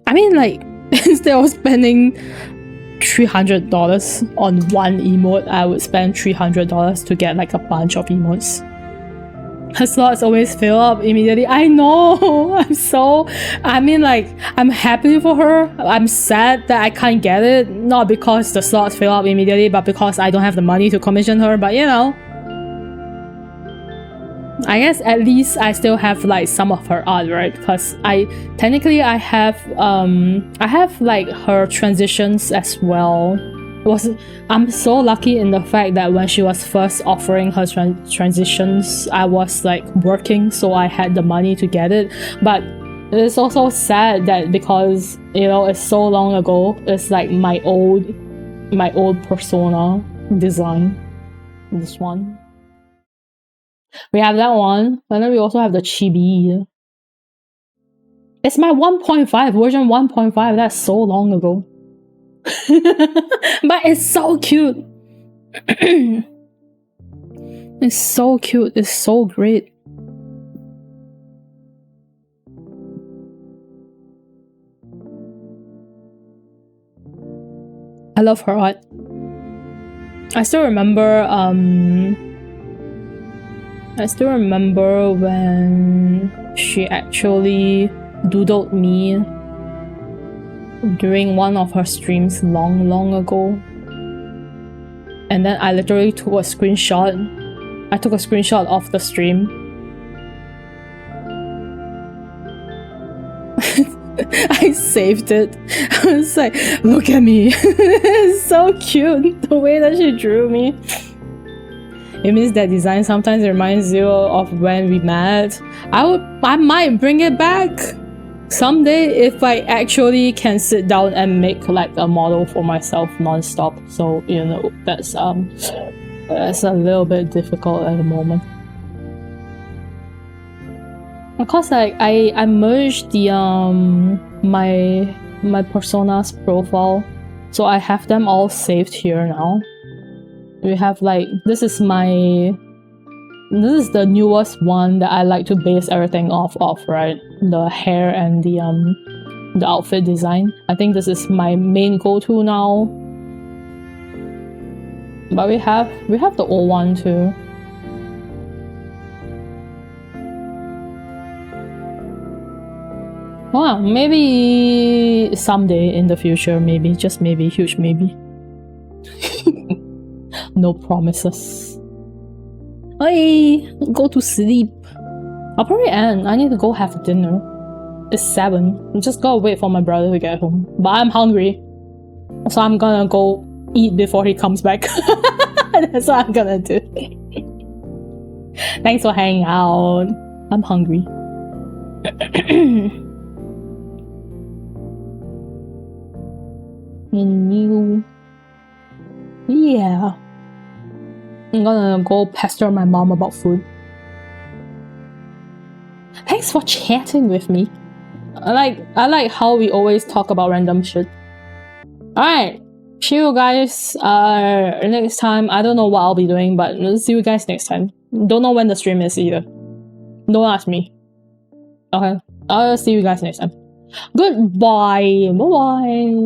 I mean, like, instead of spending $300 on one emote, I would spend $300 to get like a bunch of emotes. Her slots always fill up immediately. I know. I'm happy for her. I'm sad that I can't get it. Not because the slots fill up immediately, but because I don't have the money to commission her. But you know, I guess at least I still have like some of her art, right? Because I have like her transitions as well. I'm so lucky in the fact that when she was first offering her transitions, I was like working, so I had the money to get it. But it's also sad that because, you know, it's so long ago, it's like my old persona design. This one. We have that one, and then we also have the chibi. It's my 1.5, version 1.5, that's so long ago. But it's so cute. It's so cute, it's so great. I love her art. I still remember when she actually doodled me during one of her streams long ago. And then I literally took a screenshot. I took a screenshot of the stream. I saved it. I was like, look at me. It's so cute, the way that she drew me. It means that design sometimes reminds you of when we met. I might bring it back someday if I actually can sit down and make like a model for myself non-stop. So you know, that's a little bit difficult at the moment. Because I merged the my persona's profile, so I have them all saved here now. We have like this is the newest one that I like to base everything off of, right? The hair and the outfit design. I think this is my main go-to now. But we have the old one too. Well, maybe someday in the future, maybe, just maybe, huge maybe. No promises. Hey, go to sleep. I'll probably end. I need to go have dinner. It's 7. I'm just gonna wait for my brother to get home. But I'm hungry, so I'm gonna go eat before he comes back. That's what I'm gonna do. Thanks for hanging out. I'm hungry. Yeah. I'm gonna go pester my mom about food. Thanks for chatting with me. I like how we always talk about random shit. Alright. See you guys next time. I don't know what I'll be doing, but we'll see you guys next time. Don't know when the stream is either. Don't ask me. Okay. I'll see you guys next time. Goodbye. Bye-bye.